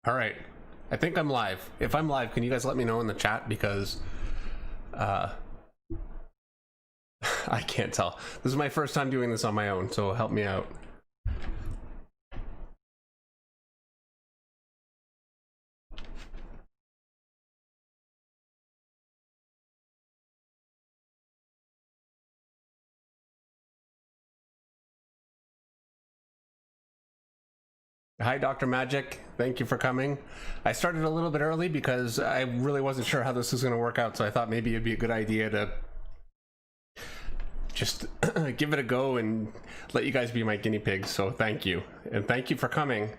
All right. I think I'm live. If I'm live, can you guys let me know in the chat, because I can't tell. This is my first time doing this on my own, so help me out. Hi, Dr. Magic. Thank you for coming. I started a little bit early because I really wasn't sure how this was going to work out, so I thought maybe it'd be a good idea to just give it a go and let you guys be my guinea pigs. So thank you. And thank you for coming.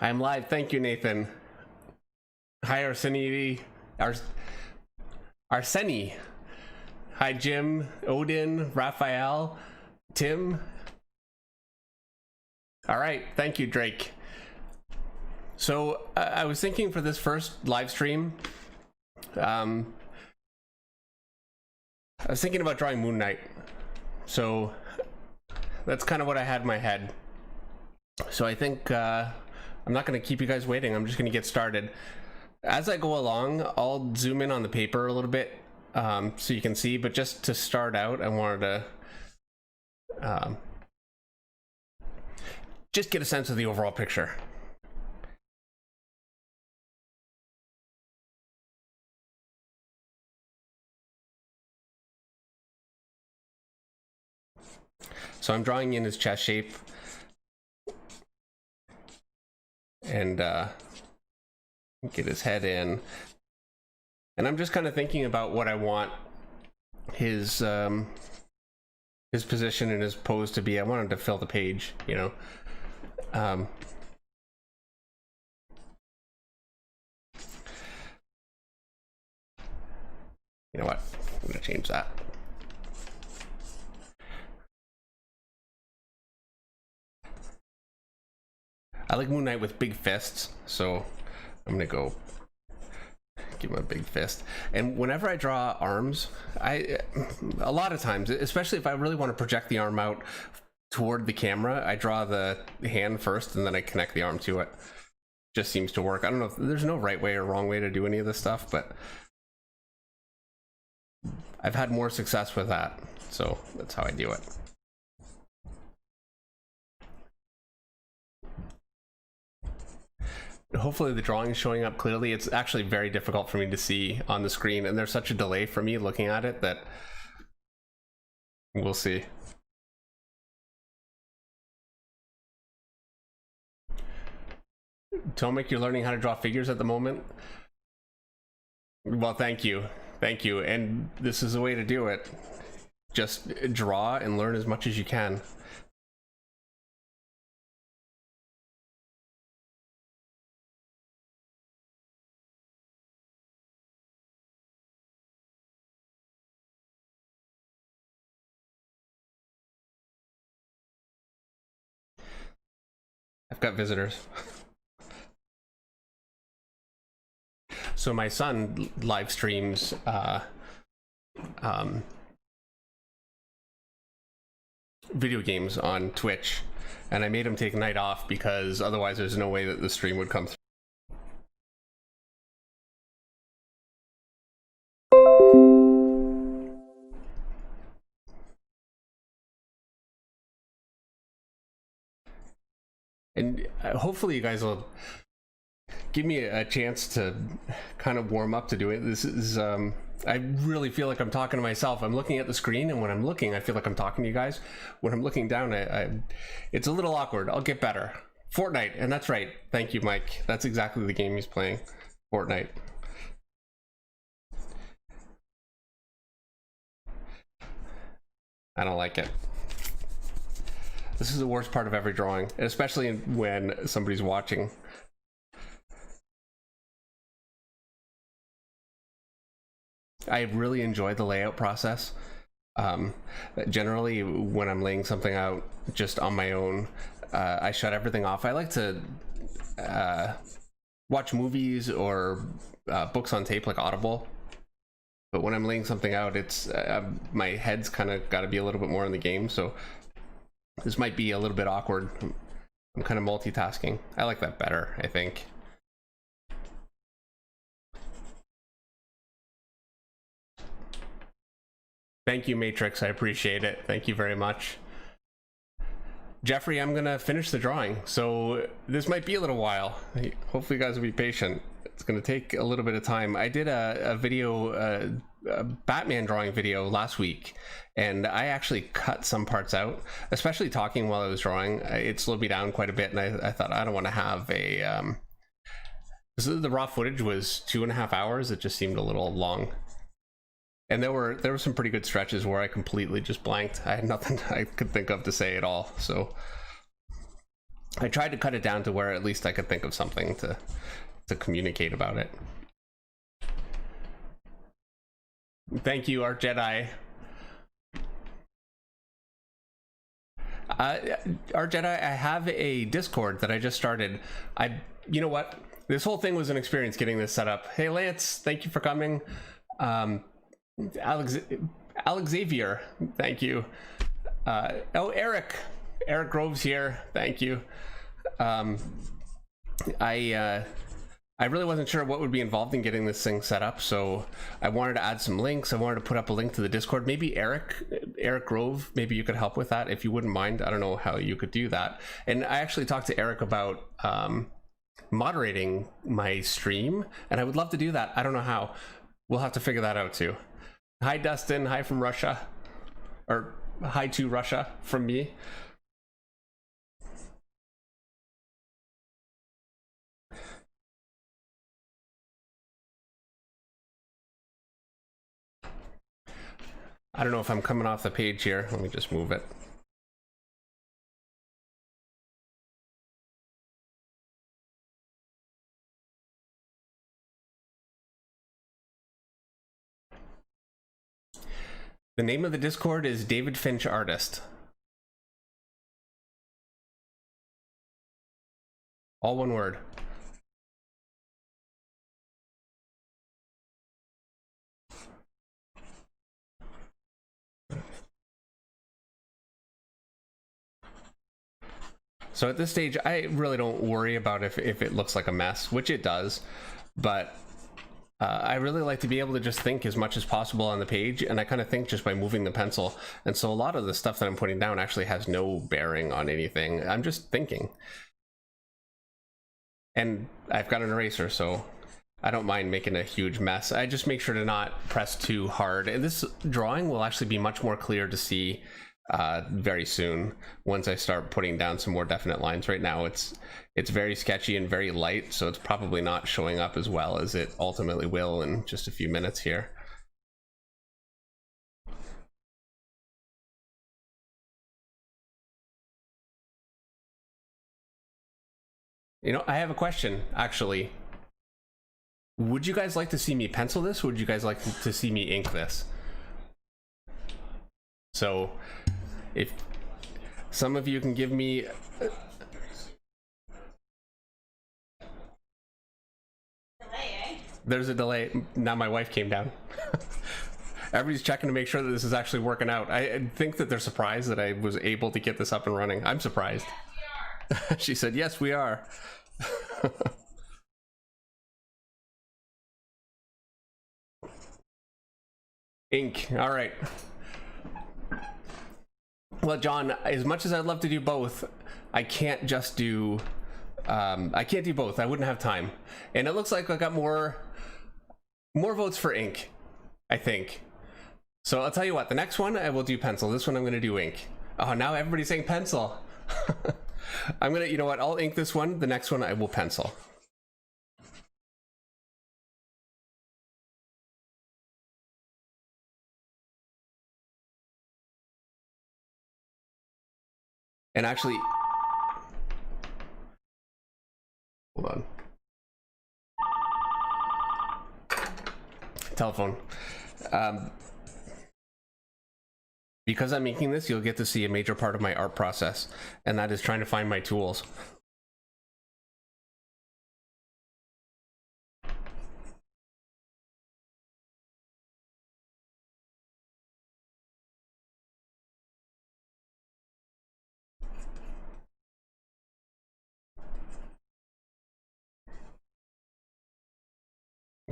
I'm live. Thank you, Nathan. Hi, Arseni. Arseni. Hi, Jim, Odin, Raphael, Tim. All right, thank you, Drake. So I was thinking for this first live stream, I was thinking about drawing Moon Knight. So that's kind of what I had in my head. So I think I'm not going to keep you guys waiting. I'm just going to get started. As I go along, I'll zoom in on the paper a little bit so you can see, but just to start out, I wanted to just get a sense of the overall picture. So I'm drawing in his chest shape and get his head in. And I'm just kind of thinking about what I want his position and his pose to be. I want him to fill the page, you know. You know what? I'm gonna change that. I like Moon Knight with big fists, so I'm gonna go give him a big fist. And whenever I draw arms, a lot of times, especially if I really want to project the arm out toward the camera, I draw the hand first and then I connect the arm to it. Just seems to work. I don't know if there's no right way or wrong way to do any of this stuff, but I've had more success with that, so that's how I do it. Hopefully the drawing is showing up clearly. It's actually very difficult for me to see on the screen, and there's such a delay for me looking at it that we'll see. Tomek, you're learning how to draw figures at the moment? Well, thank you. Thank you. And this is a way to do it. Just draw and learn as much as you can. I've got visitors. So my son live streams video games on Twitch, and I made him take a night off because otherwise there's no way that the stream would come through. And hopefully you guys will give me a chance to kind of warm up to do it. This is, I really feel like I'm talking to myself. I'm looking at the screen, and when I'm looking, I feel like I'm talking to you guys. When I'm looking down, it's a little awkward. I'll get better. Fortnite, and that's right. Thank you, Mike. That's exactly the game he's playing. Fortnite. I don't like it. This is the worst part of every drawing, especially when somebody's watching. I really enjoy the layout process. Generally, when I'm laying something out just on my own, I shut everything off. I like to watch movies or books on tape like Audible. But when I'm laying something out, it's my head's kind of got to be a little bit more in the game. So this might be a little bit awkward. I'm kind of multitasking. I like that better, I think. Thank you, Matrix. I appreciate it. Thank you very much. Jeffrey, I'm gonna finish the drawing, so this might be a little while. Hopefully you guys will be patient. It's gonna take a little bit of time. I did a video, a Batman drawing video last week, and I actually cut some parts out, especially talking while I was drawing. It slowed me down quite a bit, and I thought I don't want to have a the raw footage was 2.5 hours. It just seemed a little long. And there were some pretty good stretches where I completely just blanked. I had nothing I could think of to say at all. So I tried to cut it down to where at least I could think of something to communicate about it. Thank you, Art Jedi. Art Jedi, I have a Discord that I just started. You know what? This whole thing was an experience getting this set up. Hey, Lance, thank you for coming. Alex Xavier, thank you. Oh, Eric Groves here, thank you. I really wasn't sure what would be involved in getting this thing set up, so I wanted to add some links. I wanted to put up a link to the Discord. Maybe Eric Grove, maybe you could help with that if you wouldn't mind. I don't know how you could do that. And I actually talked to Eric about moderating my stream, and I would love to do that. I don't know how. We'll have to figure that out too. Hi, Dustin. Hi from Russia. Or hi to Russia from me. I don't know if I'm coming off the page here. Let me just move it. The name of the Discord is David Finch Artist. All one word. So at this stage, I really don't worry about if it looks like a mess, which it does, but I really like to be able to just think as much as possible on the page, and I kind of think just by moving the pencil. And so a lot of the stuff that I'm putting down actually has no bearing on anything. I'm just thinking. And I've got an eraser, so I don't mind making a huge mess. I just make sure to not press too hard. And this drawing will actually be much more clear to see very soon once I start putting down some more definite lines. Right now it's very sketchy and very light, so it's probably not showing up as well as it ultimately will in just a few minutes here. You know, I have a question actually. Would you guys like to see me pencil this? Or would you guys like to see me ink this? So if some of you can give me there's a delay. Now my wife came down. Everybody's checking to make sure that this is actually working out. I think that they're surprised that I was able to get this up and running. I'm surprised. Yes, she said, yes, we are. Ink. All right. Well, John, as much as I'd love to do both, I can't just do I can't do both. I wouldn't have time. And it looks like I got more votes for ink, I think. So I'll tell you what, the next one I will do pencil. This one I'm going to do ink. Oh, now everybody's saying pencil. I'm going to, you know what, I'll ink this one. The next one I will pencil. And actually, hold on. Telephone. Because I'm making this, you'll get to see a major part of my art process, and that is trying to find my tools.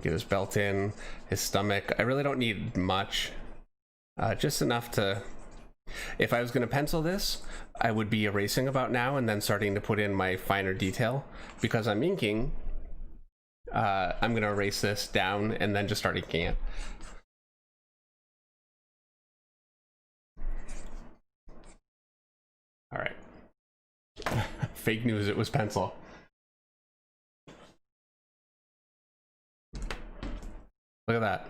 Get his belt in, his stomach. I really don't need much, just enough to, if I was going to pencil this, I would be erasing about now and then starting to put in my finer detail. Because I'm inking, I'm going to erase this down and then just start inking it. All right. Fake news, it was pencil. Look at that.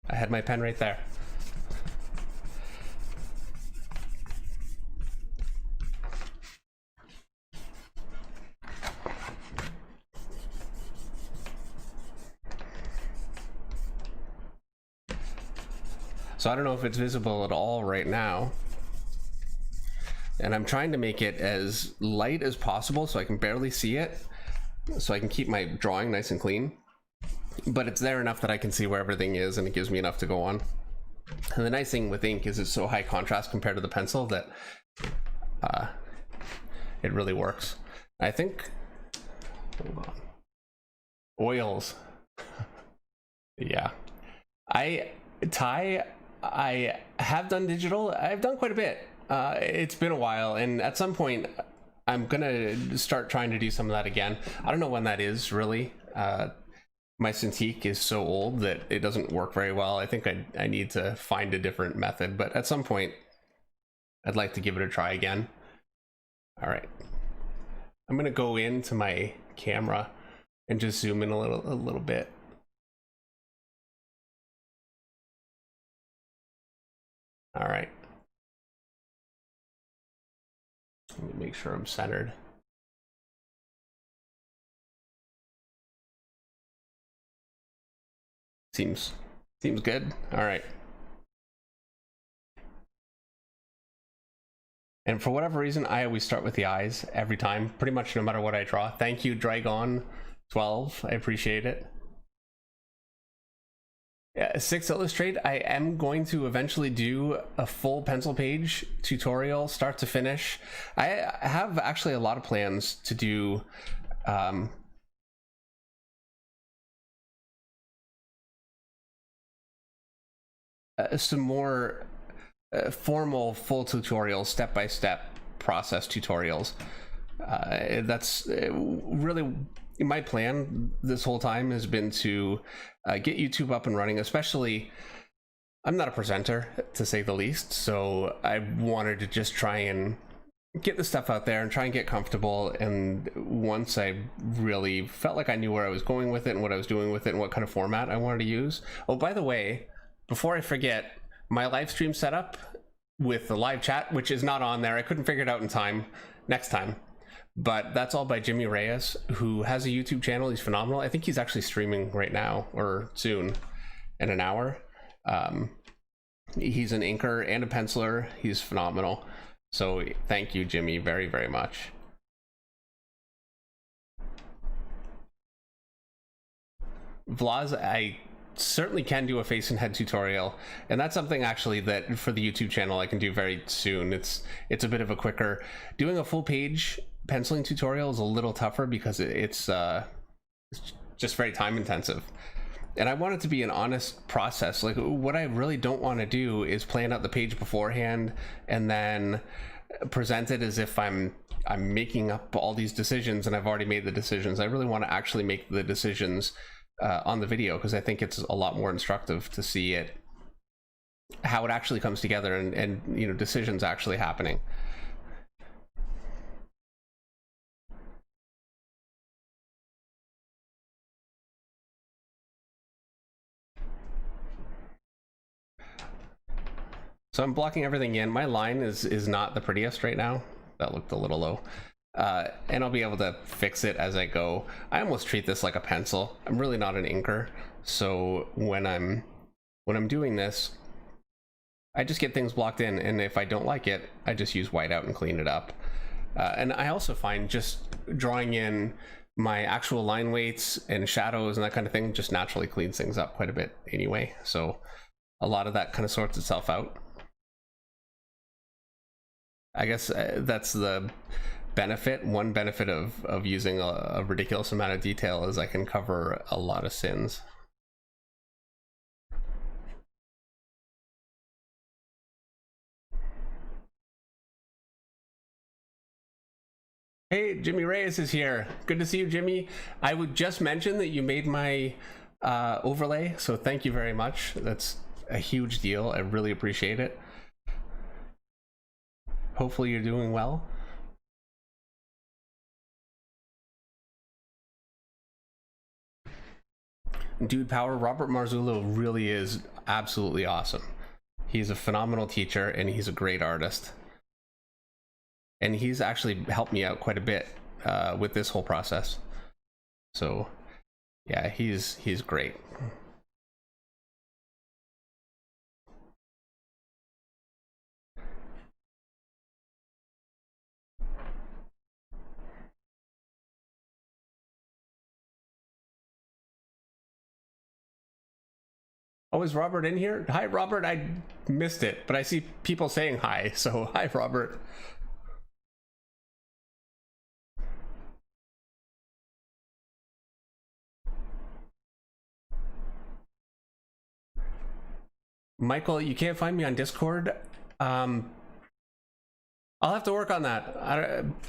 I had my pen right there. So I don't know if it's visible at all right now. And I'm trying to make it as light as possible so I can barely see it, so I can keep my drawing nice and clean. But it's there enough that I can see where everything is, and it gives me enough to go on. And the nice thing with ink is it's so high contrast compared to the pencil that it really works. I think, hold on, oils. Yeah, I have done digital. I've done quite a bit. It's been a while, and at some point I'm gonna start trying to do some of that again. I don't know when that is really. My Cintiq is so old that it doesn't work very well. I think I need to find a different method, but at some point I'd like to give it a try again. All right, I'm gonna go into my camera and just zoom in a little bit. All right, let me make sure I'm centered. Seems good. All right. And for whatever reason, I always start with the eyes every time, pretty much no matter what I draw. Thank you, Dragon12. I appreciate it. Yeah, 6 Illustrate, I am going to eventually do a full pencil page tutorial, start to finish. I have actually a lot of plans to do some more formal full tutorials, step-by-step process tutorials. That's really my plan this whole time, has been to get YouTube up and running. Especially, I'm not a presenter, to say the least, so I wanted to just try and get the stuff out there and try and get comfortable. And once I really felt like I knew where I was going with it and what I was doing with it and what kind of format I wanted to use. Oh, by the way, before I forget, my live stream setup with the live chat, which is not on there, I couldn't figure it out in time, next time, but that's all by Jimmy Reyes, who has a YouTube channel. He's phenomenal. I think he's actually streaming right now, or soon, in an hour. He's an inker and a penciler. He's phenomenal. So thank you, Jimmy, very, very much. Vlaz, I certainly can do a face and head tutorial, and that's something actually that for the YouTube channel I can do very soon. It's a bit of a quicker. Doing a full page penciling tutorial is a little tougher because it's just very time intensive, and I want it to be an honest process. Like, what I really don't want to do is plan out the page beforehand and then present it as if I'm making up all these decisions and I've already made the decisions. I really want to actually make the decisions on the video, because I think it's a lot more instructive to see it, how it actually comes together, and you know, decisions actually happening. So I'm blocking everything in. My line is not the prettiest right now. That looked a little low. And I'll be able to fix it as I go. I almost treat this like a pencil. I'm really not an inker, so when I'm doing this, I just get things blocked in, and if I don't like it, I just use whiteout and clean it up. And I also find just drawing in my actual line weights and shadows and that kind of thing just naturally cleans things up quite a bit anyway. So a lot of that kind of sorts itself out. I guess that's the one benefit of using a ridiculous amount of detail is I can cover a lot of sins. Hey, Jimmy Reyes is here. Good to see you, Jimmy. I would just mention that you made my overlay, so thank you very much. That's a huge deal. I really appreciate it. Hopefully you're doing well. Dude Power, Robert Marzullo really is absolutely awesome. He's a phenomenal teacher and he's a great artist. And he's actually helped me out quite a bit with this whole process. So yeah, he's great. Oh, is Robert in here? Hi, Robert. I missed it, but I see people saying hi. So hi, Robert. Michael, you can't find me on Discord. I'll have to work on that.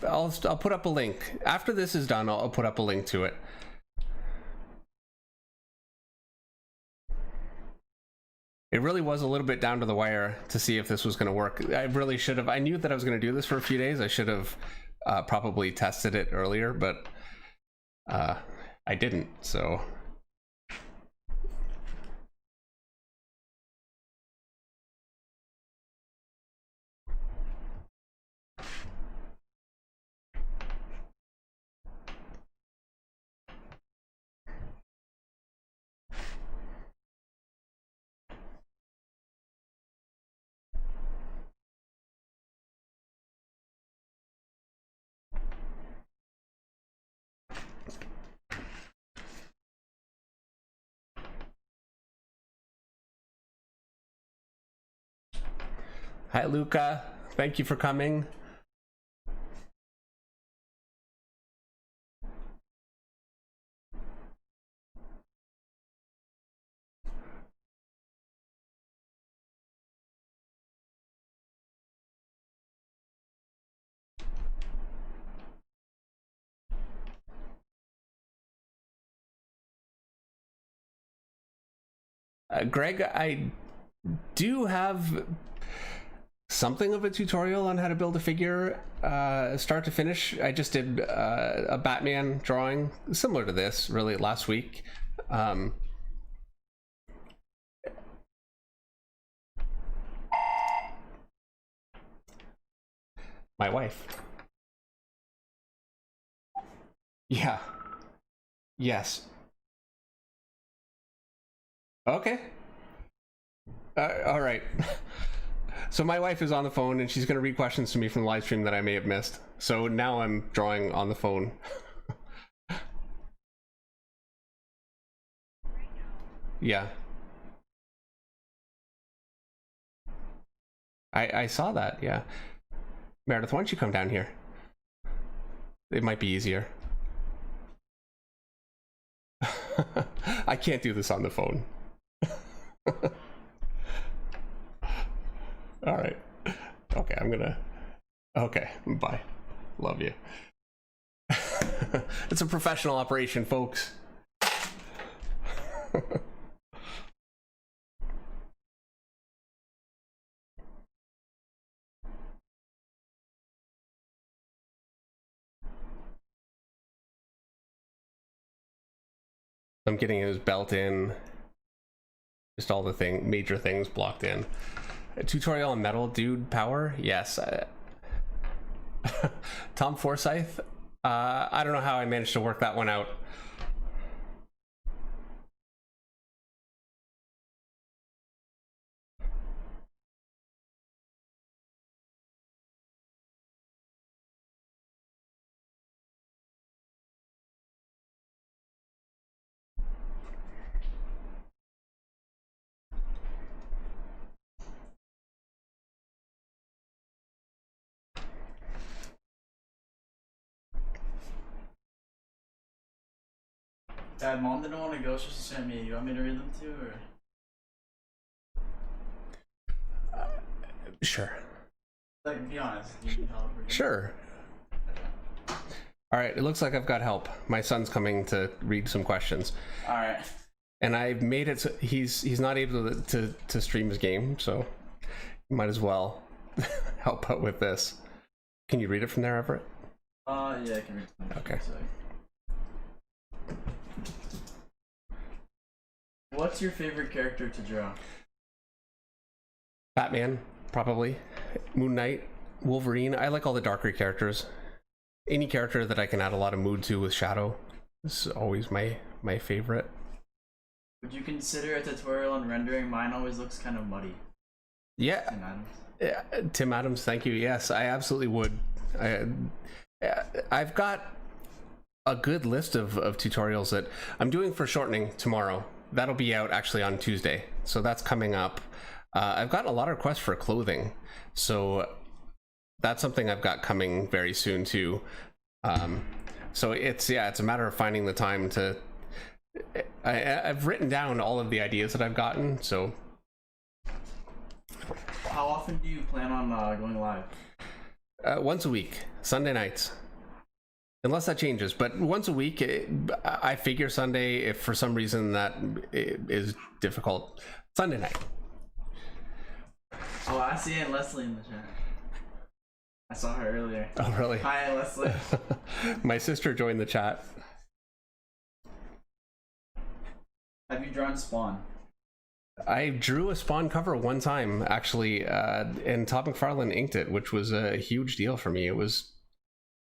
I'll put up a link. After this is done, I'll put up a link to it. It really was a little bit down to the wire to see if this was going to work. I really should have. I knew that I was going to do this for a few days. I should have probably tested it earlier, but I didn't. So. Hi, Luca. Thank you for coming. Greg, I do have something of a tutorial on how to build a figure start to finish. I just did a Batman drawing similar to this really last week. My wife. Yeah. Yes. Okay. All right. So my wife is on the phone and she's going to read questions to me from the live stream that I may have missed. So now I'm drawing on the phone. Yeah. I saw that, yeah. Meredith, why don't you come down here? It might be easier. I can't do this on the phone. All right. Okay, I'm gonna. Okay, bye. Love you. It's a professional operation, folks. I'm getting his belt in. Just all the major things blocked in. A tutorial on metal, dude power? Yes. Tom Forsyth? I don't know how I managed to work that one out. Dad, Mom didn't want to go, so she sent me. You want me to read them too, or? Sure. Like, be honest. You need help. Sure. All right, it looks like I've got help. My son's coming to read some questions. All right. And I've made it so he's not able to stream his game, so you might as well help out with this. Can you read it from there, Everett? Yeah, I can read it. Okay. What's your favorite character to draw? Batman, probably. Moon Knight, Wolverine. I like all the darker characters. Any character that I can add a lot of mood to with shadow is always my favorite. Would you consider a tutorial on rendering? Mine always looks kind of muddy. Yeah. Tim Adams. Yeah, Tim Adams, thank you. Yes, I absolutely would. I've got a good list of tutorials that I'm doing for shortening tomorrow. That'll be out actually on Tuesday, so that's coming up. I've gotten a lot of requests for clothing, so that's something I've got coming very soon too. So it's a matter of finding the time to. I've written down all of the ideas that I've gotten, so. How often do you plan on going live? Once a week, Sunday nights. Unless that changes, but once a week. I figure Sunday, if for some reason that is difficult, Sunday night. Oh, I see Aunt Leslie in the chat. I saw her earlier. Oh, really? Hi, Leslie. My sister joined the chat. Have you drawn Spawn? I drew a Spawn cover one time, actually, and Todd McFarlane inked it, which was a huge deal for me. It was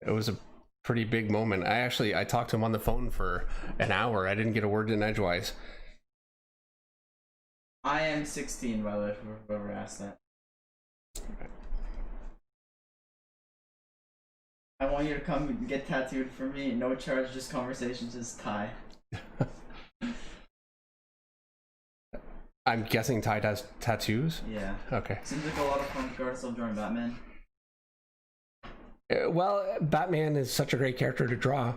a pretty big moment. I talked to him on the phone for an hour. I didn't get a word in edgewise. I am 16, by the way, for whoever asked that. I want you to come and get tattooed for me. No charge, just conversations, just Ty. I'm guessing Ty does tattoos? Yeah. Okay. Seems like a lot of comic artists will join Batman. Well, Batman is such a great character to draw.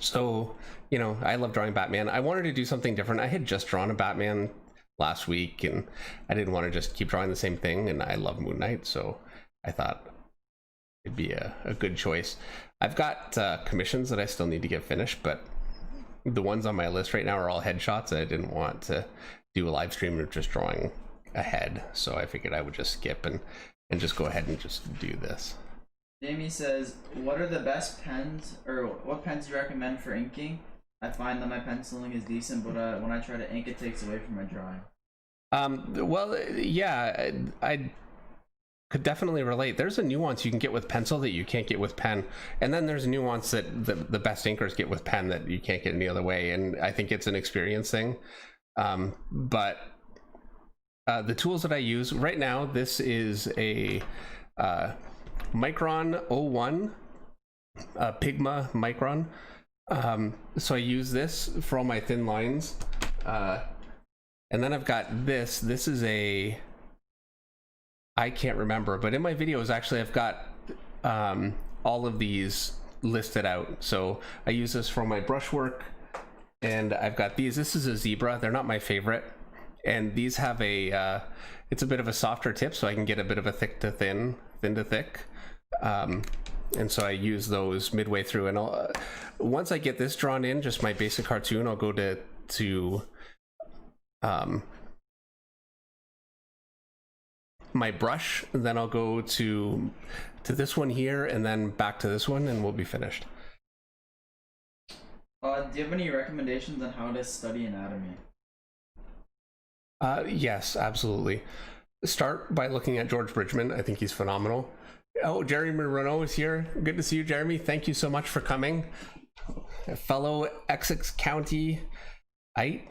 So, I love drawing Batman. I wanted to do something different. I had just drawn a Batman last week, and I didn't want to just keep drawing the same thing, and I love Moon Knight, so I thought it'd be a good choice. I've got commissions that I still need to get finished, but the ones on my list right now are all headshots. I didn't want to do a live stream of just drawing a head, so I figured I would just skip and just go ahead and just do this. Jamie says, what are the best pens, or what pens do you recommend for inking? I find that my penciling is decent, but when I try to ink, it takes away from my drawing. Well, yeah, I could definitely relate. There's a nuance you can get with pencil that you can't get with pen, and then there's a nuance that the best inkers get with pen that you can't get any other way, and I think it's an experience thing. But the tools that I use right now, this is a Micron 01, Pigma Micron. So I use this for all my thin lines, and then I've got this is a, I can't remember, but in my videos actually I've got all of these listed out. So I use this for my brushwork, and I've got these. This is a zebra. They're not my favorite, and these have a it's a bit of a softer tip, so I can get a bit of a thick to thin to thick. And so I use those midway through, and once I get this drawn in, just my basic cartoon, I'll go to my brush, and then I'll go to this one here, and then back to this one, and we'll be finished. Do you have any recommendations on how to study anatomy? Yes, absolutely. Start by looking at George Bridgman. I think he's phenomenal. Oh, Jeremy Renault is here. Good to see you, Jeremy. Thank you so much for coming. A fellow Essex County-ite.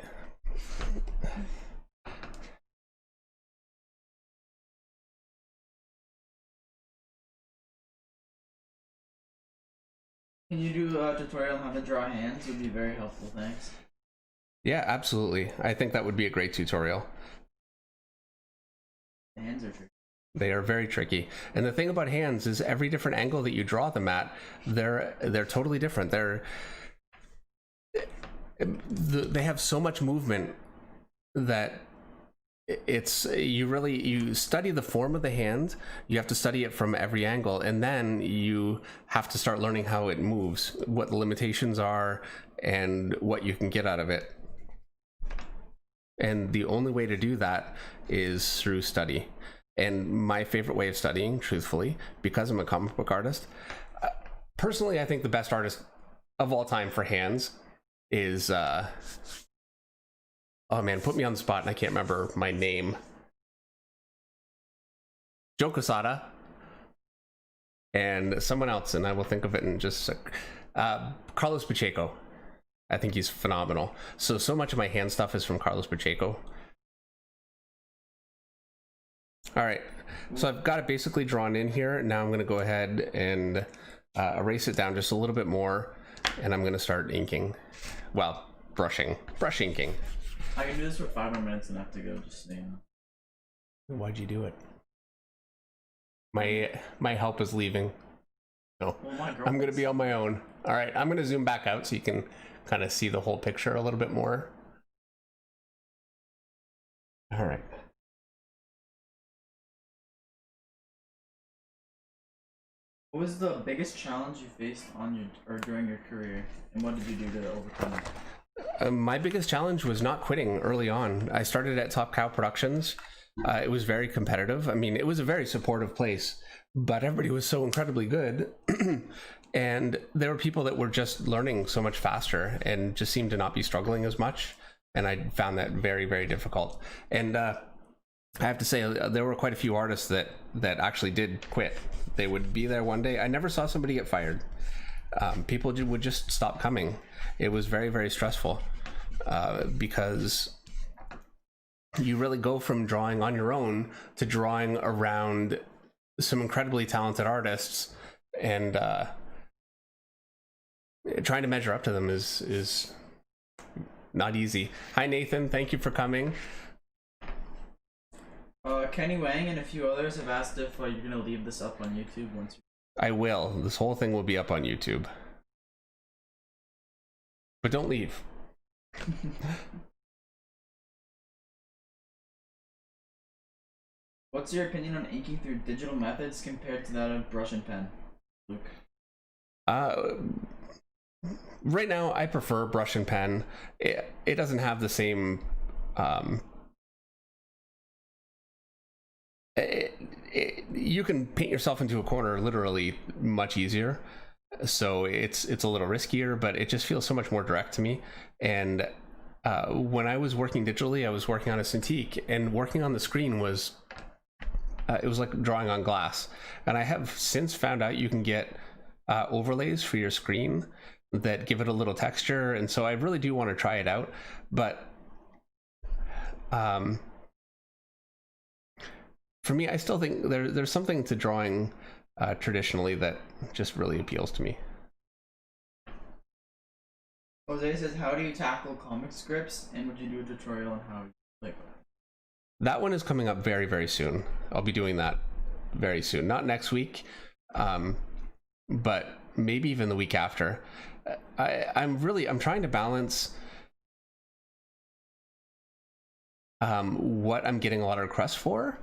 Can you do a tutorial on how to draw hands? It would be very helpful, thanks. Yeah, absolutely. I think that would be a great tutorial. The hands are tricky. They are very tricky. And the thing about hands is every different angle that you draw them at, they're totally different. they have so much movement that you study the form of the hand, you have to study it from every angle, and then you have to start learning how it moves, what the limitations are, and what you can get out of it. And the only way to do that is through study. And my favorite way of studying, truthfully, because I'm a comic book artist, personally, I think the best artist of all time for hands is oh man, put me on the spot and I can't remember my name. Joe Quesada and someone else, and I will think of it in just a sec. Carlos Pacheco. I think he's phenomenal. So much of my hand stuff is from Carlos Pacheco. All right, so I've got it basically drawn in here. Now I'm going to go ahead and erase it down just a little bit more, and I'm going to start inking. Well, brush inking. I can do this for 5 more minutes and have to go, just saying. Why'd you do it? My help is leaving. So well, I'm going to be on my own. All right, I'm going to zoom back out so you can kind of see the whole picture a little bit more. All right. What was the biggest challenge you faced on your during your career, and what did you do to overcome it? My biggest challenge was not quitting early on. I started at Top Cow Productions. It was very competitive. I mean, it was a very supportive place, but everybody was so incredibly good. And there were people that were just learning so much faster and just seemed to not be struggling as much. And I found that very, very difficult. And I have to say, there were quite a few artists that actually did quit. They would be there one day. I never saw somebody get fired. People would just stop coming. It was very, very stressful because you really go from drawing on your own to drawing around some incredibly talented artists, and trying to measure up to them is not easy. Hi Nathan, thank you for coming. Kenny Wang and a few others have asked if you're gonna leave this up on YouTube once. I will. This whole thing will be up on YouTube. But don't leave. What's your opinion on inking through digital methods compared to that of brush and pen, Luke? Right now, I prefer brush and pen. It doesn't have the same... you can paint yourself into a corner literally much easier, so it's a little riskier, but it just feels so much more direct to me. And when I was working digitally, I was working on a Cintiq, and working on the screen was it was like drawing on glass. And I have since found out you can get overlays for your screen that give it a little texture, and so I really do want to try it out. But for me, I still think there's something to drawing traditionally that just really appeals to me. Jose says, how do you tackle comic scripts, and would you do a tutorial on how like that one is coming up very, very soon. I'll be doing that very soon. Not next week, but maybe even the week after. I'm trying to balance what I'm getting a lot of requests for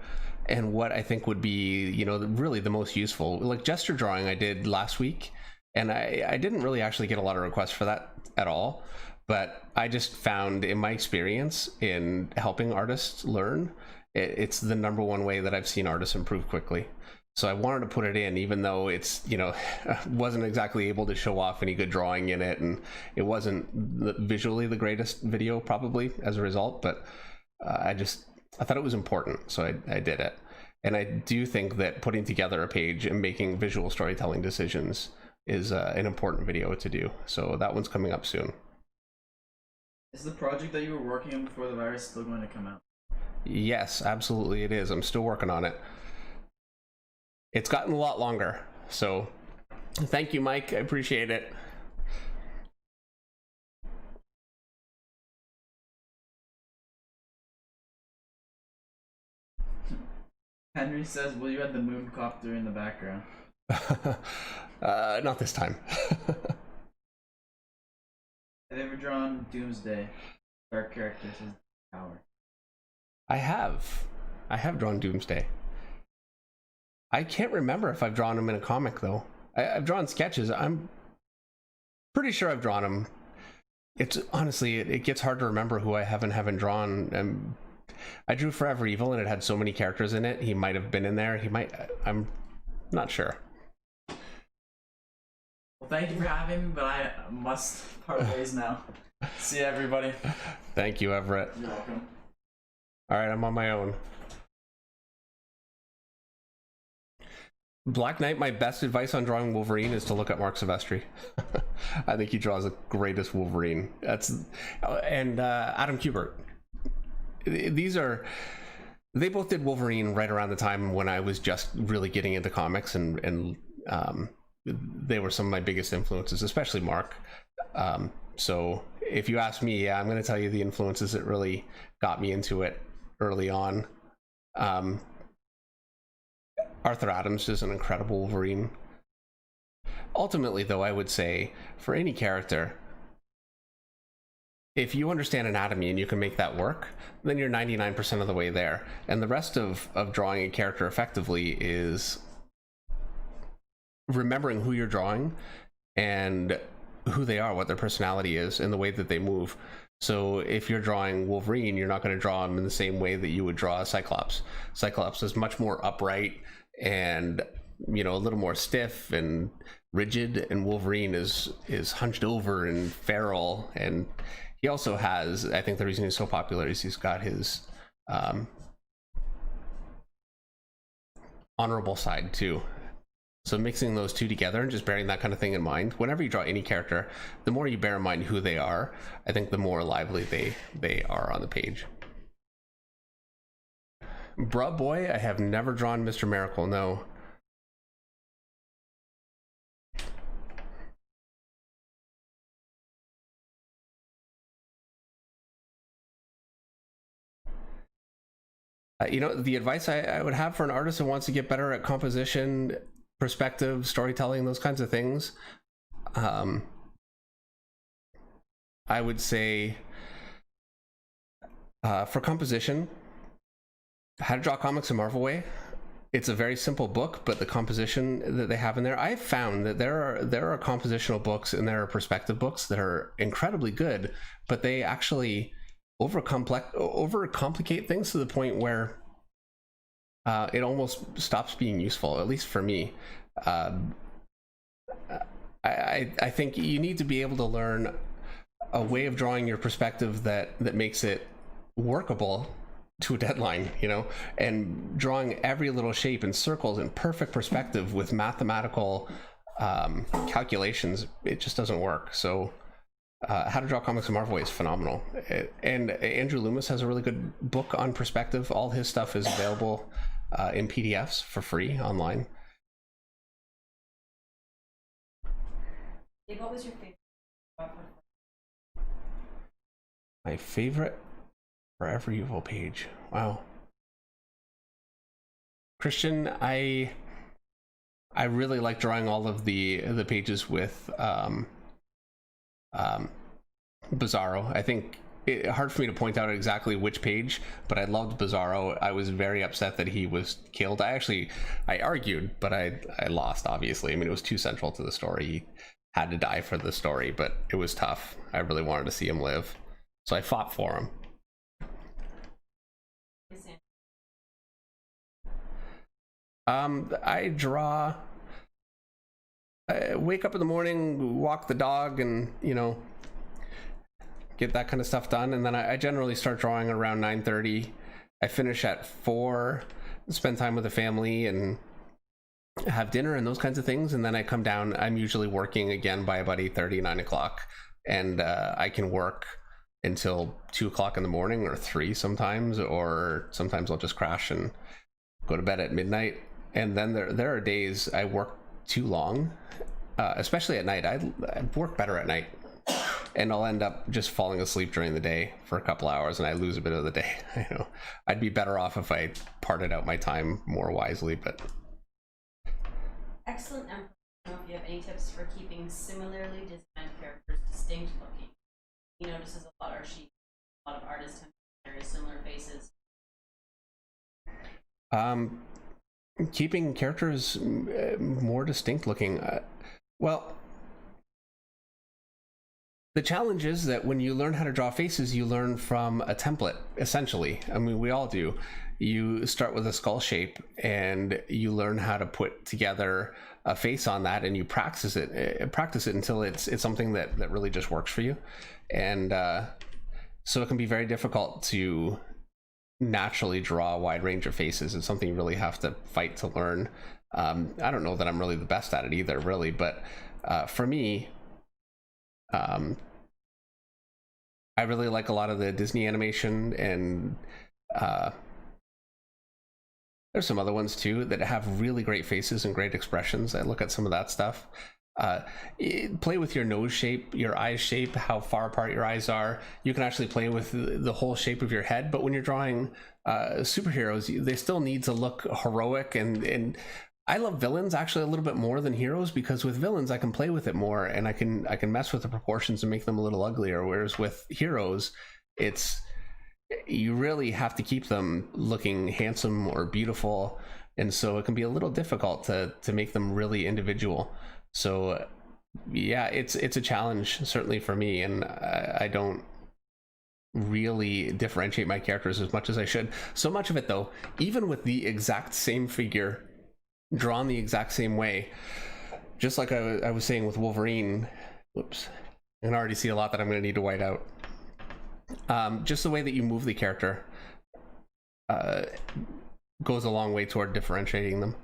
and what I think would be, you know, really the most useful. Like gesture drawing I did last week, and I didn't really actually get a lot of requests for that at all, but I just found in my experience in helping artists learn, it's the #1 way that I've seen artists improve quickly. So I wanted to put it in, even though it's, you know, wasn't exactly able to show off any good drawing in it, and it wasn't visually the greatest video probably as a result, but I thought it was important, so I did it. And I do think that putting together a page and making visual storytelling decisions is an important video to do. So that one's coming up soon. Is the project that you were working on before the virus still going to come out? Yes, absolutely it is. I'm still working on it. It's gotten a lot longer. So thank you, Mike. I appreciate it. Henry says, will you add the moon copter in the background? Not this time. Have you ever drawn Doomsday? Dark characters as power. I have drawn Doomsday. I can't remember if I've drawn him in a comic though. I've drawn sketches. I'm pretty sure I've drawn him. It's honestly, it gets hard to remember who I haven't drawn. I drew Forever Evil and it had so many characters in it. He might have been in there. He might. I'm not sure. Well, thank you for having me, but I must part ways now. See you, everybody. Thank you, Everett. You're welcome. All right, I'm on my own. Black Knight, my best advice on drawing Wolverine is to look at Mark Silvestri. I think he draws the greatest Wolverine. And Adam Kubert. They both did Wolverine right around the time when I was just really getting into comics, and they were some of my biggest influences, especially Mark. So if you ask me, yeah, I'm going to tell you the influences that really got me into it early on. Arthur Adams is an incredible Wolverine. Ultimately, though, I would say for any character, if you understand anatomy and you can make that work, then you're 99% of the way there. And the rest of drawing a character effectively is remembering who you're drawing and who they are, what their personality is, and the way that they move. So if you're drawing Wolverine, you're not going to draw him in the same way that you would draw a Cyclops. Cyclops is much more upright and, you know, a little more stiff and rigid, and Wolverine is hunched over and feral. And he also has, I think the reason he's so popular is he's got his honorable side too. So mixing those two together and just bearing that kind of thing in mind, whenever you draw any character, the more you bear in mind who they are, I think the more lively they are on the page. Bruh boy, I have never drawn Mr. Miracle, no. You know, the advice I would have for an artist who wants to get better at composition, perspective, storytelling, those kinds of things, I would say for composition, How to Draw Comics in Marvel Way. It's a very simple book, but the composition that they have in there, I've found that there are compositional books and there are perspective books that are incredibly good, but they actually overcomplicate things to the point where it almost stops being useful, at least for me. I think you need to be able to learn a way of drawing your perspective that makes it workable to a deadline, you know, and drawing every little shape in circles in perfect perspective with mathematical calculations, it just doesn't work. So How to Draw Comics in Marvel Way is phenomenal. And Andrew Loomis has a really good book on perspective. All his stuff is available in PDFs for free online. What was your favorite? My favorite Forever Evil page. Wow. Christian, I really like drawing all of the pages with Bizarro. I think it's hard for me to point out exactly which page, but I loved Bizarro. I was very upset that he was killed. I argued, but I lost, obviously. I mean, it was too central to the story. He had to die for the story, but it was tough. I really wanted to see him live, so I fought for him. I wake up in the morning, walk the dog, and, you know, get that kind of stuff done, and then I generally start drawing around 9:30. I finish at 4, spend time with the family and have dinner and those kinds of things, and then I come down. I'm usually working again by about 8:30, 9 o'clock, and I can work until 2 o'clock in the morning or 3 sometimes, or sometimes I'll just crash and go to bed at midnight. And then there are days I work too long, especially at night. I work better at night, and I'll end up just falling asleep during the day for a couple hours, and I lose a bit of the day. You know, I'd be better off if I parted out my time more wisely. But excellent. I don't know if you have any tips for keeping similarly designed characters distinct looking. he notices a lot, or a lot of artists have very similar faces. Keeping characters more distinct looking. Well, the challenge is that when you learn how to draw faces, you learn from a template, essentially. I mean, we all do. You start with a skull shape and you learn how to put together a face on that, and you practice it until it's something that really just works for you. And so it can be very difficult to naturally draw a wide range of faces. It's something you really have to fight to learn. I don't know that I'm really the best at it either, really, but for me, I really like a lot of the Disney animation, and there's some other ones too that have really great faces and great expressions. I look at some of that stuff. Play with your nose shape, your eye shape, how far apart your eyes are. You can actually play with the whole shape of your head, but when you're drawing superheroes, they still need to look heroic, and I love villains actually a little bit more than heroes, because with villains I can play with it more, and I can mess with the proportions and make them a little uglier, whereas with heroes you really have to keep them looking handsome or beautiful, and so it can be a little difficult to make them really individual. So yeah, it's a challenge certainly for me, and I don't really differentiate my characters as much as I should. So much of it though, even with the exact same figure drawn the exact same way, just like I was saying with Wolverine, whoops, I can already see a lot that I'm going to need to white out. Just the way that you move the character goes a long way toward differentiating them.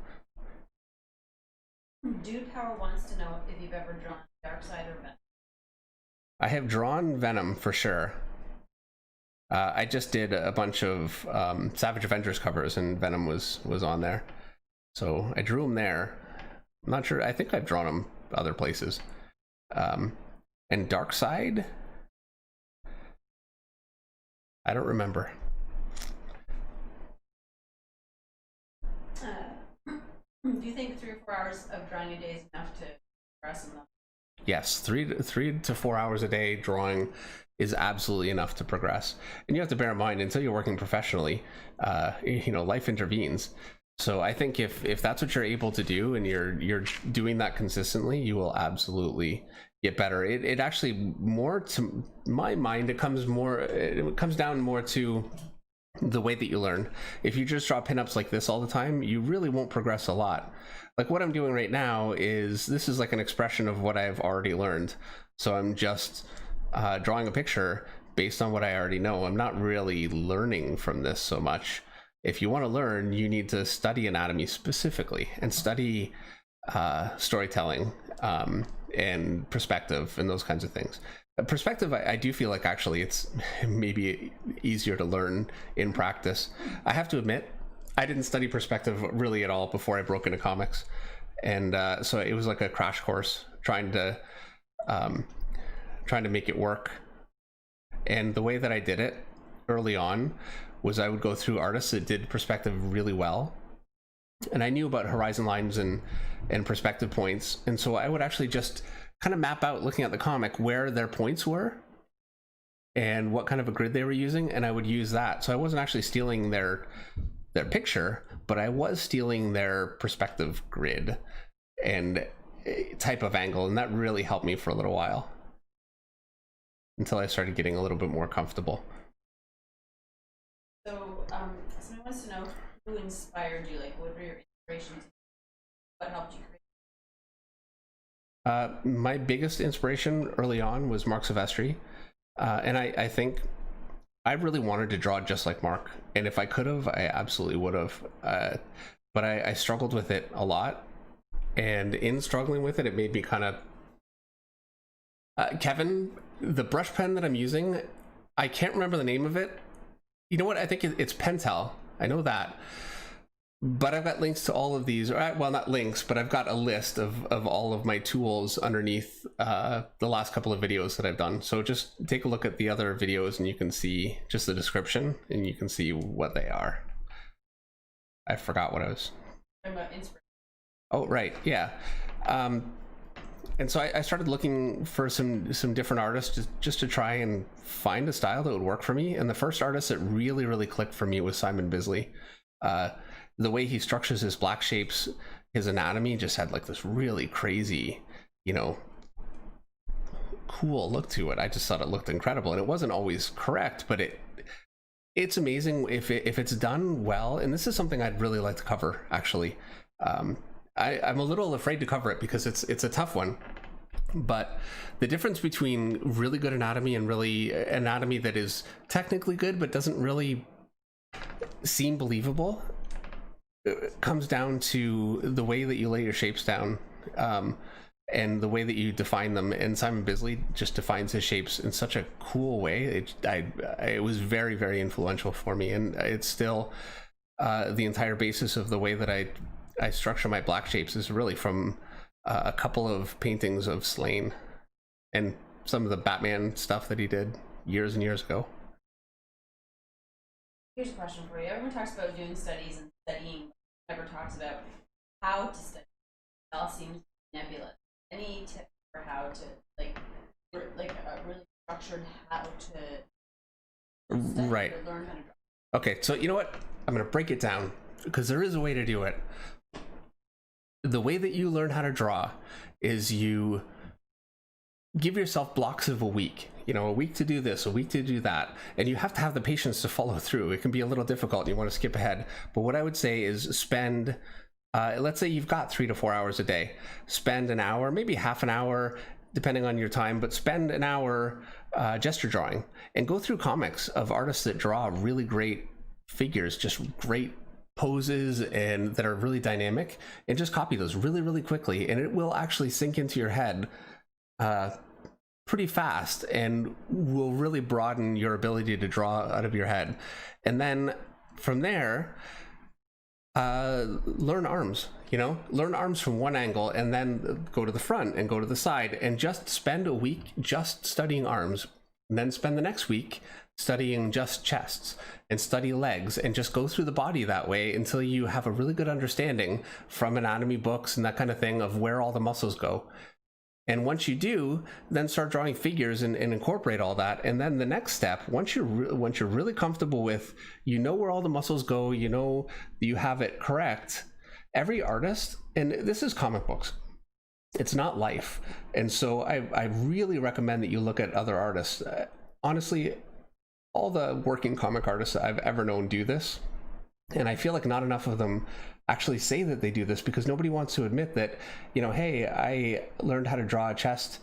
Dude Power wants to know if you've ever drawn Darkseid or Venom. I have drawn Venom for sure. I just did a bunch of Savage Avengers covers, and Venom was on there, so I drew him there. I'm not sure. I think I've drawn him other places. And Darkseid, I don't remember. Do you think 3 or 4 hours of drawing a day is enough to progress in them? Yes, 3 to 4 hours a day drawing is absolutely enough to progress. And you have to bear in mind, until you're working professionally, life intervenes. So I think if that's what you're able to do, and you're doing that consistently, you will absolutely get better. It actually, more to my mind, it comes down more to the way that you learn. If you just draw pinups like this all the time, you really won't progress a lot. Like what I'm doing right now this is like an expression of what I've already learned. So I'm just drawing a picture based on what I already know. I'm not really learning from this so much. If you want to learn, you need to study anatomy specifically, and study storytelling and perspective and those kinds of things. Perspective, I do feel like actually it's maybe easier to learn in practice. I have to admit, I didn't study perspective really at all before I broke into comics, and so it was like a crash course trying to make it work. And the way that I did it early on was I would go through artists that did perspective really well, and I knew about horizon lines and perspective points, and so I would actually just kind of map out, looking at the comic, where their points were and what kind of a grid they were using, and I would use that. So I wasn't actually stealing their picture, but I was stealing their perspective grid and type of angle, and that really helped me for a little while, until I started getting a little bit more comfortable. So someone wants to know who inspired you, like what were your inspirations, what helped you create? My biggest inspiration early on was Mark Silvestri, and I think I really wanted to draw just like Mark, and if I could have, I absolutely would have, but I struggled with it a lot, and in struggling with it, it made me kind of Kevin, the brush pen that I'm using, I can't remember the name of it. You know what, I think it's Pentel, I know that. But I've got links to all of these, well, not links, but I've got a list of all of my tools underneath the last couple of videos that I've done. So just take a look at the other videos and you can see just the description, and you can see what they are. I forgot what I was. About inspiration. Oh, right, yeah. And so I started looking for some different artists just to try and find a style that would work for me. And the first artist that really clicked for me was Simon Bisley. The way he structures his black shapes, his anatomy just had like this really crazy, you know, cool look to it. I just thought it looked incredible, and it wasn't always correct, but it's amazing if it's done well. And this is something I'd really like to cover, actually. I'm a little afraid to cover it because it's a tough one, but the difference between really good anatomy and really anatomy that is technically good but doesn't really seem believable comes down to the way that you lay your shapes down, and the way that you define them. And Simon Bisley just defines his shapes in such a cool way. It was very influential for me, and it's still the entire basis of the way that I structure my black shapes is really from a couple of paintings of Slane and some of the Batman stuff that he did years and years ago. Here's a question for you. Everyone talks about doing studies and studying, never talks about how to study. It all seems nebulous. Any tips for how to like a really structured how to study Right. or learn how to draw? Okay, so you know what? I'm going to break it down because there is a way to do it. The way that you learn how to draw is you give yourself blocks of a week. You know, a week to do this, a week to do that. And you have to have the patience to follow through. It can be a little difficult and you want to skip ahead. But what I would say is spend, let's say you've got 3 to 4 hours a day. Spend an hour, maybe half an hour, depending on your time, but spend an hour gesture drawing and go through comics of artists that draw really great figures, just great poses and that are really dynamic, and just copy those really quickly, and it will actually sink into your head pretty fast and will really broaden your ability to draw out of your head. And then from there, learn arms. Learn arms from one angle and then go to the front and go to the side, and just spend a week just studying arms, and then spend the next week studying just chests and study legs, and just go through the body that way until you have a really good understanding from anatomy books and that kind of thing of where all the muscles go. And once you do, then start drawing figures and incorporate all that. And then the next step, once you're really comfortable with, where all the muscles go, you have it correct. Every artist, and this is comic books, it's not life. And so I really recommend that you look at other artists. Honestly, all the working comic artists that I've ever known do this. And I feel like not enough of them actually say that they do this, because nobody wants to admit that, hey, I learned how to draw a chest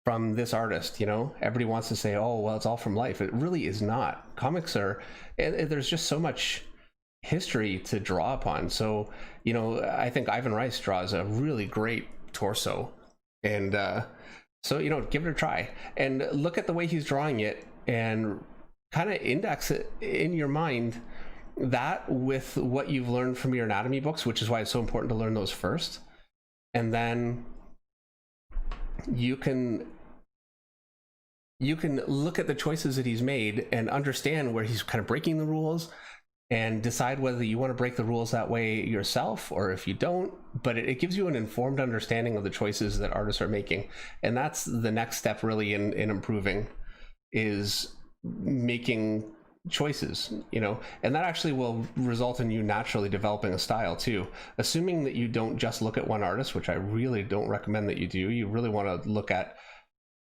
from this artist. Everybody wants to say, oh, well, it's all from life. It really is not. Comics are, there's just so much history to draw upon. So, I think Ivan Rice draws a really great torso, and so, give it a try and look at the way he's drawing it and kind of index it in your mind, that with what you've learned from your anatomy books, which is why it's so important to learn those first. And then you can look at the choices that he's made and understand where he's kind of breaking the rules, and decide whether you want to break the rules that way yourself or if you don't. But it gives you an informed understanding of the choices that artists are making. And that's the next step really in improving, is making choices, and that actually will result in you naturally developing a style too, assuming that you don't just look at one artist, which I really don't recommend that you do. You really want to look at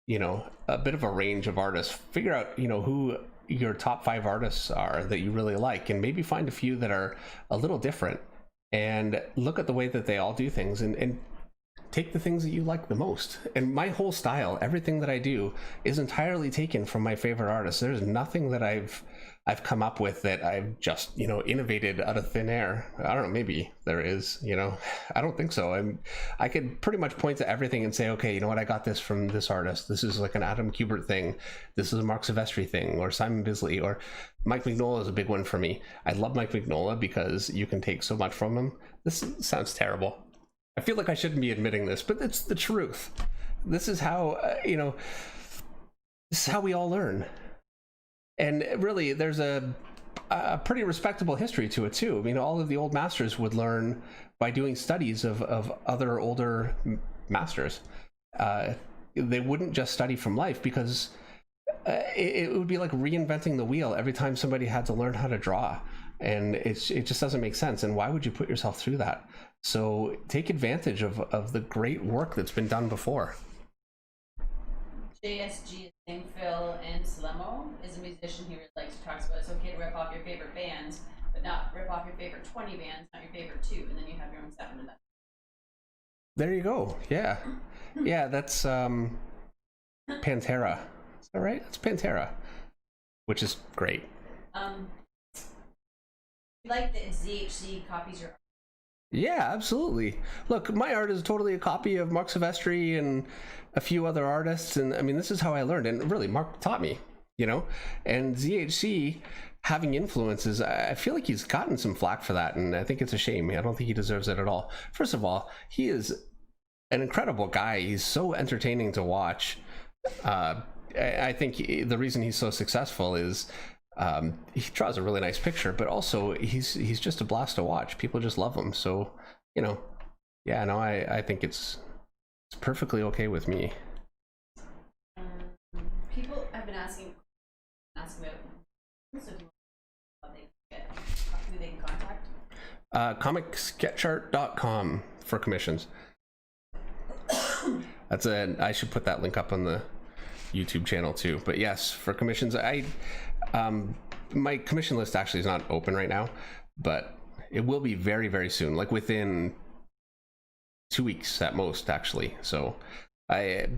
a bit of a range of artists. Figure out who your top 5 artists are that you really like, and maybe find a few that are a little different, and look at the way that they all do things, and take the things that you like the most. And my whole style, everything that I do, is entirely taken from my favorite artists. There's nothing that I've come up with that I've just innovated out of thin air. I don't know, maybe there is. I don't think so. I could pretty much point to everything and say, okay, I got this from this artist. This is like an Adam Kubert thing. This is a Mark Silvestri thing, or Simon Bisley, or Mike Mignola is a big one for me. I love Mike Mignola because you can take so much from him. This sounds terrible. I feel like I shouldn't be admitting this, but it's the truth. This is how, this is how we all learn. And really, there's a pretty respectable history to it too. All of the old masters would learn by doing studies of other older masters. they wouldn't just study from life, because it would be like reinventing the wheel every time somebody had to learn how to draw, and it just doesn't make sense. And why would you put yourself through that? So take advantage of the great work that's been done before. JSG is saying Phil and Slemo is a musician he really likes, who talks about it's okay to rip off your favorite bands, but not rip off your favorite 20 bands, not your favorite 2, and then you have your own sound in that. There you go. Yeah. Yeah, that's Pantera. Is that right? That's Pantera, which is great. You like that ZHC copies your art? Yeah, absolutely. Look, my art is totally a copy of Mark Silvestri and a few other artists, and I mean, this is how I learned, and really Mark taught me, you know. And ZHC having influences, I feel like he's gotten some flack for that, and I think it's a shame. I don't think he deserves it at all. First of all, he is an incredible guy. He's so entertaining to watch. I think the reason he's so successful is he draws a really nice picture, but also he's just a blast to watch. People just love him. So, you know, yeah, no, I think it's perfectly okay with me. People have been asking about who they can contact. Comicsketchart.com for commissions. I should put that link up on the YouTube channel too. But yes, for commissions, my commission list actually is not open right now, but it will be very, very soon, like within 2 weeks at most, actually. So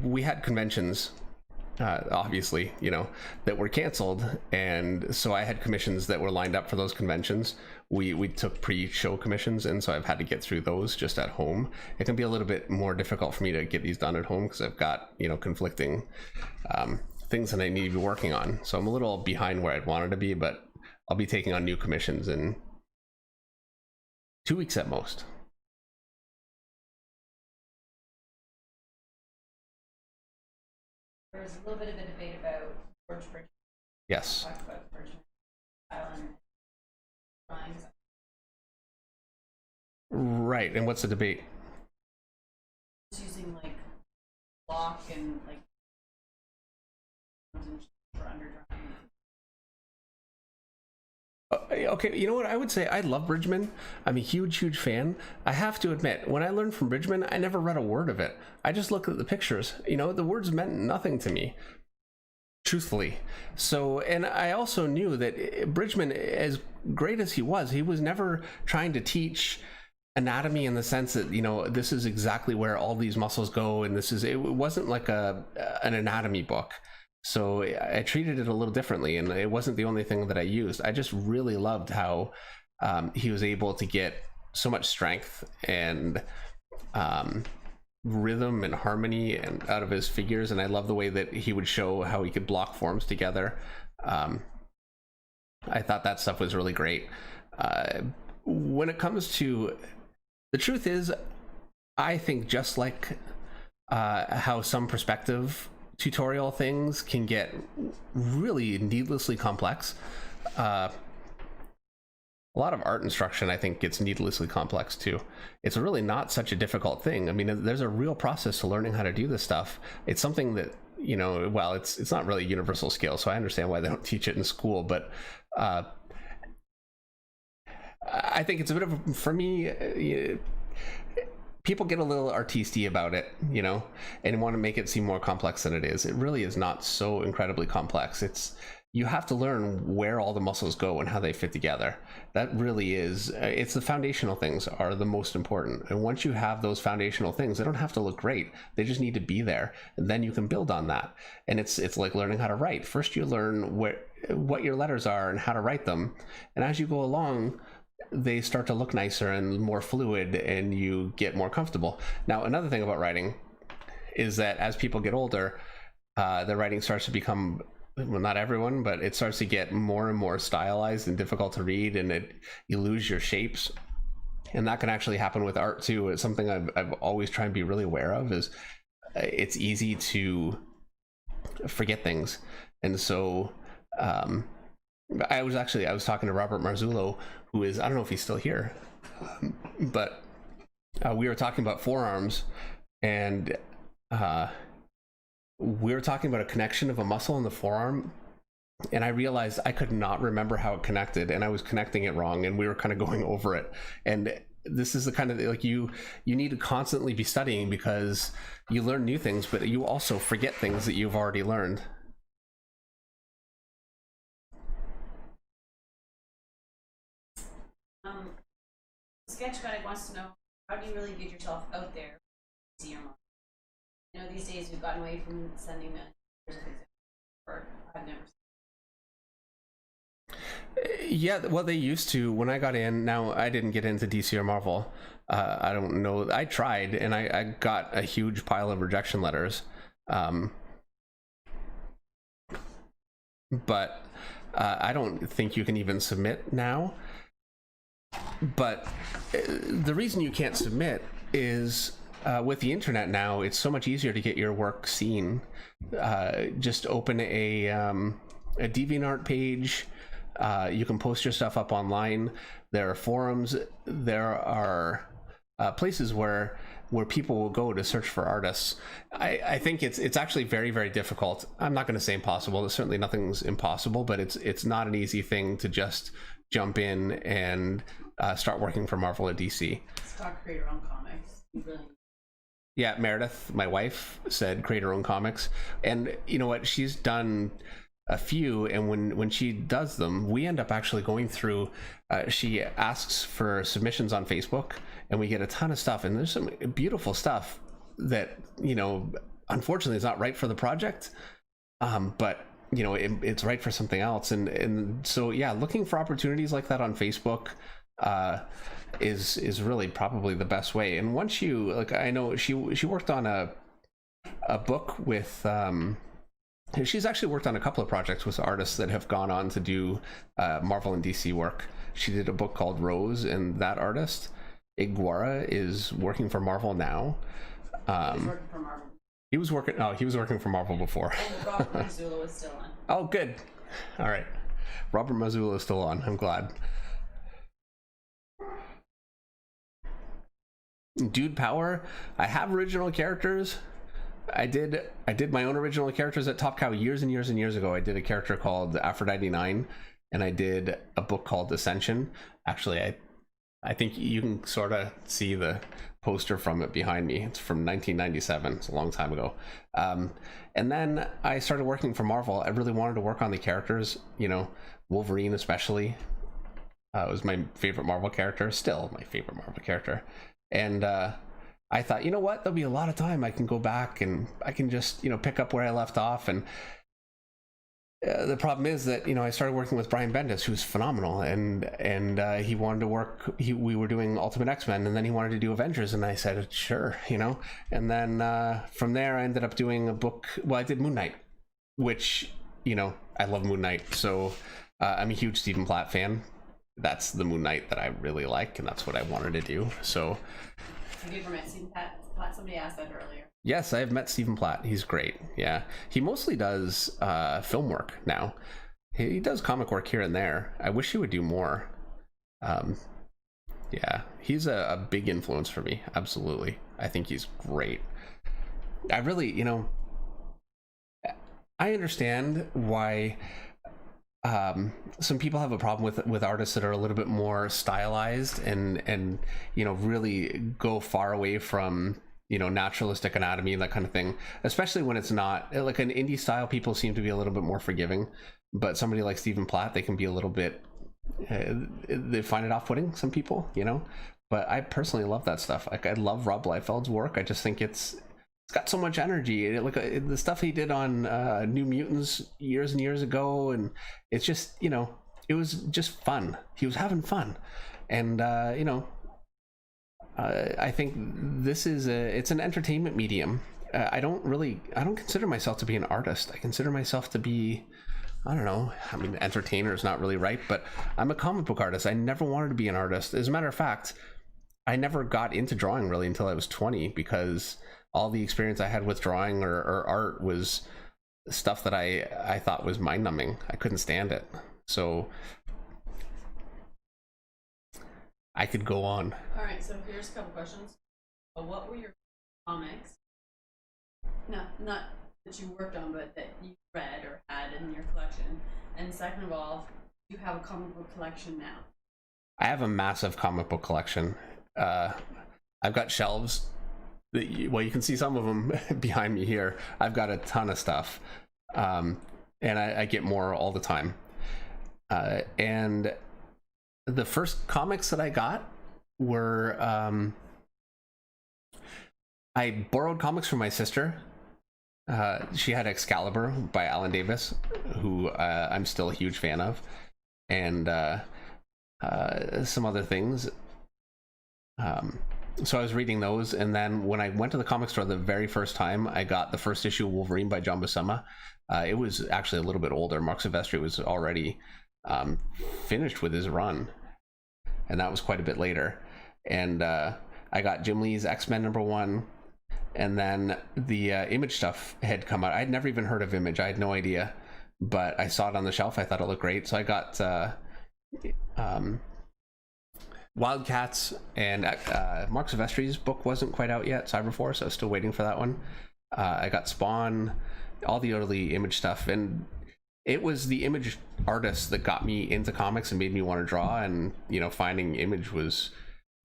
we had conventions, obviously, you know, that were canceled, and so I had commissions that were lined up for those conventions. We took pre-show commissions, and so I've had to get through those just at home. It can be a little bit more difficult for me to get these done at home because I've got, you know, conflicting things that I need to be working on. So I'm a little behind where I'd wanted to be, but I'll be taking on new commissions in 2 weeks at most. There's a little bit of a debate about George Bridges. Yes. Talk about George Island drawings. Right, and what's the debate? Just using like block and like for underdrawing. Okay, you know what I would say? I love Bridgman. I'm a huge fan. I have to admit, when I learned from Bridgman, I never read a word of it. I just looked at the pictures. You know, the words meant nothing to me, truthfully. So, and I also knew that Bridgman, as great as he was never trying to teach anatomy in the sense that, you know, this is exactly where all these muscles go, and it wasn't like an anatomy book. So I treated it a little differently, and it wasn't the only thing that I used. I just really loved how he was able to get so much strength and rhythm and harmony and out of his figures, and I love the way that he would show how he could block forms together. I thought that stuff was really great. When it comes to, the truth is, I think just like how some perspective tutorial things can get really needlessly complex, a lot of art instruction I think gets needlessly complex too. It's really not such a difficult thing. I mean, there's a real process to learning how to do this stuff. It's something that, you know, well, it's not really universal skill, so I understand why they don't teach it in school, but I think it's a bit of, for me, people get a little artisty about it, you know, and want to make it seem more complex than it is. It really is not so incredibly complex. You have to learn where all the muscles go and how they fit together. That really is, it's the foundational things are the most important. And once you have those foundational things, they don't have to look great. They just need to be there. And then you can build on that. And it's like learning how to write. First you learn what your letters are and how to write them. And as you go along, they start to look nicer and more fluid, and you get more comfortable. Now, another thing about writing is that as people get older, the writing starts to become, well, not everyone, but it starts to get more and more stylized and difficult to read, and you lose your shapes. And that can actually happen with art too. It's something I've always tried to be really aware of, is it's easy to forget things. And so I was talking to Robert Marzullo, who is, I don't know if he's still here, but we were talking about forearms, and we were talking about a connection of a muscle in the forearm, and I realized I could not remember how it connected, and I was connecting it wrong, and we were kind of going over it. And this is the kind of like you need to constantly be studying, because you learn new things, but you also forget things that you've already learned. Sketchmatic wants to know, how do you really get yourself out there to see your mom? You know, these days we've gotten away from sending messages, or I've never. Yeah, well, they used to when I got in. Now, I didn't get into DC or Marvel. I don't know. I tried, and I got a huge pile of rejection letters. But I don't think you can even submit now. But the reason you can't submit is with the internet now, it's so much easier to get your work seen. Just open a DeviantArt page. You can post your stuff up online. There are forums. There are places where people will go to search for artists. I think it's actually very, very difficult. I'm not going to say impossible. There's certainly nothing's impossible, but it's not an easy thing to just jump in and start working for Marvel or DC. Start create your own comics. Really. Yeah, Meredith, my wife, said create her own comics, and you know what? She's done a few, and when she does them, we end up actually going through. She asks for submissions on Facebook, and we get a ton of stuff, and there's some beautiful stuff that, you know, unfortunately is not right for the project, but you know, it's right for something else. And so yeah, looking for opportunities like that on Facebook is really probably the best way. And once you, like, I know she worked on a book with she's actually worked on a couple of projects with artists that have gone on to do Marvel and DC work. She did a book called Rose, and that artist Iguara is working for Marvel now. He was working for Marvel before. And Robert Mazzullo was still on. Oh, good. All right. Robert Mazzullo is still on. I'm glad. Dude Power. I have original characters. I did my own original characters at Top Cow years and years and years ago. I did a character called Aphrodite 9, and I did a book called Ascension. Actually, I think you can sort of see the poster from it behind me. It's from 1997. It's a long time ago. And then I started working for Marvel. I really wanted to work on the characters, you know, Wolverine especially. Was my favorite Marvel character, still my favorite Marvel character. And I thought, you know what, there'll be a lot of time I can go back and I can just, you know, pick up where I left off. And the problem is that, you know, I started working with Brian Bendis, who's phenomenal, and he wanted to work. We were doing Ultimate X-Men, and then he wanted to do Avengers, and I said sure, you know. And then from there, I ended up doing a book. Well, I did Moon Knight, which, you know, I love Moon Knight, so I'm a huge Stephen Platt fan. That's the Moon Knight that I really like, and that's what I wanted to do. So. Have you ever met Stephen Platt? Somebody asked that earlier. Yes, I have met Stephen Platt. He's great. Yeah, he mostly does film work now. He does comic work here and there. I wish he would do more. Yeah, he's a big influence for me. Absolutely. I think he's great. I really, you know, I understand why some people have a problem with artists that are a little bit more stylized and you know, really go far away from, you know, naturalistic anatomy and that kind of thing, especially when it's not like an indie style. People seem to be a little bit more forgiving, but somebody like Stephen Platt, they can be a little bit they find it off-putting, some people, you know. But I personally love that stuff. Like, I love Rob Liefeld's work. I just think it's got so much energy. Like the stuff he did on New Mutants years and years ago, and it's just, you know, it was just fun. He was having fun, and you know, I think this is it's an entertainment medium. I don't consider myself to be an artist. I consider myself to be, I don't know, I mean, entertainer is not really right, but I'm a comic book artist. I never wanted to be an artist. As a matter of fact, I never got into drawing really until I was 20, because all the experience I had with drawing or art was stuff that I thought was mind-numbing. I couldn't stand it. So I could go on. All right, so here's a couple questions. What were your comics not that you worked on, but that you read or had in your collection? And second of all, do you have a comic book collection now? I have a massive comic book collection. I've got shelves. Well, you can see some of them behind me here. I've got a ton of stuff, and I get more all the time. And the first comics that I got were I borrowed comics from my sister. She had Excalibur by Alan Davis, who I'm still a huge fan of, and some other things. So I was reading those, and then when I went to the comic store the very first time, I got the first issue of Wolverine by John Buscema. It was actually a little bit older. Mark Silvestri was already finished with his run, and that was quite a bit later. And I got Jim Lee's X-Men #1, and then the Image stuff had come out. I'd never even heard of Image. I had no idea, but I saw it on the shelf. I thought it looked great, so I got Wildcats, and Mark Silvestri's book wasn't quite out yet, Cyberforce. I was still waiting for that one. I got Spawn, all the early Image stuff, and it was the Image artists that got me into comics and made me want to draw. And finding Image was,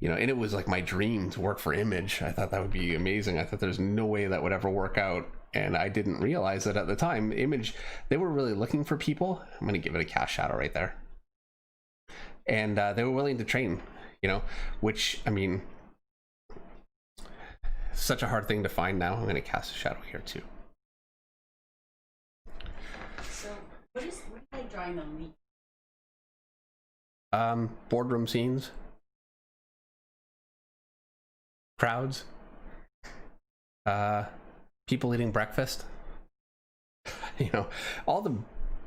and it was like my dream to work for Image. I thought that would be amazing. I thought there's no way that would ever work out, and I didn't realize that at the time. Image, they were really looking for people. I'm gonna give it a cast shadow right there, and they were willing to train. Which, I mean, such a hard thing to find now. I'm going to cast a shadow here too. So, what do you like drawing the least? Boardroom scenes, crowds, people eating breakfast. All the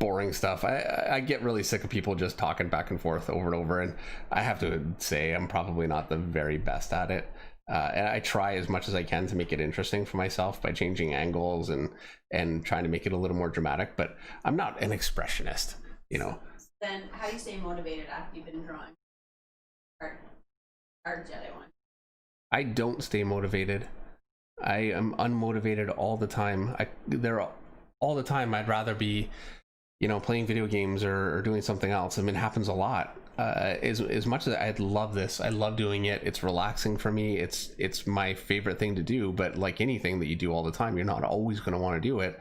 boring stuff. I get really sick of people just talking back and forth over and over, and I have to say I'm probably not the very best at it. And I try as much as I can to make it interesting for myself by changing angles and trying to make it a little more dramatic, but I'm not an expressionist. Then how do you stay motivated after you've been drawing? Art's the other one. I don't stay motivated. I am unmotivated all the time. All the time I'd rather be playing video games or doing something else. I mean, it happens a lot. As much as I love this, I love doing it. It's relaxing for me. It's my favorite thing to do. But like anything that you do all the time, you're not always going to want to do it.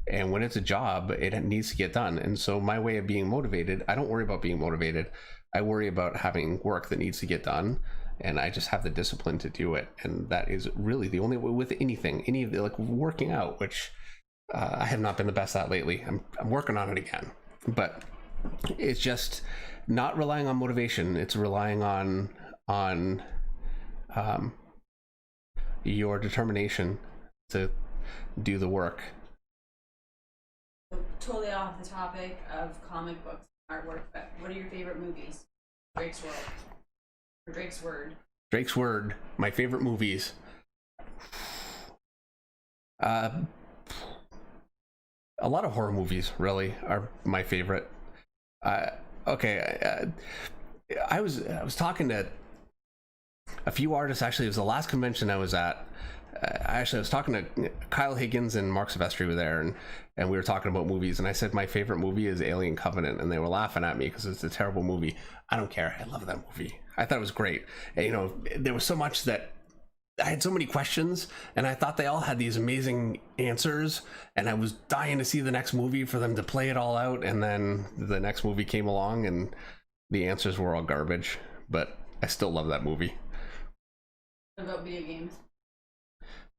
And when it's a job, it needs to get done. And so my way of being motivated, I don't worry about being motivated. I worry about having work that needs to get done. And I just have the discipline to do it. And that is really the only way with anything, like working out, which I have not been the best at lately. I'm working on it again, but it's just not relying on motivation. It's relying on your determination to do the work. Totally off the topic of comic books and artwork, but what are your favorite movies? Drake's World or Drake's Word? Drake's Word. My favorite movies. A lot of horror movies really are my favorite. I was talking to a few artists. Actually, it was the last convention I was at. I was talking to Kyle Higgins and Mark Silvestri were there, and we were talking about movies, and I said my favorite movie is Alien Covenant, and they were laughing at me because it's a terrible movie. I don't care. I love that movie. I thought it was great. And, there was so much that I had so many questions, and I thought they all had these amazing answers, and I was dying to see the next movie for them to play it all out. And then the next movie came along and the answers were all garbage, but I still love that movie. What about video games?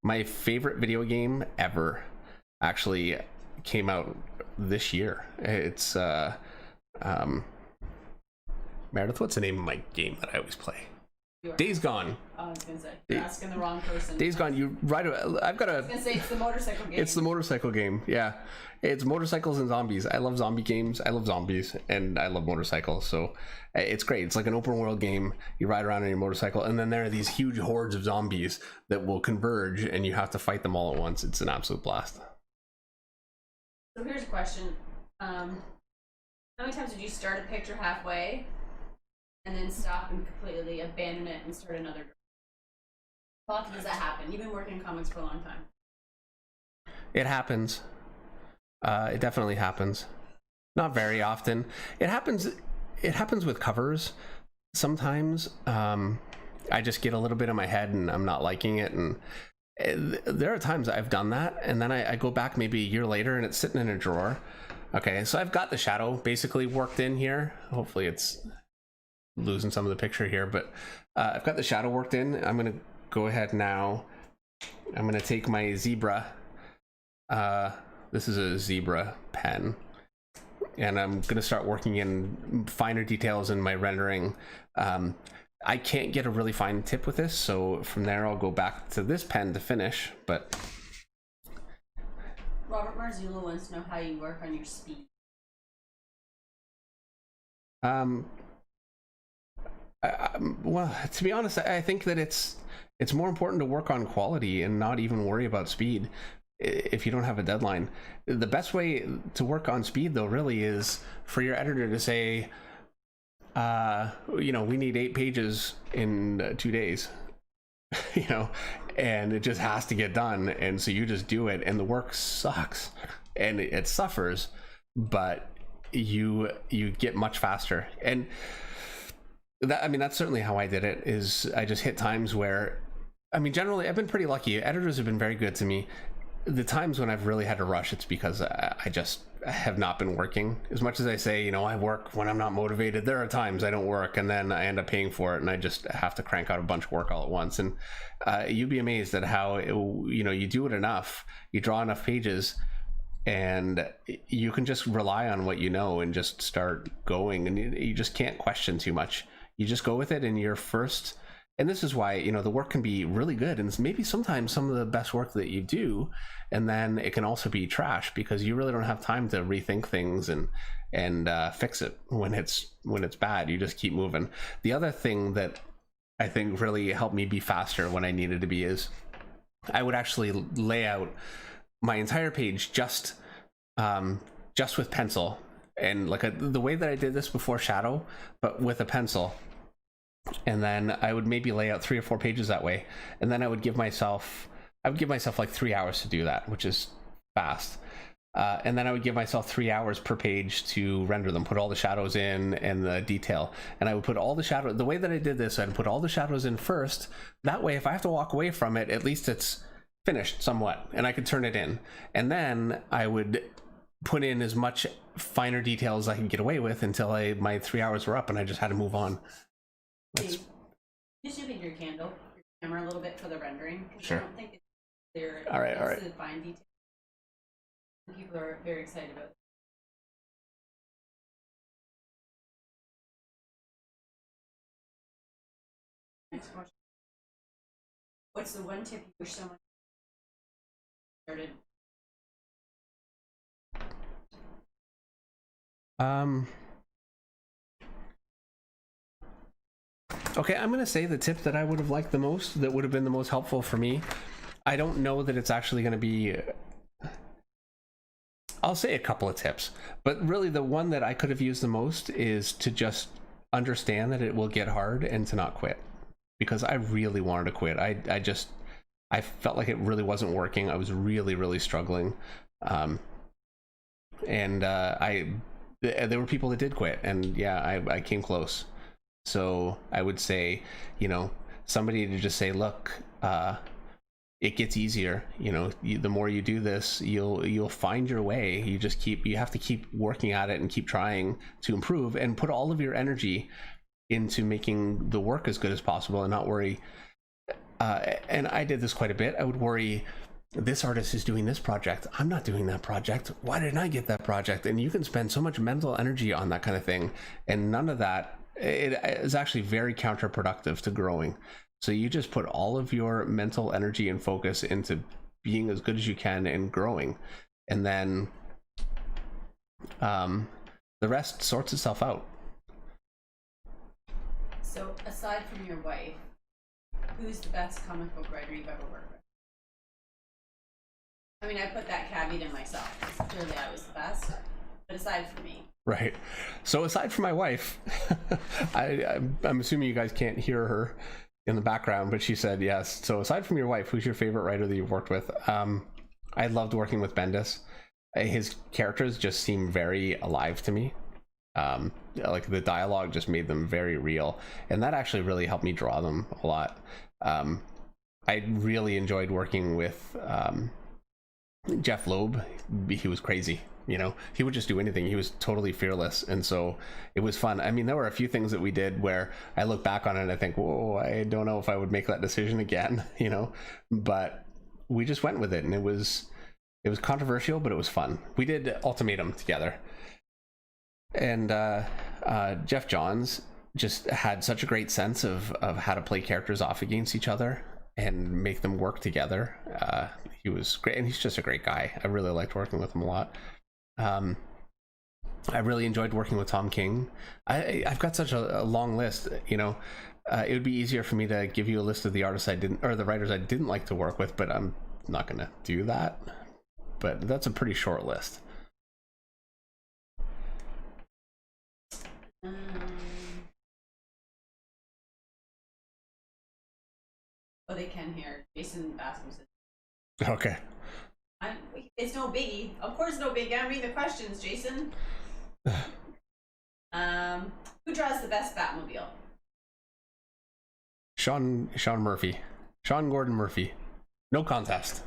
My favorite video game ever actually came out this year. It's Meredith, what's the name of my game that I always play? Days Gone. Oh, I was gonna say you're asking the wrong person. Days Gone. You right? I've got a. I was gonna say it's the motorcycle game. It's the motorcycle game. Yeah, it's motorcycles and zombies. I love zombie games. I love zombies, and I love motorcycles. So it's great. It's like an open world game. You ride around on your motorcycle, and then there are these huge hordes of zombies that will converge, and you have to fight them all at once. It's an absolute blast. So here's a question: how many times did you start a picture halfway? And then stop and completely abandon it and start another. How often does that happen? You've been working in comics for a long time. It happens. It definitely happens. Not very often. It happens with covers. Sometimes I just get a little bit in my head and I'm not liking it, and there are times I've done that, and then I go back maybe a year later and it's sitting in a drawer. Okay, so I've got the shadow basically worked in here. Hopefully it's losing some of the picture here, but I've got the shadow worked in. I'm gonna go ahead now. I'm gonna take my zebra. This is a zebra pen, and I'm gonna start working in finer details in my rendering. I can't get a really fine tip with this, so from there I'll go back to this pen to finish. But Robert Marzullo wants to know how you work on your speed. Well, to be honest, I think that it's more important to work on quality and not even worry about speed if you don't have a deadline. The best way to work on speed, though, really is for your editor to say, you know, we need 8 pages in 2 days, you know, and it just has to get done. And so you just do it, and the work sucks and it suffers, but you get much faster. And that, I mean, that's certainly how I did it. Is I just hit times where, I mean, generally I've been pretty lucky. Editors have been very good to me. The times when I've really had to rush, it's because I just have not been working. As much as I say, you know, I work when I'm not motivated, there are times I don't work, and then I end up paying for it, and I just have to crank out a bunch of work all at once. And you'd be amazed at how you know, you do it enough, you draw enough pages, and you can just rely on what you know and just start going, and you just can't question too much. You just go with it, and your first, and this is why, you know, the work can be really good, and it's maybe sometimes some of the best work that you do, and then it can also be trash because you really don't have time to rethink things and fix it when it's bad. You just keep moving. The other thing that I think really helped me be faster when I needed to be is I would actually lay out my entire page just with pencil, and like the way that I did this before Shadow, but with a pencil. And then I would maybe lay out 3 or 4 pages that way, and then I would give myself like 3 hours to do that, which is fast. And then I would give myself 3 hours per page to render them, put all the shadows in and the detail. And I would put all the shadow, the way that I did this, I'd put all the shadows in first. That way, if I have to walk away from it, at least it's finished somewhat and I could turn it in. And then I would put in as much finer detail as I could get away with until my 3 hours were up and I just had to move on. Dave, just open your candle, your camera a little bit for the rendering. Sure. I don't think it's clear. All right. The fine detail. People are very excited about it. Next question. What's the one tip you wish someone started? Okay, I'm going to say the tip that I would have liked the most, that would have been the most helpful for me. I don't know that it's actually going to be... I'll say a couple of tips, but really the one that I could have used the most is to just understand that it will get hard and to not quit. Because I really wanted to quit. I felt like it really wasn't working. I was really, really struggling. There were people that did quit, and yeah, I came close. So I would say, you know, somebody to just say, look, it gets easier. You know, the more you do this, you'll find your way. You have to keep working at it and keep trying to improve and put all of your energy into making the work as good as possible and not worry. And I did this quite a bit. I would worry, this artist is doing this project, I'm not doing that project, why didn't I get that project? And you can spend so much mental energy on that kind of thing, and none of that, it is actually very counterproductive to growing. So you just put all of your mental energy and focus into being as good as you can and growing, and then the rest sorts itself out. So aside from your wife, who's the best comic book writer you've ever worked with? I mean, I put that caveat in myself, because clearly I was the best, but aside from me. Right. So aside from my wife, I'm assuming you guys can't hear her in the background, but she said yes. So aside from your wife, who's your favorite writer that you've worked with? I loved working with Bendis. His characters just seem very alive to me. Like the dialogue just made them very real, and that actually really helped me draw them a lot. I really enjoyed working with Jeff Loeb. He was crazy, you know, he would just do anything. He was totally fearless, and so it was fun. I mean, there were a few things that we did where I look back on it and I think, whoa, I don't know if I would make that decision again, you know, but we just went with it, and it was controversial, but it was fun. We did Ultimatum together, and Jeff Johns just had such a great sense of how to play characters off against each other and make them work together. He was great, and he's just a great guy. I really liked working with him a lot. I really enjoyed working with Tom King. I've got such a long list, you know. It would be easier for me to give you a list of the artists I didn't, or the writers I didn't like to work with, but I'm not gonna do that. But that's a pretty short list. Oh, they can hear. Jason Bascom says. Okay. It's no biggie. Of course, no biggie. I'm reading the questions, Jason. Who draws the best Batmobile? Sean Murphy. Sean Gordon Murphy. No contest.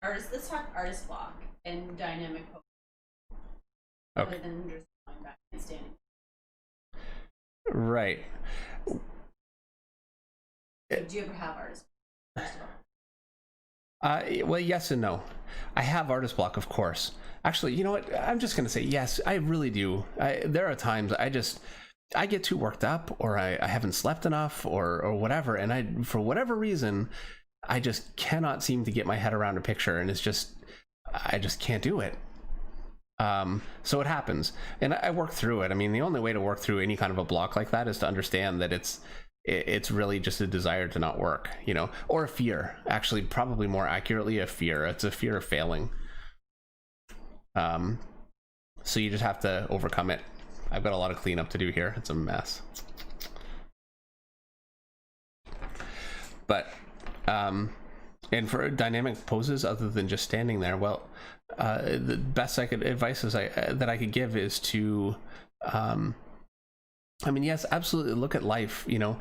Let's talk artist block and dynamic pose. Okay. Other than just going back and standing. Right. Do you ever have artist block? First of all. Well, yes and no. I have artist block, of course. Actually, you know what? I'm just gonna say yes. I really do. There are times I get too worked up, or I haven't slept enough, or whatever, and for whatever reason, I just cannot seem to get my head around a picture, and I just can't do it. So it happens, and I work through it. I mean, the only way to work through any kind of a block like that is to understand that it's really just a desire to not work, you know, or a fear. Actually, probably more accurately, a fear. It's a fear of failing. So you just have to overcome it. I've got a lot of cleanup to do here. It's a mess. But and for dynamic poses other than just standing there, well, the best advice that I could give is to I mean, yes, absolutely look at life, you know.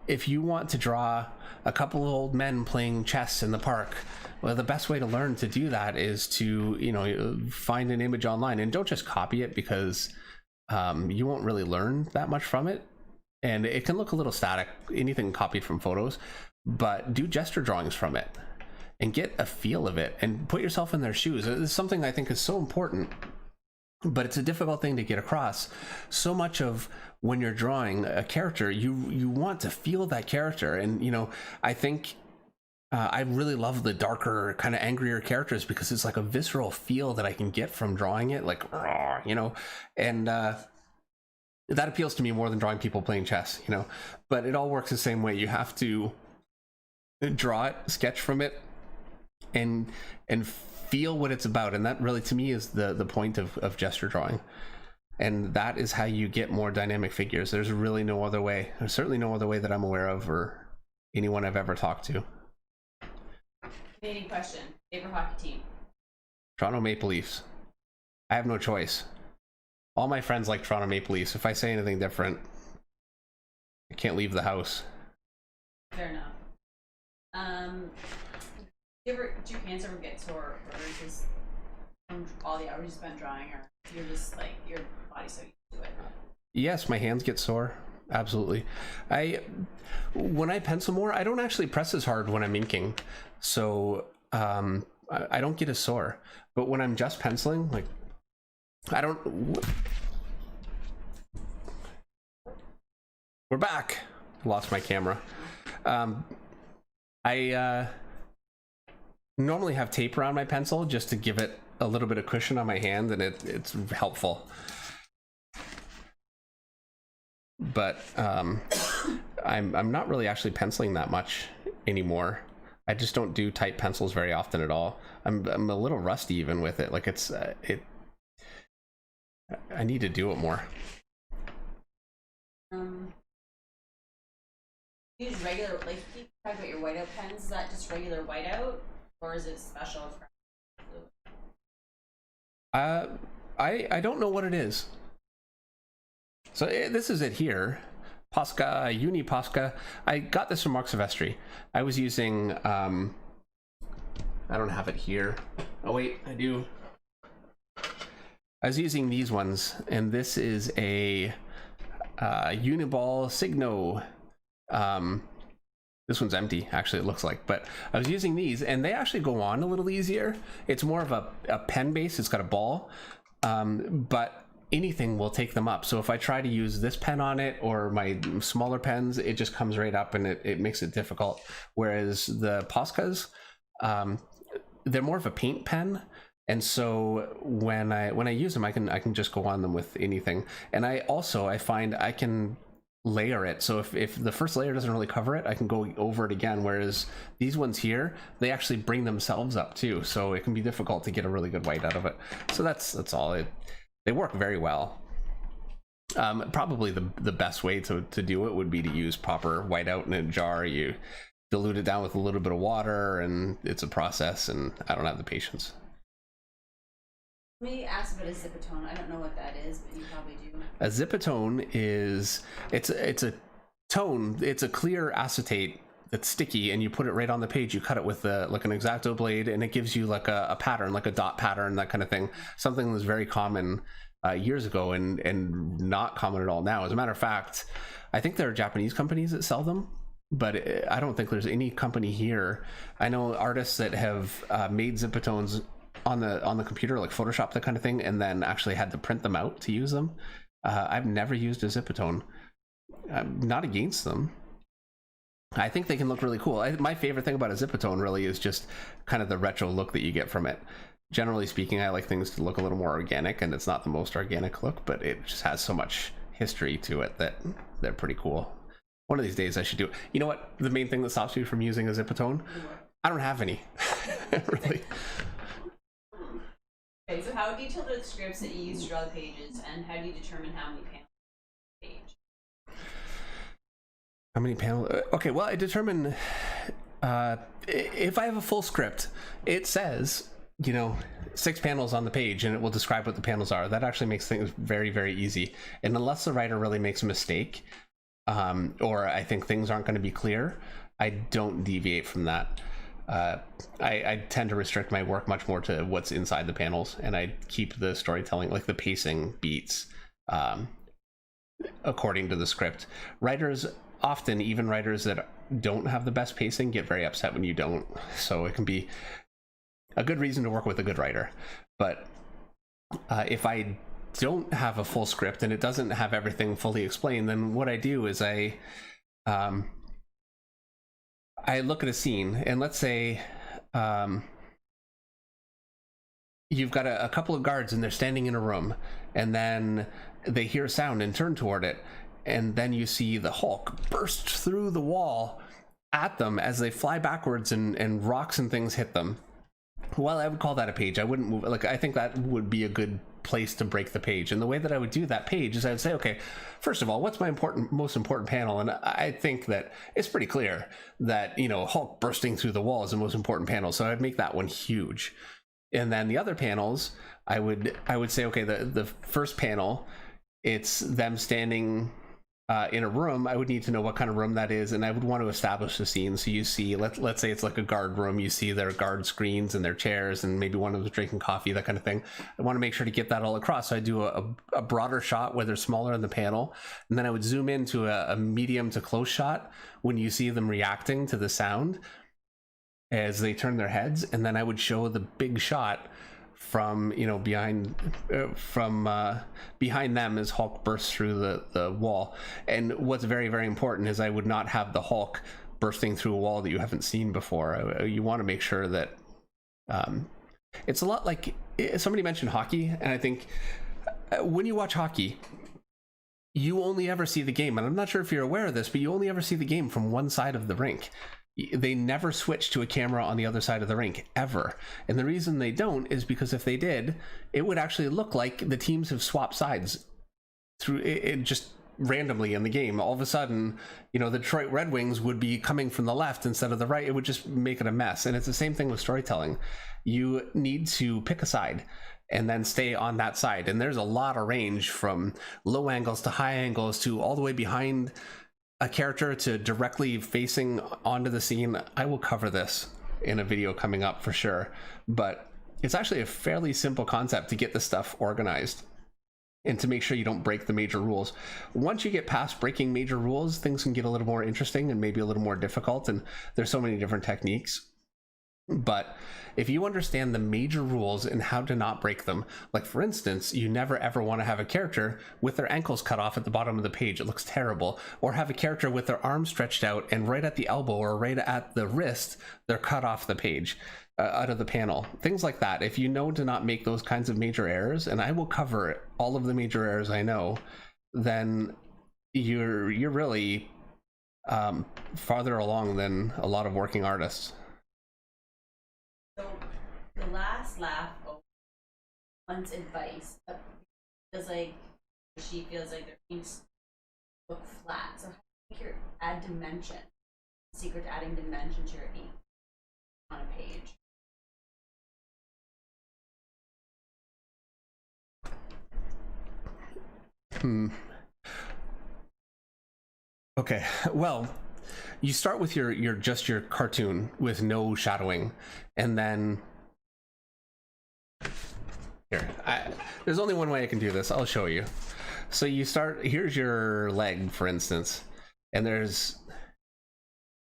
If you want to draw a couple of old men playing chess in the park, well, the best way to learn to do that is to, you know, find an image online, and don't just copy it, because you won't really learn that much from it, and it can look a little static, anything copied from photos. But do gesture drawings from it and get a feel of it and put yourself in their shoes. It's something I think is so important, but it's a difficult thing to get across. So much of when you're drawing a character, you want to feel that character. And, you know, I think I really love the darker, kind of angrier characters, because it's like a visceral feel that I can get from drawing it, like, you know, and that appeals to me more than drawing people playing chess, you know. But it all works the same way. You have to draw it, sketch from it, and feel what it's about. And that really, to me, is the point of gesture drawing. And that is how you get more dynamic figures. There's really no other way. There's certainly no other way that I'm aware of, or anyone I've ever talked to. Canadian question. Favorite hockey team? Toronto Maple Leafs. I have no choice. All my friends like Toronto Maple Leafs. If I say anything different, I can't leave the house. Fair enough. Do your hands ever get sore, or just from all the hours you spent drawing, or you're just like your body's so used to it? Yes, my hands get sore. Absolutely. When I pencil more, I don't actually press as hard when I'm inking, so I don't get as sore. But when I'm just penciling, like, I don't. We're back. Lost my camera. I normally have tape around my pencil just to give it a little bit of cushion on my hand, and it's helpful. But I'm not really actually penciling that much anymore. I just don't do tight pencils very often at all. I'm a little rusty even with it. Like, I need to do it more. use regular, like you talk about your whiteout pens, is that just regular whiteout or is it special for I don't know what it is. So this is it here. Posca, Uni Posca. I got this from Mark Silvestri. I was using, I don't have it here. Oh wait, I do. I was using these ones, and this is a Uniball Signo. This one's empty, actually, it looks like, but I was using these, and they actually go on a little easier. It's more of a pen base, it's got a ball, but anything will take them up. So if I try to use this pen on it or my smaller pens, it just comes right up and it makes it difficult. Whereas the Poscas, they're more of a paint pen. And so when I use them, I can just go on them with anything. And I find I can layer it. So if the first layer doesn't really cover it, I can go over it again. Whereas these ones here, they actually bring themselves up too. So it can be difficult to get a really good white out of it. So that's all. They work very well. Probably the best way to do it would be to use proper whiteout in a jar. You dilute it down with a little bit of water, and it's a process, and I don't have the patience. Let me ask about a zipatone. I don't know what that is, but you probably do. A zipatone is it's a tone. It's a clear acetate that's sticky, and you put it right on the page. You cut it with like an X-Acto blade, and it gives you like a pattern, like a dot pattern, that kind of thing. Something that was very common years ago and not common at all now. As a matter of fact, I think there are Japanese companies that sell them, but I don't think there's any company here. I know artists that have made zipatones on the computer, like Photoshop, that kind of thing, and then actually had to print them out to use them. I've never used a zipatone. I'm not against them. I think they can look really cool. My favorite thing about a zipatone really is just kind of the retro look that you get from it. Generally speaking, I like things to look a little more organic, and it's not the most organic look, but it just has so much history to it that they're pretty cool. One of these days I should do it. You know what? The main thing that stops me from using a zipatone? I don't have any. Really. Okay, so how do you filter the scripts that you use to draw the pages, and how do you determine how many panels on the page? How many panels? Okay, well, I determine if I have a full script, it says, 6 panels on the page, and it will describe what the panels are. That actually makes things very, very easy. And unless the writer really makes a mistake, or I think things aren't going to be clear, I don't deviate from that. I tend to restrict my work much more to what's inside the panels, and I keep the storytelling, like the pacing beats, according to the script. Writers, often even writers that don't have the best pacing, get very upset when you don't. So it can be a good reason to work with a good writer. But if I don't have a full script and it doesn't have everything fully explained, then what I do is I look at a scene, and let's say you've got a couple of guards and they're standing in a room, and then they hear a sound and turn toward it, and then you see the Hulk burst through the wall at them as they fly backwards, and rocks and things hit them. Well, I would call that a page. I wouldn't move, like, I think that would be a good place to break the page. And the way that I would do that page is I would say, okay, first of all, what's my most important panel? And I think that it's pretty clear that, Hulk bursting through the wall is the most important panel. So I'd make that one huge. And then the other panels, I would say, okay, the first panel, it's them standing in a room. I would need to know what kind of room that is, and I would want to establish the scene. So you see, let's say it's like a guard room. You see their guard screens and their chairs, and maybe one of them drinking coffee, that kind of thing. I want to make sure to get that all across. So I do a broader shot where they're smaller in the panel, and then I would zoom into a medium to close shot when you see them reacting to the sound as they turn their heads, and then I would show the big shot from behind them as Hulk bursts through the wall. And what's very, very important is I would not have the Hulk bursting through a wall that you haven't seen before. You want to make sure that it's a lot like somebody mentioned hockey, and I think when you watch hockey, you only ever see the game, and I'm not sure if you're aware of this, but you only ever see the game from one side of the rink. They never switch to a camera on the other side of the rink, ever. And the reason they don't is because if they did, it would actually look like the teams have swapped sides through it. Just randomly in the game. All of a sudden, you know, the Detroit Red Wings would be coming from the left instead of the right. It would just make it a mess. And it's the same thing with storytelling. You need to pick a side and then stay on that side. And there's a lot of range from low angles to high angles to all the way behind a character to directly facing onto the scene. I will cover this in a video coming up for sure, but it's actually a fairly simple concept to get this stuff organized and to make sure you don't break the major rules. Once you get past breaking major rules, things can get a little more interesting and maybe a little more difficult, and there's so many different techniques. But if you understand the major rules and how to not break them, like for instance, you never ever want to have a character with their ankles cut off at the bottom of the page. It looks terrible. Or have a character with their arms stretched out and right at the elbow or right at the wrist, they're cut off the page, out of the panel. Things like that. If you know to not make those kinds of major errors, and I will cover all of the major errors I know, then you're really farther along than a lot of working artists. So the last laugh wants advice. Feels like she feels like their inks look flat. So how do you add dimension? Secret to adding dimension to your ink on a page. Okay, well, you start with your just your cartoon with no shadowing, and then here, there's only one way I can do this. I'll show you. So you start, here's your leg, for instance, and there's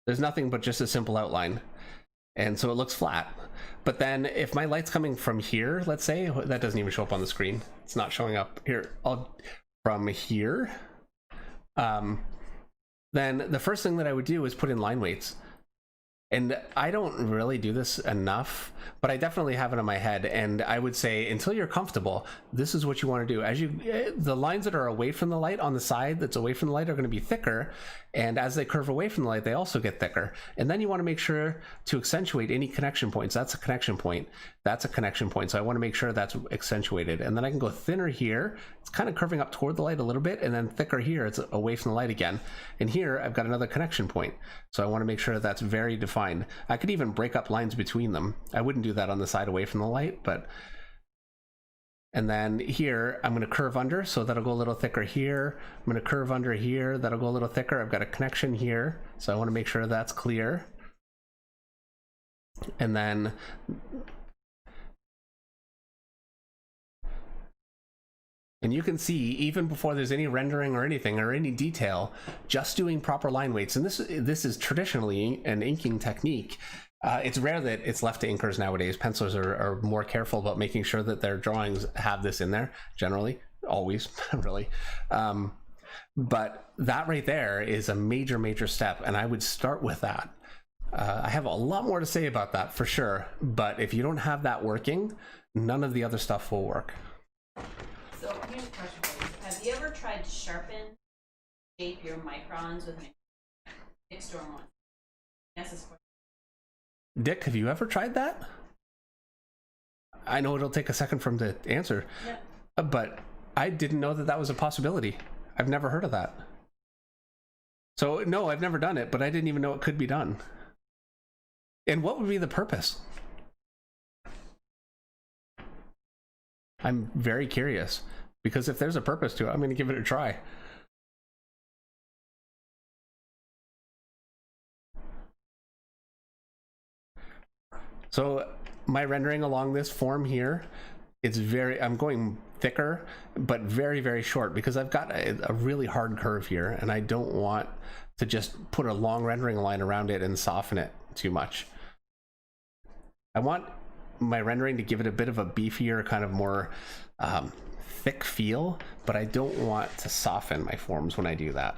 nothing but just a simple outline, and so it looks flat. But then if my light's coming from here, let's say, that doesn't even show up on the screen. It's not showing up here. From here, then the first thing that I would do is put in line weights. And I don't really do this enough, but I definitely have it in my head. And I would say, until you're comfortable, this is what you want to do. As the lines that are away from the light on the side that's away from the light are going to be thicker. And as they curve away from the light, they also get thicker. And then you want to make sure to accentuate any connection points. That's a connection point. That's a connection point. So I want to make sure that's accentuated. And then I can go thinner here. It's kind of curving up toward the light a little bit, and then thicker here. It's away from the light again. And here I've got another connection point. So I want to make sure that's very defined. I could even break up lines between them. I wouldn't do that on the side away from the light, but... And then here, I'm going to curve under, so that'll go a little thicker here. I'm going to curve under here, that'll go a little thicker. I've got a connection here, so I want to make sure that's clear. And then... And you can see, even before there's any rendering or anything, or any detail, just doing proper line weights. And this is traditionally an inking technique. It's rare that it's left to inkers nowadays. Pencilers are more careful about making sure that their drawings have this in there, generally, always, really. But that right there is a major, major step, and I would start with that. I have a lot more to say about that for sure, but if you don't have that working, none of the other stuff will work. So here's a question for you. Have you ever tried to sharpen, shape your microns with fixed or one? Yes, this question. Dick, have you ever tried that? I know it'll take a second for him to answer, yep. But I didn't know that that was a possibility. I've never heard of that. So no, I've never done it, but I didn't even know it could be done. And what would be the purpose? I'm very curious, because if there's a purpose to it, I'm going to give it a try. So my rendering along this form here, I'm going thicker, but very, very short, because I've got a really hard curve here, and I don't want to just put a long rendering line around it and soften it too much. I want my rendering to give it a bit of a beefier, kind of more thick feel, but I don't want to soften my forms when I do that.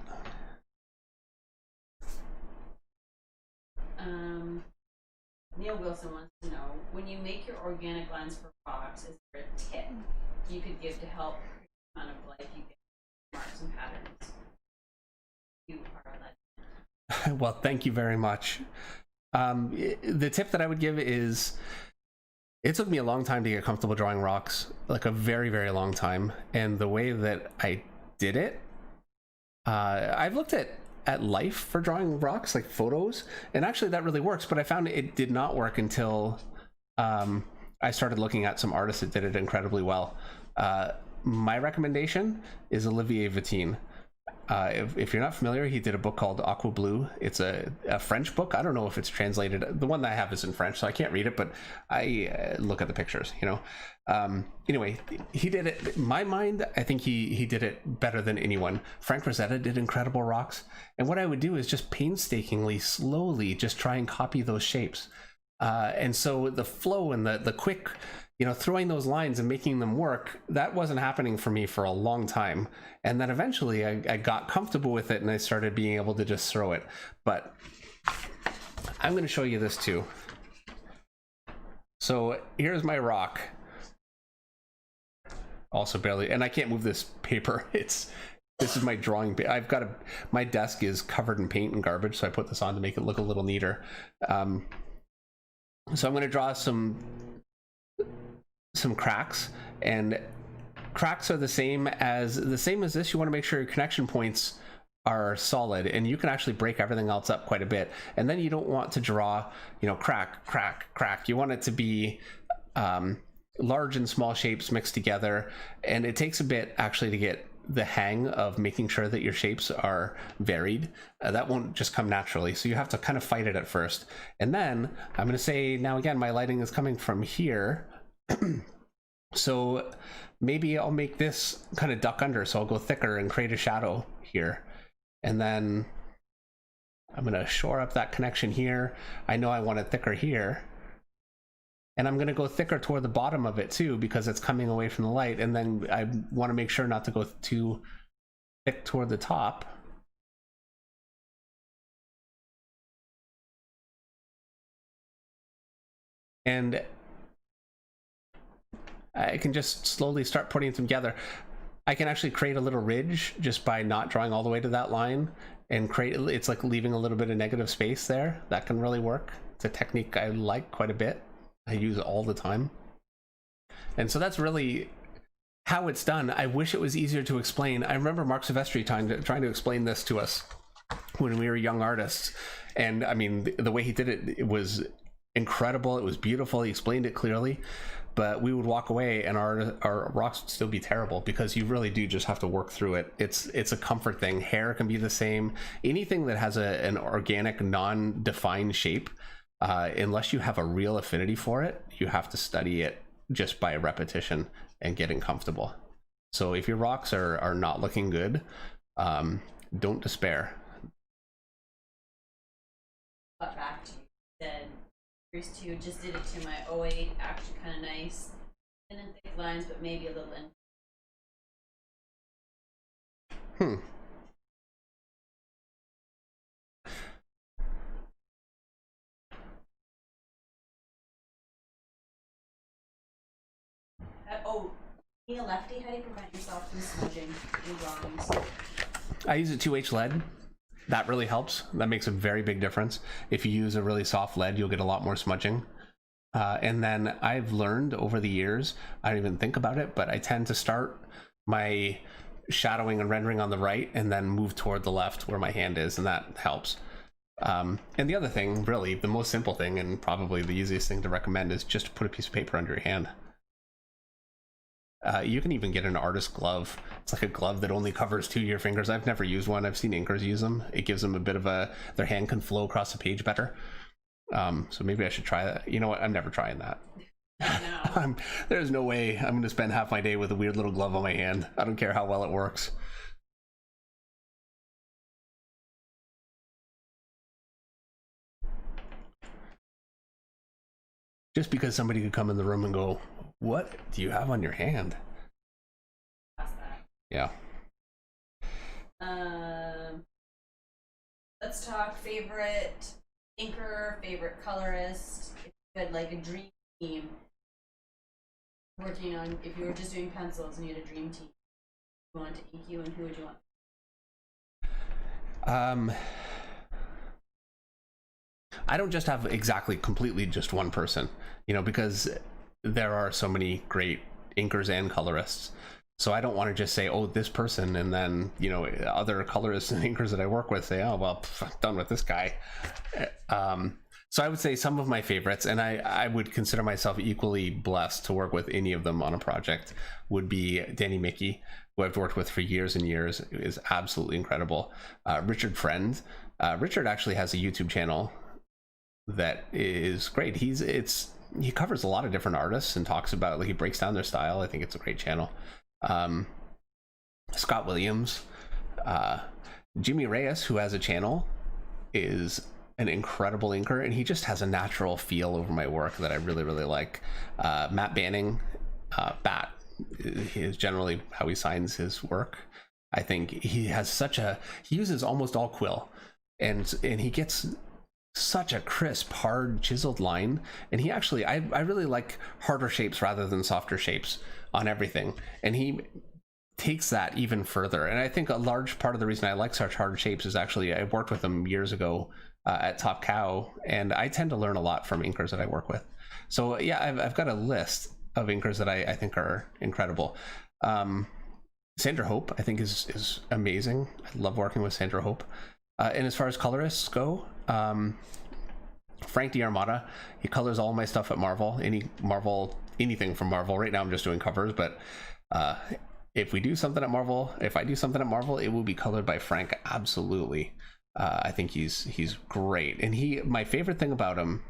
Neil Wilson wants to know, when you make your organic lines for rocks, is there a tip you could give to help create the amount of life you get marks and patterns? You are a legend. Well, thank you very much. The tip that I would give is, it took me a long time to get comfortable drawing rocks, like a very, very long time. And the way that I did it I've looked at life for drawing rocks, like photos, and actually that really works, but I found it did not work until I started looking at some artists that did it incredibly well. My recommendation is Olivier Vatine. If you're not familiar, he did a book called Aqua Blue. It's a French book. I don't know if it's translated. The one that I have is in French, so I can't read it, but I look at the pictures, you know. Anyway, he did it. In my mind, I think he did it better than anyone. Frank Rosetta did incredible rocks. And what I would do is just painstakingly, slowly, just try and copy those shapes. And so the flow and the quick, you know, throwing those lines and making them work, that wasn't happening for me for a long time. And then eventually I got comfortable with it and I started being able to just throw it. But I'm going to show you this too. So here's my rock. Also barely, and I can't move this paper. This is my drawing. I've got my desk is covered in paint and garbage, so I put this on to make it look a little neater. So I'm going to draw some cracks, and cracks are the same as this. You want to make sure your connection points are solid, and you can actually break everything else up quite a bit. And then you don't want to draw, you know, crack, crack, crack. You want it to be large and small shapes mixed together, and it takes a bit actually to get the hang of making sure that your shapes are varied. That won't just come naturally, so you have to kind of fight it at first. And then I'm going to say, now again, my lighting is coming from here. So maybe I'll make this kind of duck under, so I'll go thicker and create a shadow here. And then I'm going to shore up that connection here. I know I want it thicker here. And I'm going to go thicker toward the bottom of it too, because it's coming away from the light. And then I want to make sure not to go too thick toward the top. And I can just slowly start putting them together. I can actually create a little ridge just by not drawing all the way to that line and it's like leaving a little bit of negative space there. That can really work. It's a technique I like quite a bit. I use it all the time. And so that's really how it's done. I wish it was easier to explain. I remember Mark Silvestri trying to explain this to us when we were young artists. And I mean, the way he did it, it was incredible. It was beautiful. He explained it clearly. But we would walk away and our rocks would still be terrible, because you really do just have to work through it. It's a comfort thing. Hair can be the same. Anything that has an organic, non-defined shape, unless you have a real affinity for it, you have to study it just by repetition and getting comfortable. So if your rocks are not looking good, don't despair. Got back to you. Said Series 2 just did it to my 08, actually kind of nice. Thin and thick lines, but maybe a little in. Being a lefty, how do you prevent yourself from smudging in drawings? I use a 2H lead. That really helps. That makes a very big difference. If you use a really soft lead, you'll get a lot more smudging. And then I've learned over the years, I don't even think about it, but I tend to start my shadowing and rendering on the right and then move toward the left where my hand is, and that helps. And the other thing, really, the most simple thing and probably the easiest thing to recommend is just to put a piece of paper under your hand. You can even get an artist glove. It's like a glove that only covers 2 of your fingers. I've never used one. I've seen inkers use them. It gives them a bit of their hand can flow across the page better. So maybe I should try that. You know what? I'm never trying that. No. There's no way I'm going to spend half my day with a weird little glove on my hand. I don't care how well it works. Just because somebody could come in the room and go, "What do you have on your hand?" Yeah. Let's talk favorite inker, favorite colorist. If you had like a dream team working on, if you were just doing pencils and you had a dream team, who would you want to ink you and who would you want? I don't just have exactly completely just one person, you know, because there are so many great inkers and colorists. So I don't want to just say, oh, this person, and then, you know, other colorists and inkers that I work with say, oh, well, I'm done with this guy. So I would say some of my favorites, and I would consider myself equally blessed to work with any of them on a project, would be Danny Mickey, who I've worked with for years and years, is absolutely incredible. Richard Friend. Richard actually has a YouTube channel that is great. He covers a lot of different artists and talks about, like, he breaks down their style. I think it's a great channel. Scott Williams, Jimmy Reyes, who has a channel, is an incredible inker, and he just has a natural feel over my work that I really, really like. Matt Banning, Bat, is generally how he signs his work. I think he uses almost all quill, and he gets such a crisp, hard, chiseled line. And he actually, I really like harder shapes rather than softer shapes on everything, and he takes that even further. And I think a large part of the reason I like such hard shapes is actually I worked with him years ago at Top Cow, and I tend to learn a lot from inkers that I work with. So yeah, I've got a list of inkers that I think are incredible. Sandra Hope, I think, is amazing. I love working with Sandra Hope. And as far as colorists go, Frank D'Armata, he colors all my stuff at Marvel. Anything from Marvel. Right now I'm just doing covers, but if I do something at Marvel, it will be colored by Frank. Absolutely. I think he's great. And my favorite thing about him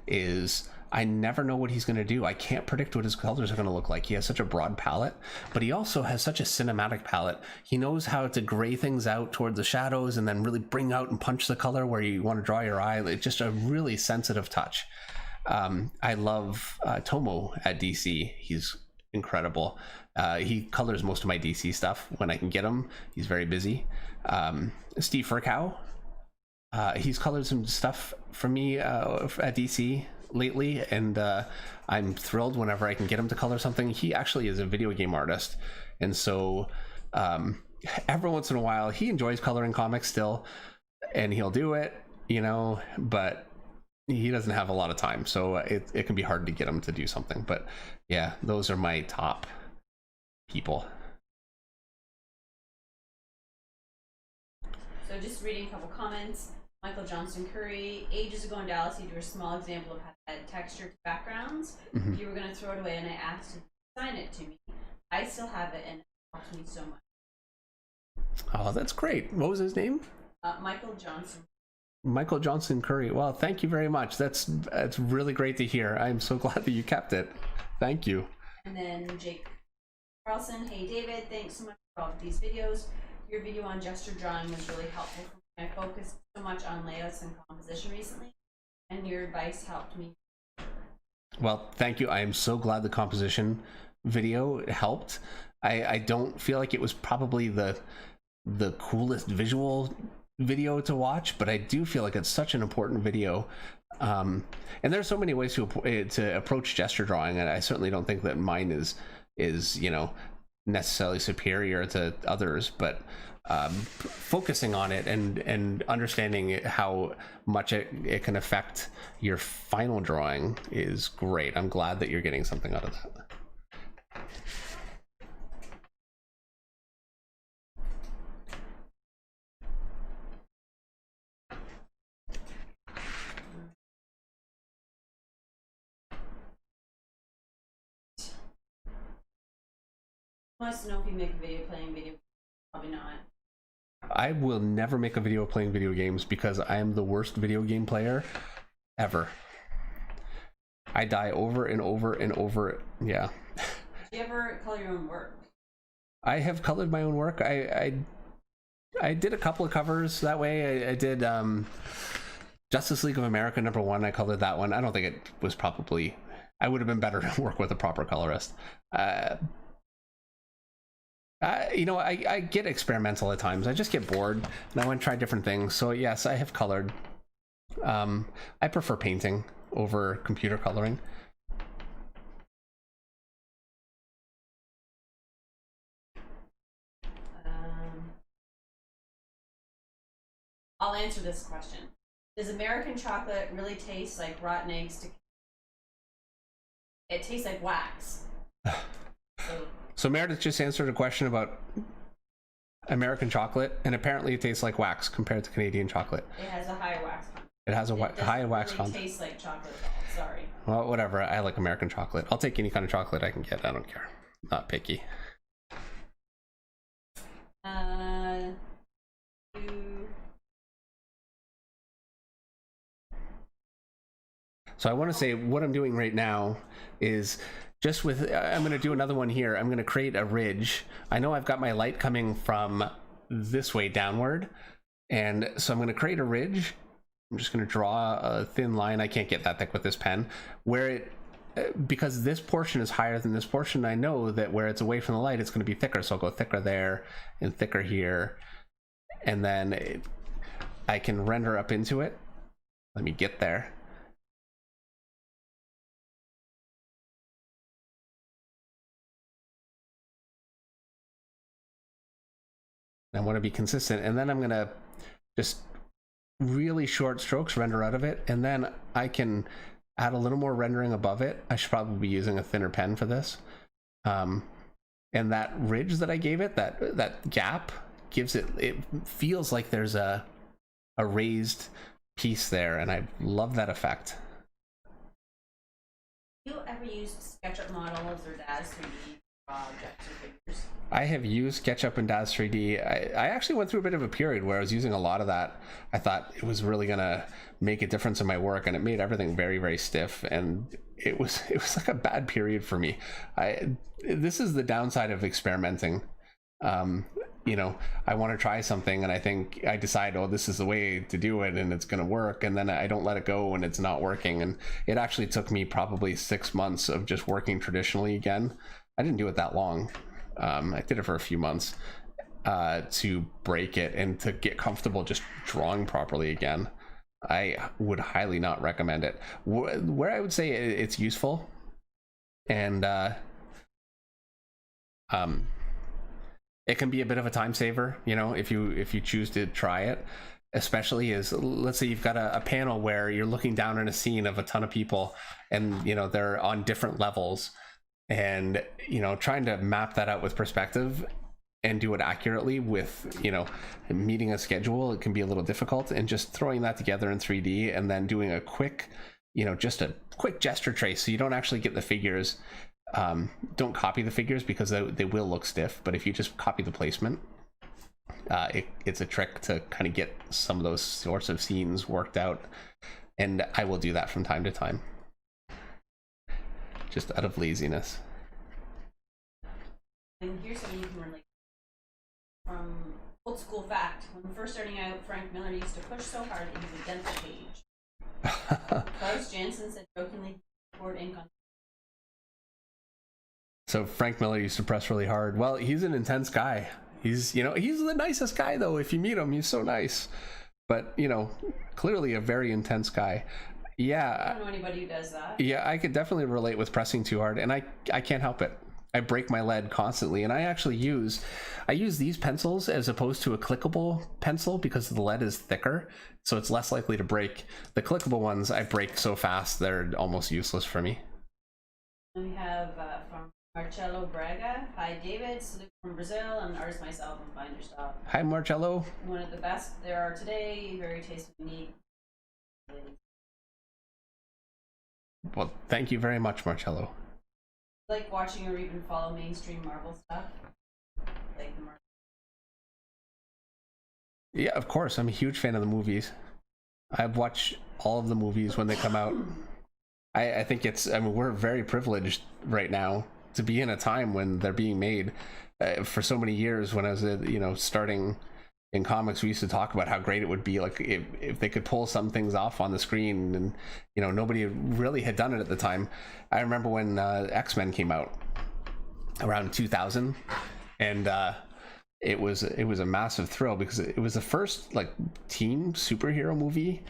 is I never know what he's going to do. I can't predict what his colors are going to look like. He has such a broad palette, but he also has such a cinematic palette. He knows how to gray things out toward the shadows and then really bring out and punch the color where you want to draw your eye. It's just a really sensitive touch. I love Tomo at DC. He's incredible. He colors most of my DC stuff when I can get him. He's very busy. Steve Furkow, he's colored some stuff for me at DC lately, and I'm thrilled whenever I can get him to color something. He actually is a video game artist, and so every once in a while he enjoys coloring comics still, and he'll do it, you know, but he doesn't have a lot of time, so it can be hard to get him to do something. But yeah, those are my top people. So just reading a couple comments. Michael Johnston Curry, ages ago in Dallas, you drew a small example of how to add texture to backgrounds. Mm-hmm. You were going to throw it away, and I asked you to sign it to me. I still have it, and it helped me so much. Oh, that's great. What was his name? Michael Johnston. Michael Johnston Curry. Well, thank you very much. That's really great to hear. I'm so glad that you kept it. Thank you. And then Jake Carlson, hey David, thanks so much for all of these videos. Your video on gesture drawing was really helpful for me. I focused so much on layouts and composition recently, and your advice helped me. Well, thank you. I am so glad the composition video helped. I don't feel like it was probably the coolest visual video to watch, but I do feel like it's such an important video. And there's so many ways to approach gesture drawing, and I certainly don't think that mine is you know, necessarily superior to others, but focusing on it and understanding how much it can affect your final drawing is great. I'm glad that you're getting something out of that. Wants to know if you make a video playing video. Probably not. I will never make a video playing video games because I am the worst video game player ever. I die over and over and over. Yeah. Do you ever color your own work? I have colored my own work. I did a couple of covers that way. I did Justice League of America #1. I colored that one. I don't think it was probably. I would have been better to work with a proper colorist. You know, I get experimental at times. I just get bored and I want to try different things. So yes, I have colored. I prefer painting over computer coloring. I'll answer this question. Does American chocolate really taste like rotten eggs? It tastes like wax. So Meredith just answered a question about American chocolate, and apparently it tastes like wax compared to Canadian chocolate. It has a high wax content. It has a high wax really content. Tastes like chocolate at all. Sorry. Well, whatever. I like American chocolate. I'll take any kind of chocolate I can get. I don't care. Not picky. So I want to say what I'm doing right now is just with, I'm going to do another one here. I'm going to create a ridge. I know I've got my light coming from this way downward. And so I'm going to create a ridge. I'm just going to draw a thin line. I can't get that thick with this pen. Where it, because this portion is higher than this portion, I know that where it's away from the light, it's going to be thicker. So I'll go thicker there and thicker here. And then I can render up into it. Let me get there. I want to be consistent, and then I'm going to just really short strokes render out of it, and then I can add a little more rendering above it. I should probably be using a thinner pen for this. And that ridge that I gave it, that gap, gives it, it feels like there's a raised piece there, and I love that effect. Have you ever used SketchUp models or DAZ 3D objects or figures? I have used SketchUp and DAZ 3D. I actually went through a bit of a period where I was using a lot of that. I thought it was really gonna make a difference in my work, and it made everything very, very stiff. And it was like a bad period for me. This is the downside of experimenting. You know, I want to try something, and I think I decide, oh, this is the way to do it, and it's gonna work, and then I don't let it go, and it's not working. And it actually took me probably 6 months of just working traditionally again. I didn't do it that long. I did it for a few months to break it and to get comfortable just drawing properly again. I would highly not recommend it. Where I would say it's useful, and it can be a bit of a time saver, you know, if you choose to try it. Especially is, let's say you've got a panel where you're looking down on a scene of a ton of people, and you know they're on different levels. And you know, trying to map that out with perspective and do it accurately with, you know, meeting a schedule, it can be a little difficult. And just throwing that together in 3D and then doing a quick, you know, just a quick gesture trace, so you don't actually get the figures. Don't copy the figures because they will look stiff, but if you just copy the placement, it's a trick to kind of get some of those sorts of scenes worked out. And I will do that from time to time, just out of laziness. And here's something you can relate from old school fact. When first starting out, Frank Miller used to push so hard that he would dent the page. Klaus Janson said jokingly, poured ink on. So Frank Miller used to press really hard. Well, he's an intense guy. He's, you know, he's the nicest guy though. If you meet him, he's so nice. But, you know, clearly a very intense guy. Yeah. I don't know anybody who does that. Yeah, I could definitely relate with pressing too hard, and I can't help it. I break my lead constantly, and I actually use these pencils as opposed to a clickable pencil because the lead is thicker, so it's less likely to break. The clickable ones I break so fast they're almost useless for me. And we have from Marcelo Braga. Hi David, salute from Brazil. I'm an artist myself and find your stuff. Hi Marcelo. One of the best there are today. Very tasteful, neat. Well, thank you very much, Marcello. Like watching or even follow mainstream Marvel stuff? Like the Marvel. Yeah, of course. I'm a huge fan of the movies. I've watched all of the movies when they come out. I think it's, I mean, we're very privileged right now to be in a time when they're being made. For so many years when I was, you know, starting in comics, we used to talk about how great it would be, like if they could pull some things off on the screen, and you know, nobody really had done it at the time. I remember when X-Men came out around 2000, and it was a massive thrill because it was the first like team superhero movie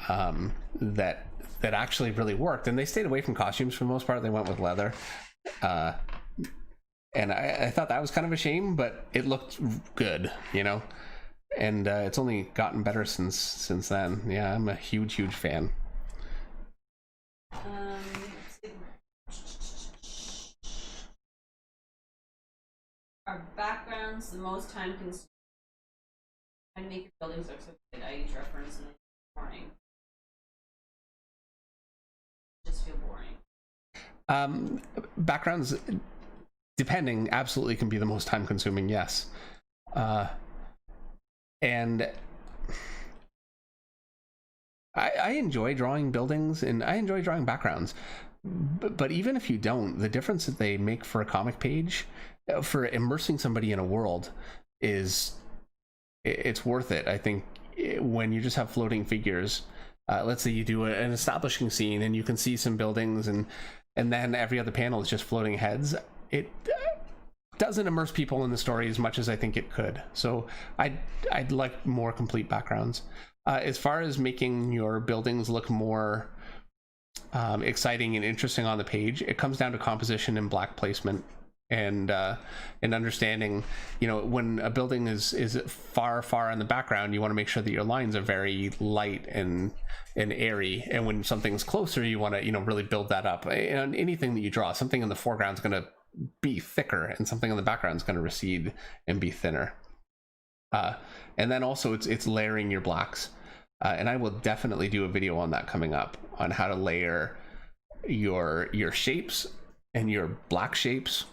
that actually really worked, and they stayed away from costumes for the most part. They went with leather, and I thought that was kind of a shame, but it looked good, you know. And it's only gotten better since then. Yeah, I'm a huge fan. the most time consuming? Trying to make your buildings look so good. I use reference and boring. Just feel boring. Backgrounds, depending, absolutely can be the most time consuming, yes. And I enjoy drawing buildings and I enjoy drawing backgrounds, but even if you don't, the difference that they make for a comic page, for immersing somebody in a world, it's worth it. I think when you just have floating figures, let's say you do an establishing scene and you can see some buildings and then every other panel is just floating heads, it doesn't immerse people in the story as much as I think it could. So I'd like more complete backgrounds. As far as making your buildings look more exciting and interesting on the page, it comes down to composition and black placement and understanding, you know, when a building is far in the background, you want to make sure that your lines are very light and airy, and when something's closer, you want to, you know, really build that up. And anything that you draw, something in the foreground is going to be thicker and something in the background is going to recede and be thinner. And then also it's layering your blacks, and I will definitely do a video on that coming up, on how to layer your shapes and your black shapes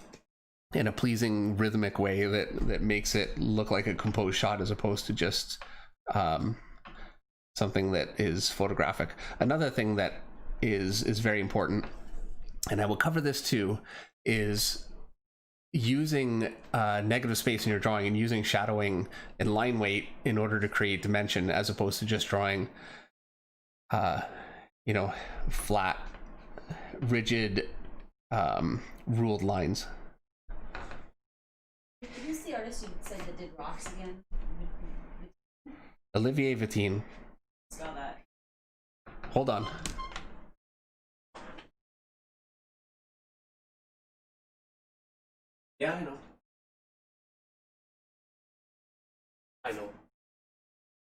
in a pleasing rhythmic way that makes it look like a composed shot as opposed to just something that is photographic. Another thing that is very important, and I will cover this too, is using negative space in your drawing and using shadowing and line weight in order to create dimension, as opposed to just drawing you know, flat, rigid, ruled lines. Who's the artist you said that did rocks again? Olivier Vatine. Spell that. Hold on. Yeah,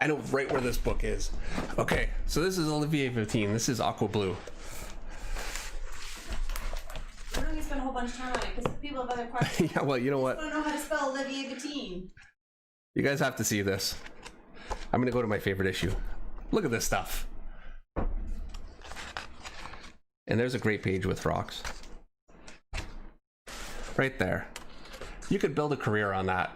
I know right where this book is. Okay, so this is Olivier Vatine. This is Aqua Blue. We're not going to spend a whole bunch of time on it because people have other questions. Yeah, well, you know what? I don't know how to spell Olivier Vatine. You guys have to see this. I'm gonna go to my favorite issue. Look at this stuff. And there's a great page with rocks. Right there. You could build a career on that.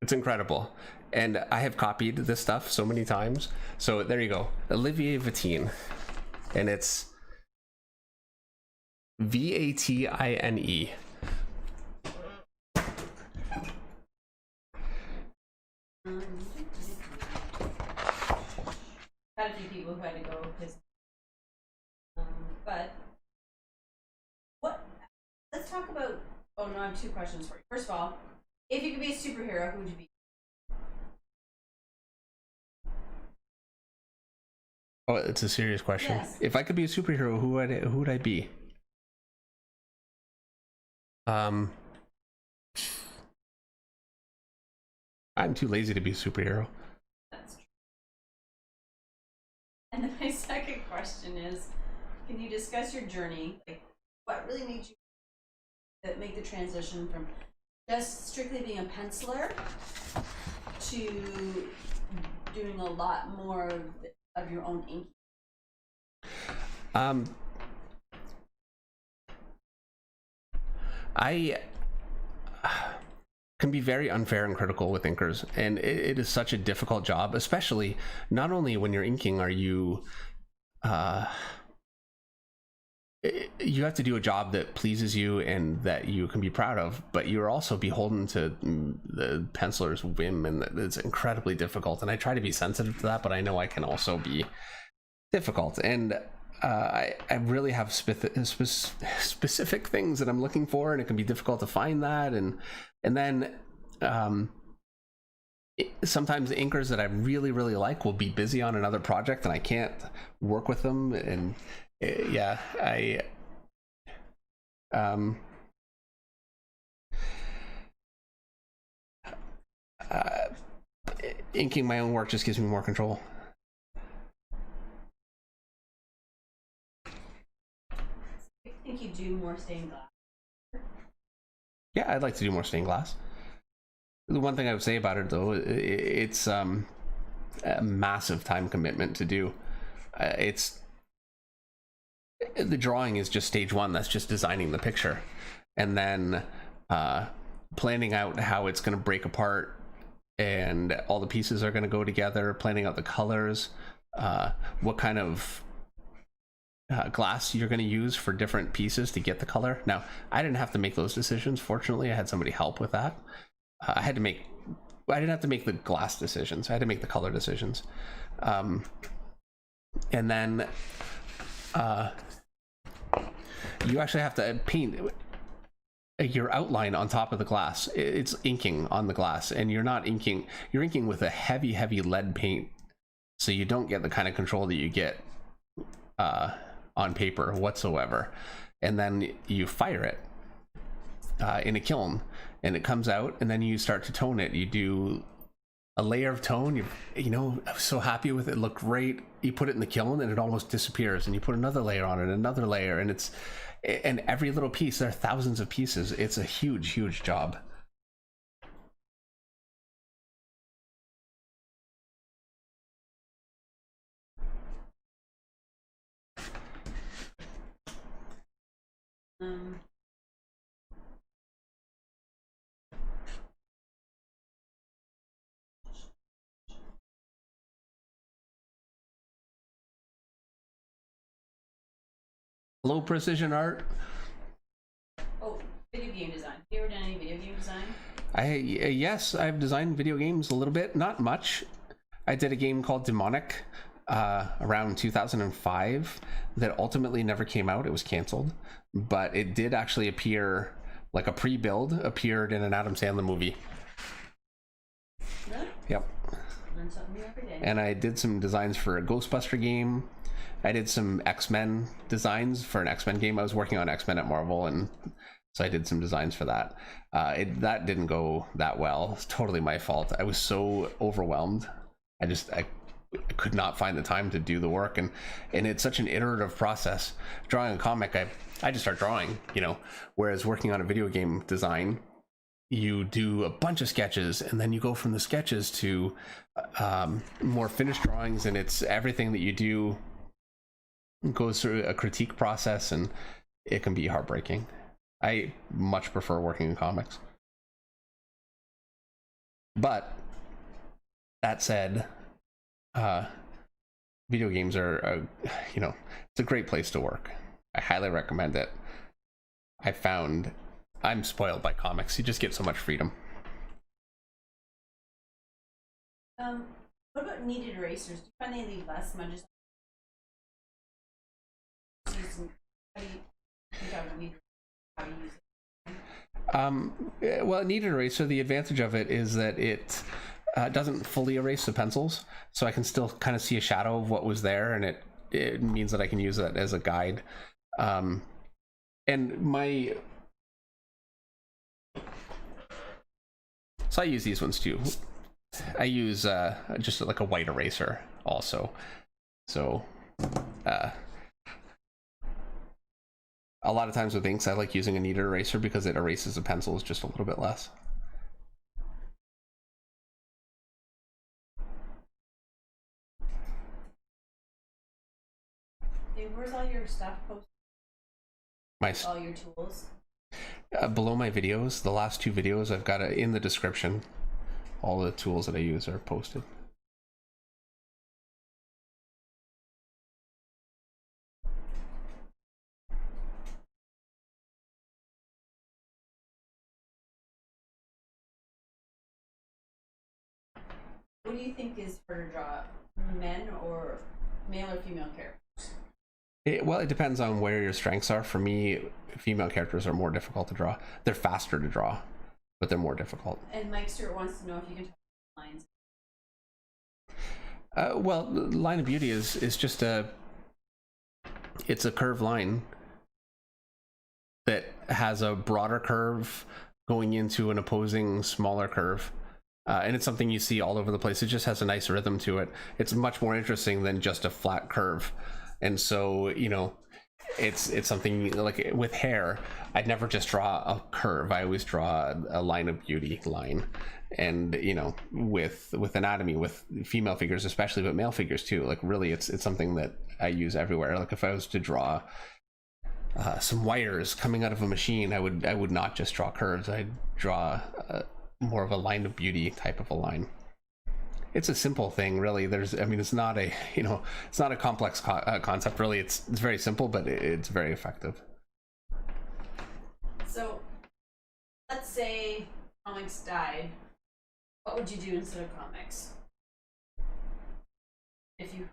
It's incredible. And I have copied this stuff so many times. So there you go. Olivier Vatine. And it's Vatine. Had a few people who had to go because, but what? Let's talk about. Oh no, I have two questions for you. First of all, if you could be a superhero, who would you be? Oh, it's a serious question. Yes. If I could be a superhero, who would I be? I'm too lazy to be a superhero. That's true. And then my second question is, can you discuss your journey? Like, what really made you make the transition from just strictly being a penciler to doing a lot more of your own ink? I can be very unfair and critical with inkers, and it is such a difficult job, especially not only when you're inking are you you have to do a job that pleases you and that you can be proud of, but you're also beholden to the penciler's whim, and it's incredibly difficult. And I try to be sensitive to that, but I know I can also be difficult. And I really have specific things that I'm looking for, and it can be difficult to find that. And then sometimes the inkers that I really like will be busy on another project, and I can't work with them. And yeah, inking my own work just gives me more control. I think you do more stained glass. Yeah, I'd like to do more stained glass. The one thing I would say about it though, it's a massive time commitment to do. It's the drawing is just stage one. That's just designing the picture, and then planning out how it's going to break apart and all the pieces are going to go together, planning out the colors, what kind of glass you're going to use for different pieces to get the color. Now, I didn't have to make those decisions. Fortunately, I had somebody help with that. I didn't have to make the glass decisions. I had to make the color decisions. And then you actually have to paint your outline on top of the glass. It's inking on the glass, and you're not inking, you're inking with a heavy lead paint, so you don't get the kind of control that you get on paper whatsoever. And then you fire it in a kiln, and it comes out, and then you start to tone it. You do a layer of tone. You know, I was so happy with it. It looked great. You put it in the kiln and it almost disappears, and you put another layer on it, another layer, and every little piece, there are thousands of pieces. It's a huge job. Low precision art. Oh, video game design. Have you ever done any video game design? Yes, I've designed video games a little bit, not much. I did a game called Demonic around 2005 that ultimately never came out. It was canceled, but it did actually appear, like a pre-build appeared in an Adam Sandler movie. Really? Yep. Learn something new every day. And I did some designs for a Ghostbuster game. I did some X-Men designs for an X-Men game. I was working on X-Men at Marvel, and so I did some designs for that. That didn't go that well. It's totally my fault. I was so overwhelmed. I could not find the time to do the work, and it's such an iterative process. Drawing a comic, I just start drawing, you know, whereas working on a video game design, you do a bunch of sketches, and then you go from the sketches to more finished drawings, and it's everything that you do goes through a critique process, and it can be heartbreaking. I much prefer working in comics. But that said, video games are, you know, it's a great place to work. I highly recommend it. I'm spoiled by comics. You just get so much freedom. What about kneaded erasers? Do you find they leave less smudges? How do you use it? Well, kneaded eraser, the advantage of it is that it doesn't fully erase the pencils, so I can still kind of see a shadow of what was there, and it means that I can use that as a guide. So I use these ones too. I use just like a white eraser also. So a lot of times with inks, I like using a kneaded eraser because it erases the pencils just a little bit less. Hey, where's all your stuff posted? All your tools? Below my videos, the last 2 videos, I've got in the description. All the tools that I use are posted. What do you think is harder to draw, men or male or female characters? Well, it depends on where your strengths are. For me, female characters are more difficult to draw. They're faster to draw, but they're more difficult. And Mike Stewart wants to know if you can tell lines. Well, the line of beauty is just it's a curved line that has a broader curve going into an opposing smaller curve. And it's something you see all over the place. It just has a nice rhythm to it. It's much more interesting than just a flat curve. And so, you know, it's something like with hair, I'd never just draw a curve. I always draw a line of beauty line. and you know, with anatomy, with female figures especially, but male figures too. Like really, it's something that I use everywhere. Like if I was to draw some wires coming out of a machine, I would not just draw curves. I'd draw more of a line of beauty type of a line. It's a simple thing, really. I mean, it's not a, you know, it's not a complex concept, really. It's very simple, but it's very effective. So, let's say comics died. What would you do instead of comics? If you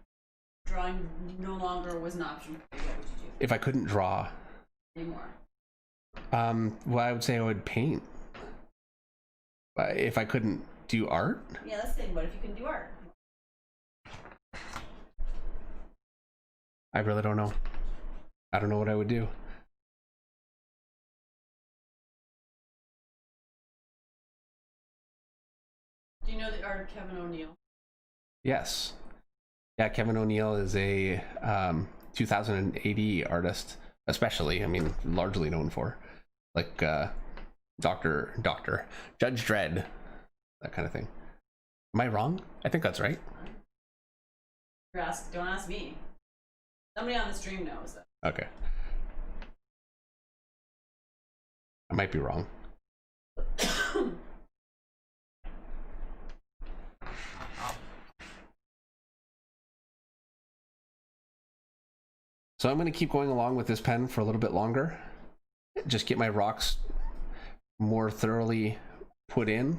drawing no longer was an option for you, what would you do? If I couldn't draw Anymore. Well, I would say I would paint. If I couldn't do art? Yeah, let's think about if you can do art. I really don't know. I don't know what I would do. Do you know the art of Kevin O'Neill? Yes. Yeah, Kevin O'Neill is a 2080 artist, especially, I mean, largely known for. Like Dr. Judge Dredd, that kind of thing. Am I wrong? I think that's right. Don't ask me. Somebody on the stream knows that. Okay. I might be wrong. So I'm going to keep going along with this pen for a little bit longer. Just get my rocks more thoroughly put in.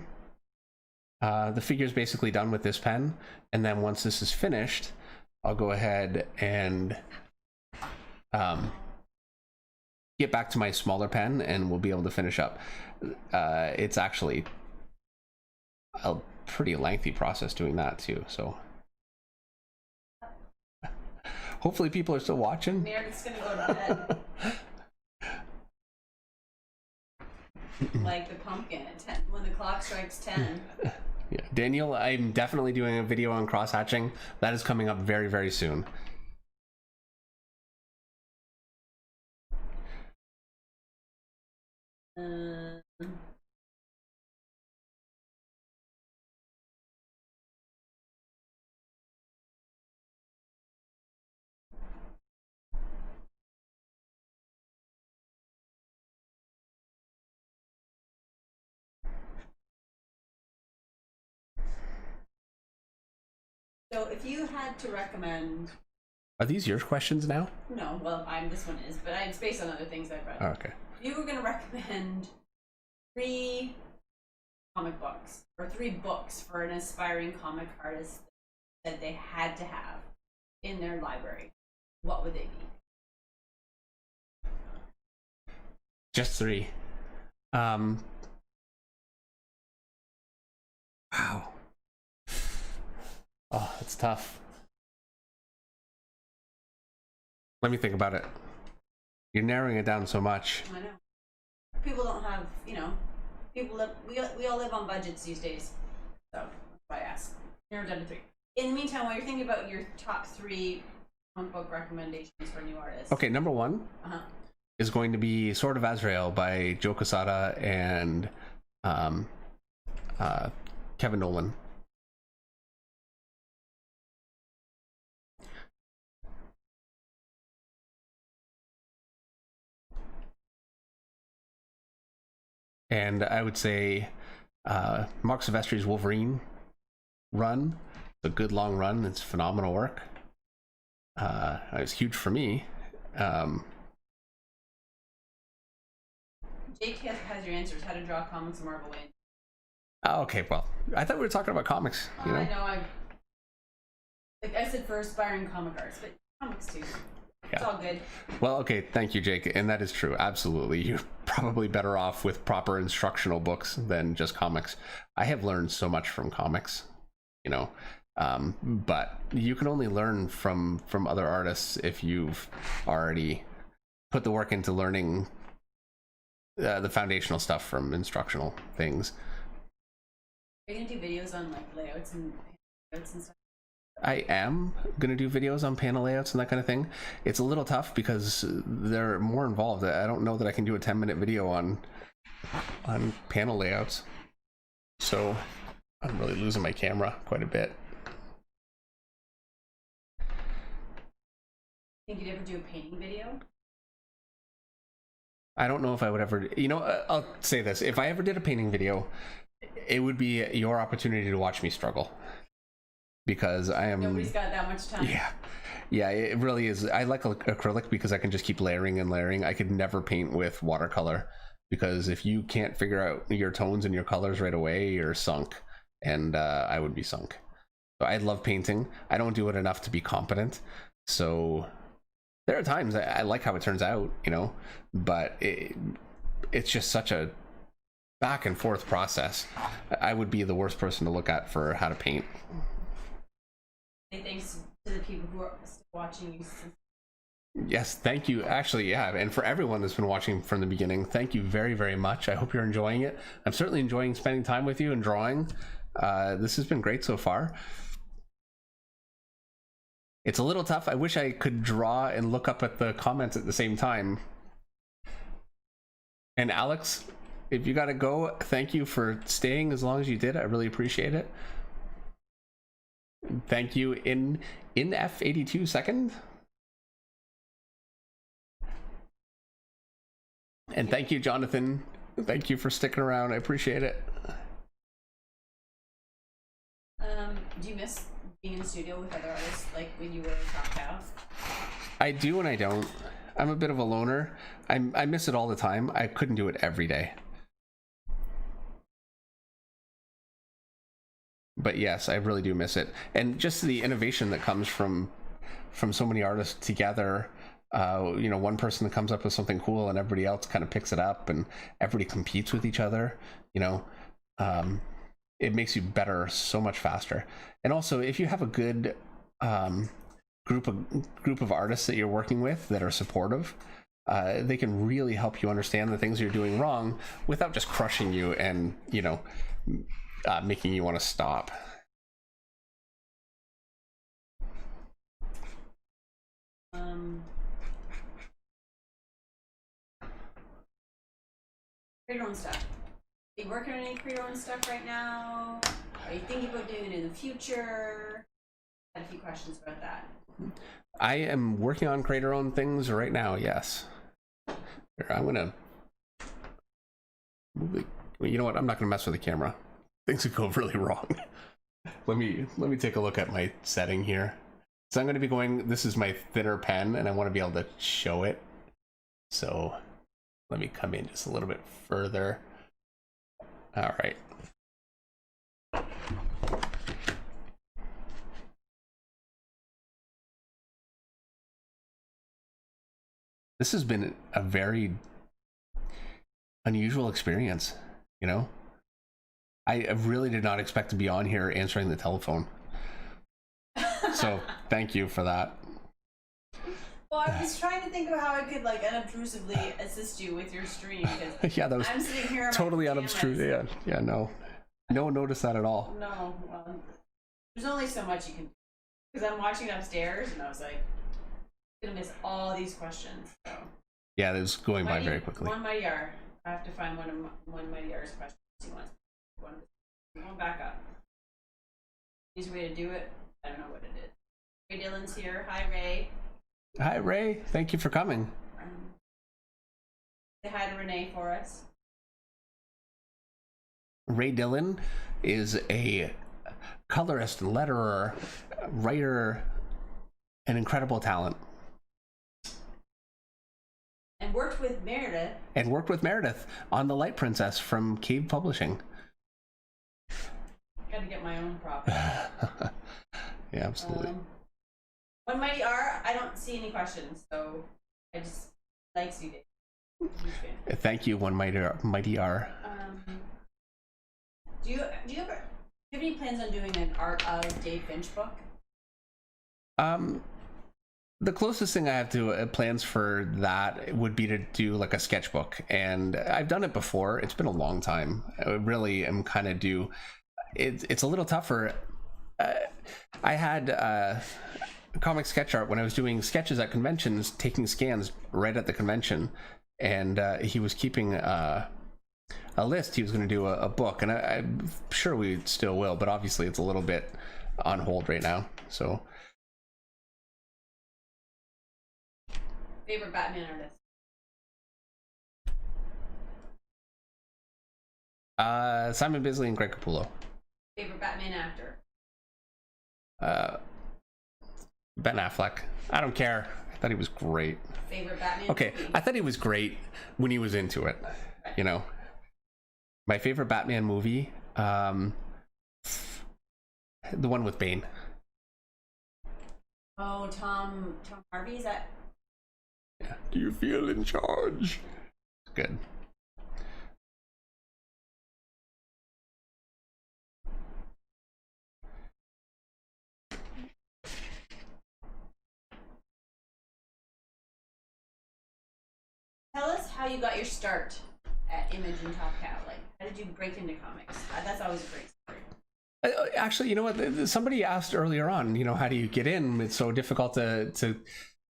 The figure's basically done with this pen, and then once this is finished, I'll go ahead and get back to my smaller pen, and we'll be able to finish up. It's actually a pretty lengthy process doing that too, so hopefully people are still watching. Meredith's gonna go to bed. Like the pumpkin at 10 when the clock strikes 10. Yeah, Daniel, I'm definitely doing a video on cross hatching. That is coming up very, very soon. So if you had to recommend, Are these your questions now? no, well, this one is, but it's based on other things I've read. Oh, okay. If you were going to recommend 3 comic books or 3 books for an aspiring comic artist that they had to have in their library, what would they be? Just 3. Wow. Oh, it's tough. Let me think about it. You're narrowing it down so much. I know. People don't have, people live, we all live on budgets these days. So, that's why I ask. Narrow down to 3. In the meantime, while you're thinking about your top 3 comic book recommendations for new artists. Okay, number 1 is going to be Sword of Azrael by Joe Quesada and Kevin Nolan. And I would say Mark Silvestri's Wolverine run. It's a good long run. It's phenomenal work. It was huge for me. Jake has your answers. How to draw comics and Marvel Wayne. Okay, well, I thought we were talking about comics. You know? I know. I said for aspiring comic artists, but comics too. It's all good. Well, okay, thank you, Jake. And that is true. Absolutely. You're probably better off with proper instructional books than just comics. I have learned so much from comics, but you can only learn from other artists if you've already put the work into learning the foundational stuff from instructional things. Are you gonna do videos on like layouts and stuff? I am going to do videos on panel layouts and that kind of thing. It's a little tough because they're more involved. I don't know that I can do a 10-minute video on panel layouts. So I'm really losing my camera quite a bit. Think you'd ever do a painting video? I don't know if I would ever, I'll say this. If I ever did a painting video, it would be your opportunity to watch me struggle. Because I am... Nobody's got that much time. Yeah, it really is. I like acrylic because I can just keep layering and layering. I could never paint with watercolor because if you can't figure out your tones and your colors right away, you're sunk. And I would be sunk. So I love painting. I don't do it enough to be competent. So there are times I like how it turns out, but it's just such a back and forth process. I would be the worst person to look at for how to paint. Thanks to the people who are still watching you. Yes, thank you. Actually, yeah, and for everyone that's been watching from the beginning, thank you very, very much. I hope you're enjoying it. I'm certainly enjoying spending time with you and drawing. This has been great so far. It's a little tough. I wish I could draw and look up at the comments at the same time. And Alex, if you gotta go, thank you for staying as long as you did. I really appreciate it. Thank you in F82 second. And thank you, Jonathan. Thank you for sticking around. I appreciate it. Do you miss being in the studio with other artists, like when you were in Top House? I do and I don't. I'm a bit of a loner. I miss it all the time. I couldn't do it every day. But yes, I really do miss it. And just the innovation that comes from so many artists together. One person comes up with something cool and everybody else kind of picks it up and everybody competes with each other. It makes you better so much faster. And also, if you have a good group of artists that you're working with that are supportive, they can really help you understand the things you're doing wrong without just crushing you and making you want to stop. Create your own stuff. Are you working on any create your own stuff right now? Are you thinking about doing it in the future? I had a few questions about that. I am working on create your own things right now, yes. Here, I'm gonna move it. Well, you know what? I'm not gonna mess with the camera. Things could go really wrong. Let me take a look at my setting here. So I'm gonna be going, this is my thinner pen and I want to be able to show it. So let me come in just a little bit further. All right. This has been a very unusual experience, I really did not expect to be on here answering the telephone. So thank you for that. Well, I was trying to think of how I could unobtrusively assist you with your stream. Yeah, that was I'm sitting here totally unobtrusive. Yeah, no one noticed that at all. No, well, there's only so much you can do. Because I'm watching upstairs and I was like, I'm gonna miss all these questions. So. Yeah, it was going by very quickly. One Mighty R. I have to find one Mighty R's questions. He wants one back up. Easy way to do it. I don't know what it is. Ray Dillon's here. Hi, Ray. Hi, Ray. Thank you for coming. Say hi to Renee for us. Ray Dillon is a colorist, letterer, writer, an incredible talent. And worked with Meredith. On The Light Princess from Cave Publishing. Got to get my own property. Yeah, absolutely. One Mighty R, I don't see any questions, so I just likes you, Dave. Thank you, One Mighty R. Do you have any plans on doing an Art of Dave Finch book? The closest thing I have to plans for that would be to do like a sketchbook, and I've done it before. It's been a long time. I really am kind of due. It's a little tougher. I had comic sketch art when I was doing sketches at conventions, taking scans right at the convention, and he was keeping a list he was going to do a book, and I'm sure we still will, but obviously it's a little bit on hold right now. So Favorite Batman artist? Simon Bisley and Greg Capullo. Favorite Batman actor? Ben Affleck. I don't care. I thought he was great. Favorite Batman Okay, movie? I thought he was great when he was into it. You know, my favorite Batman movie, the one with Bane. Oh, Tom Harvey, is that? Yeah. Do you feel in charge? Good. Tell us how you got your start at Image and Top Cow. Like, how did you break into comics? That's always a great story. Actually, you know what? Somebody asked earlier on, you know, how do you get in? It's so difficult to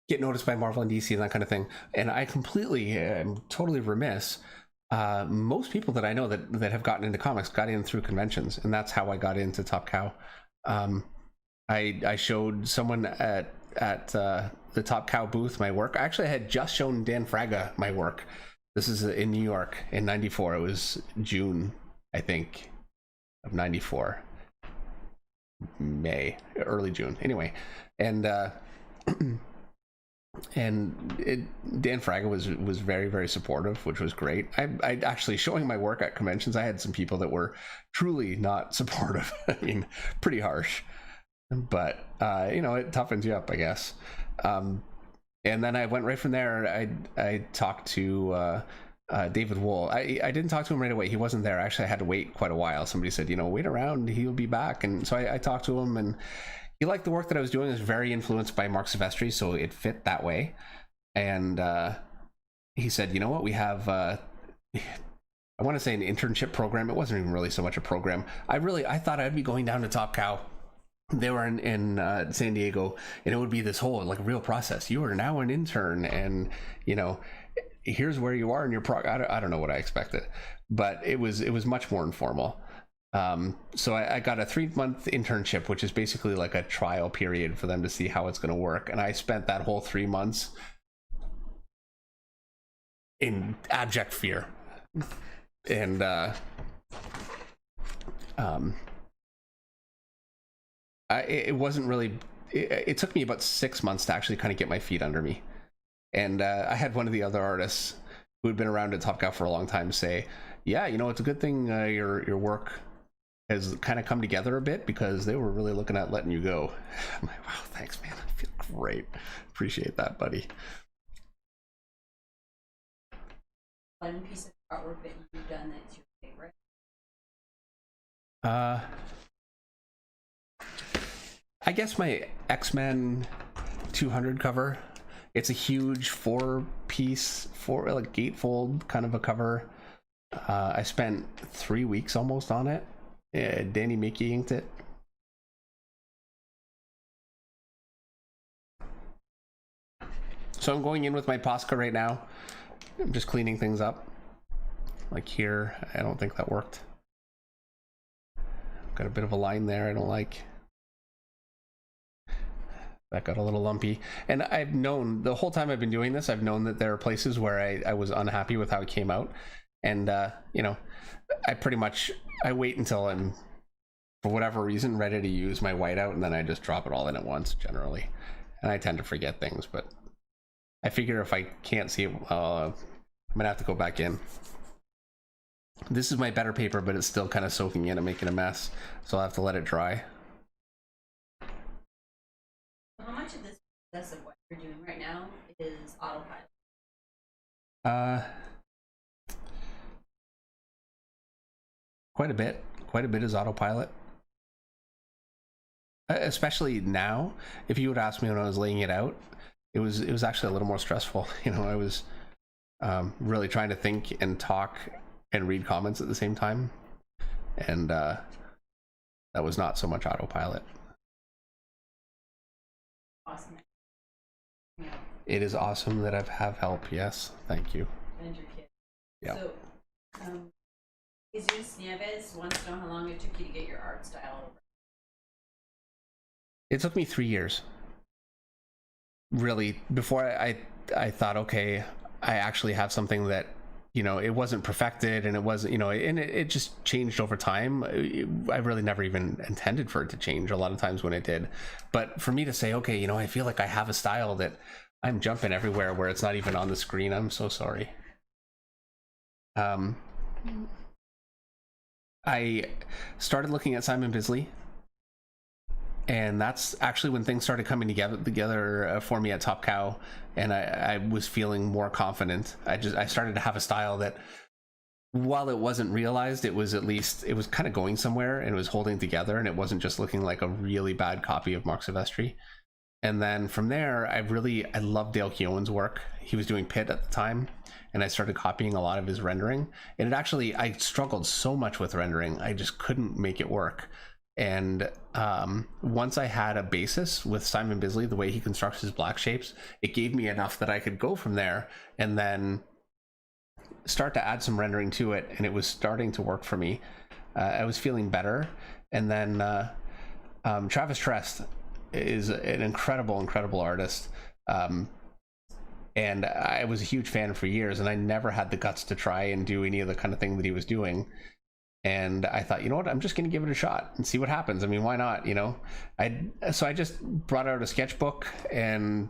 get noticed by Marvel and DC and that kind of thing. And I completely am totally remiss. Most people that I know that have gotten into comics got in through conventions, and that's how I got into Top Cow. I showed someone at the Top Cow booth my work. Actually, I had just shown Dan Fraga my work. This is in New York in '94. It was June, I think, of '94. May, early June. Anyway, and Dan Fraga was very, very supportive, which was great. I actually, showing my work at conventions, I had some people that were truly not supportive. I mean, pretty harsh, but you know, it toughens you up, I guess. And then I went right from there. I talked to David Wool. I didn't talk to him right away. He wasn't there. Actually, I had to wait quite a while. Somebody said, you know, wait around, he'll be back. And so I talked to him, and he liked the work that I was doing. It was very influenced by Mark Silvestri, so it fit that way. And he said, you know what, we have I want to say an internship program. It wasn't even really so much a program. I thought I'd be going down to Top Cow. They were in San Diego, and it would be this whole like real process. You are now an intern, and you know, here's where you are in your I don't know what I expected, but it was much more informal. So I got a 3-month internship, which is basically like a trial period for them to see how it's going to work. And I spent that whole 3 months in abject fear. And it wasn't really, it took me about 6 months to actually kind of get my feet under me. And I had one of the other artists who had been around at Top Cow for a long time say, yeah, you know, it's a good thing your work has kind of come together a bit, because they were really looking at letting you go. I'm like, wow, thanks, man. I feel great. Appreciate that, buddy. One piece of artwork that you've done that's your favorite? I guess my X-Men 200 cover. It's a huge 4-piece, like gatefold kind of a cover. I spent 3 weeks almost on it. Yeah, Danny Mickey inked it. So I'm going in with my Posca right now. I'm just cleaning things up. Like here, I don't think that worked. Got a bit of a line there I don't like. That got a little lumpy. And I've known, the whole time I've been doing this, I've known that there are places where I was unhappy with how it came out. And, you know, I wait until I'm, for whatever reason, ready to use my whiteout, and then I just drop it all in at once, generally. And I tend to forget things, but I figure if I can't see it, I'm gonna have to go back in. This is my better paper, but it's still kind of soaking in and making a mess, so I'll have to let it dry. How much of this process of what you're doing right now is autopilot? Quite a bit. Quite a bit is autopilot. Especially now. If you would ask me when I was laying it out, it was actually a little more stressful. You know, I was really trying to think and talk and read comments at the same time, and that was not so much autopilot. Awesome. Yeah. It is awesome that I have help. Yes, thank you. And your kid. Yeah. So, Jesus Nieves wants to know how long it took you to get your art style. It took me 3 years. Really, before I thought, okay, I actually have something that, you know, it wasn't perfected, and it wasn't, you know, and it just changed over time. I really never even intended for it to change a lot of times when it did. But for me to say, okay, you know, I feel like I have a style that I'm jumping everywhere where it's not even on the screen. I'm so sorry. I started looking at Simon Bisley, and that's actually when things started coming together for me at Top Cow, and I was feeling more confident. I started to have a style that, while it wasn't realized, it was kind of going somewhere, and it was holding together, and it wasn't just looking like a really bad copy of Mark Silvestri. And then from there, I loved Dale Keown's work. He was doing Pit at the time, and I started copying a lot of his rendering. And I struggled so much with rendering, I just couldn't make it work. And once I had a basis with Simon Bisley, the way he constructs his black shapes, it gave me enough that I could go from there and then start to add some rendering to it, and it was starting to work for me. I was feeling better. And then Travis Trest is an incredible artist, and I was a huge fan for years, and I never had the guts to try and do any of the kind of thing that he was doing. And I thought, you know what, I'm just gonna give it a shot and see what happens. I mean, why not, you know? So I just brought out a sketchbook, and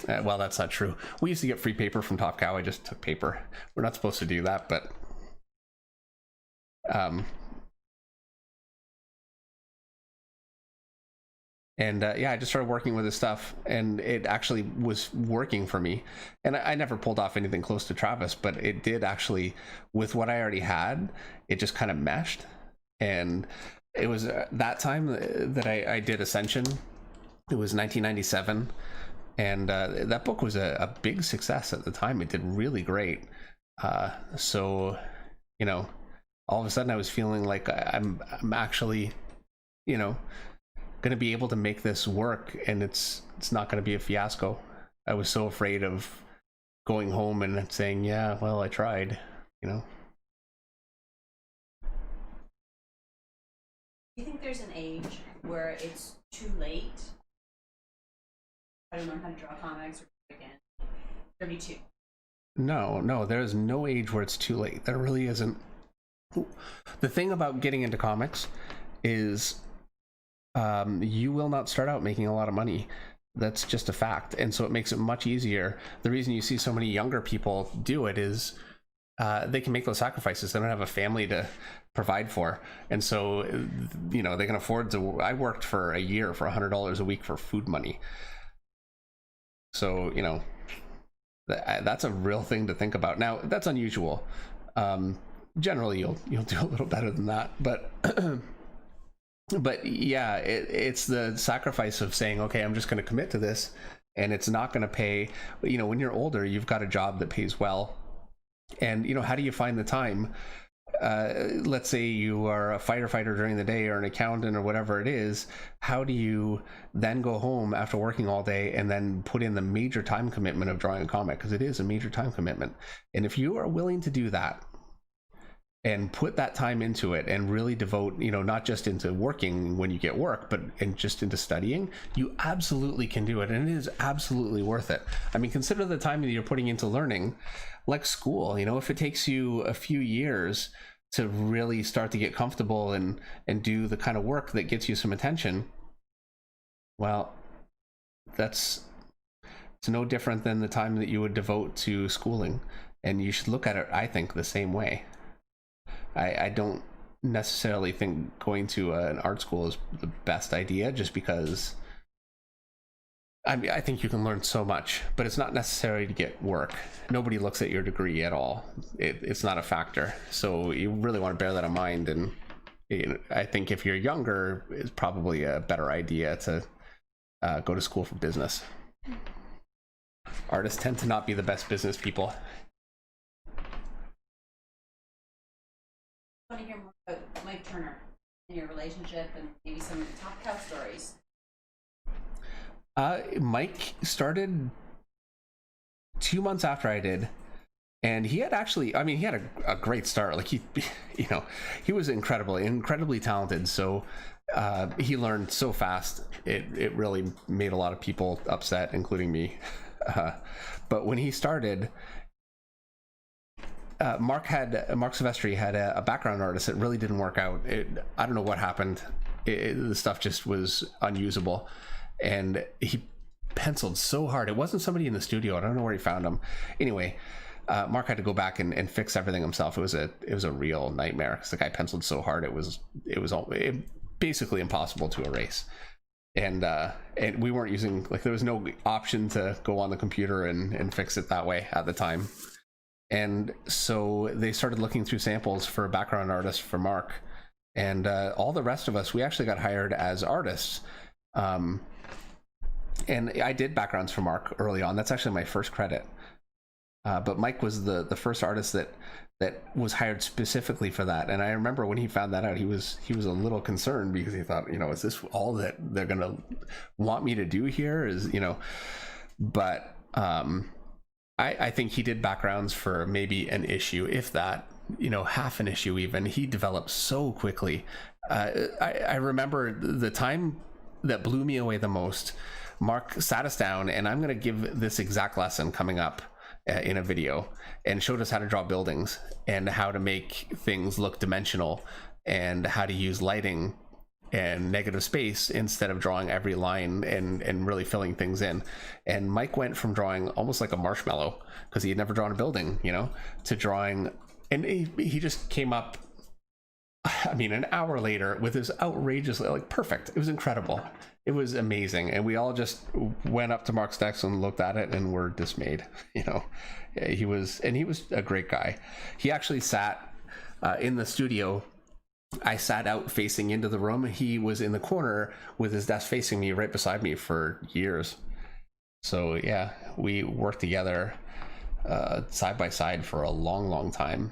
well, that's not true. We used to get free paper from Top Cow. I just took paper. We're not supposed to do that, but and yeah, I just started working with his stuff, and it actually was working for me. And I never pulled off anything close to Travis, but it did actually, with what I already had, it just kind of meshed. And it was that time that I did Ascension. It was 1997, and that book was a big success at the time. It did really great. So, you know, all of a sudden I was feeling like I'm actually, you know, going to be able to make this work, and it's not going to be a fiasco. I was so afraid of going home and saying, yeah, well, I tried, you know. Do you think there's an age where it's too late? I don't know how to draw comics or again. 32. No, there is no age where it's too late. There really isn't. The thing about getting into comics is you will not start out making a lot of money. That's just a fact. And so it makes it much easier. The reason you see so many younger people do it is they can make those sacrifices. They don't have a family to provide for. And so, you know, they can afford to. I worked for a year for $100 a week for food money. So, you know, that's a real thing to think about. Now, that's unusual. Generally, you'll do a little better than that. But yeah, it's the sacrifice of saying, okay, I'm just going to commit to this, and it's not going to pay. You know, when you're older, you've got a job that pays well, and you know, how do you find the time? Let's say you are a firefighter during the day, or an accountant, or whatever it is. How do you then go home after working all day and then put in the major time commitment of drawing a comic? Because it is a major time commitment. And if you are willing to do that and put that time into it and really devote, you know, not just into working when you get work, but just into studying, you absolutely can do it. And it is absolutely worth it. I mean, consider the time that you're putting into learning, like school. You know, if it takes you a few years to really start to get comfortable and do the kind of work that gets you some attention, well, it's no different than the time that you would devote to schooling. And you should look at it, I think, the same way. I don't necessarily think going to an art school is the best idea, just because I mean, I think you can learn so much, but it's not necessary to get work. Nobody looks at your degree at all. It's not a factor. So you really want to bear that in mind. And I think if you're younger, it's probably a better idea to go to school for business. Artists tend to not be the best business people. I want to hear more about Mike Turner and your relationship, and maybe some Top Cow stories. Mike started 2 months after I did, And he had actually, I mean, he had a great start. Like he he was incredibly talented. So he learned so fast. It really made a lot of people upset, including me. But when he started, Mark Silvestri had a background artist that really didn't work out. I don't know what happened. The stuff just was unusable, and he penciled so hard. It wasn't somebody in the studio. I don't know where he found him. Anyway, Mark had to go back and fix everything himself. It was a real nightmare because the guy penciled so hard. It was basically impossible to erase. And we weren't using, like, there was no option to go on the computer and fix it that way at the time. And so they started looking through samples for a background artist for Mark, and all the rest of us, we actually got hired as artists. And I did backgrounds for Mark early on. That's actually my first credit. But Mike was the first artist that was hired specifically for that. And I remember when he found that out, he was a little concerned, because he thought, is this all that they're gonna want me to do here? But I think he did backgrounds for maybe an issue, if that, half an issue even. He developed so quickly. I remember the time that blew me away the most. Mark sat us down, and I'm going to give this exact lesson coming up in a video, and showed us how to draw buildings and how to make things look dimensional and how to use lighting and negative space instead of drawing every line and really filling things in. And Mike went from drawing almost like a marshmallow, because he had never drawn a building, to drawing, and he just came up, I mean, an hour later with this outrageously, like, perfect. It was incredible. It was amazing. And we all just went up to Mark's desk and looked at it and were dismayed. He was a great guy. He actually sat in the studio. I sat out facing into the room. He was in the corner with his desk facing me, right beside me, for years. So yeah, we worked together side by side for a long time.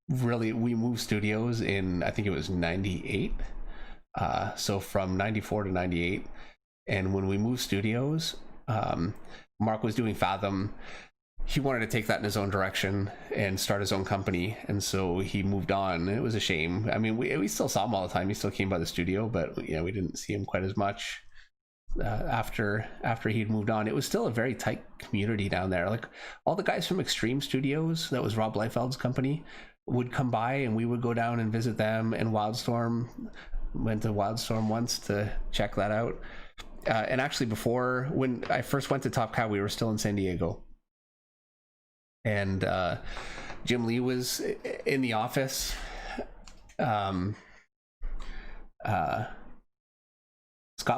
Really, we moved studios in, I think it was 98. So from 94 to 98. And when we moved studios, Mark was doing Fathom. He wanted to take that in his own direction and start his own company. And so he moved on. It was a shame. I mean, we still saw him all the time. He still came by the studio, but we didn't see him quite as much after he'd moved on. It was still a very tight community down there. Like, all the guys from Extreme Studios, that was Rob Liefeld's company, would come by, and we would go down and visit them. And Wildstorm, went to Wildstorm once to check that out. And actually, before, when I first went to Top Cow, we were still in San Diego. And Jim Lee was in the office. Scott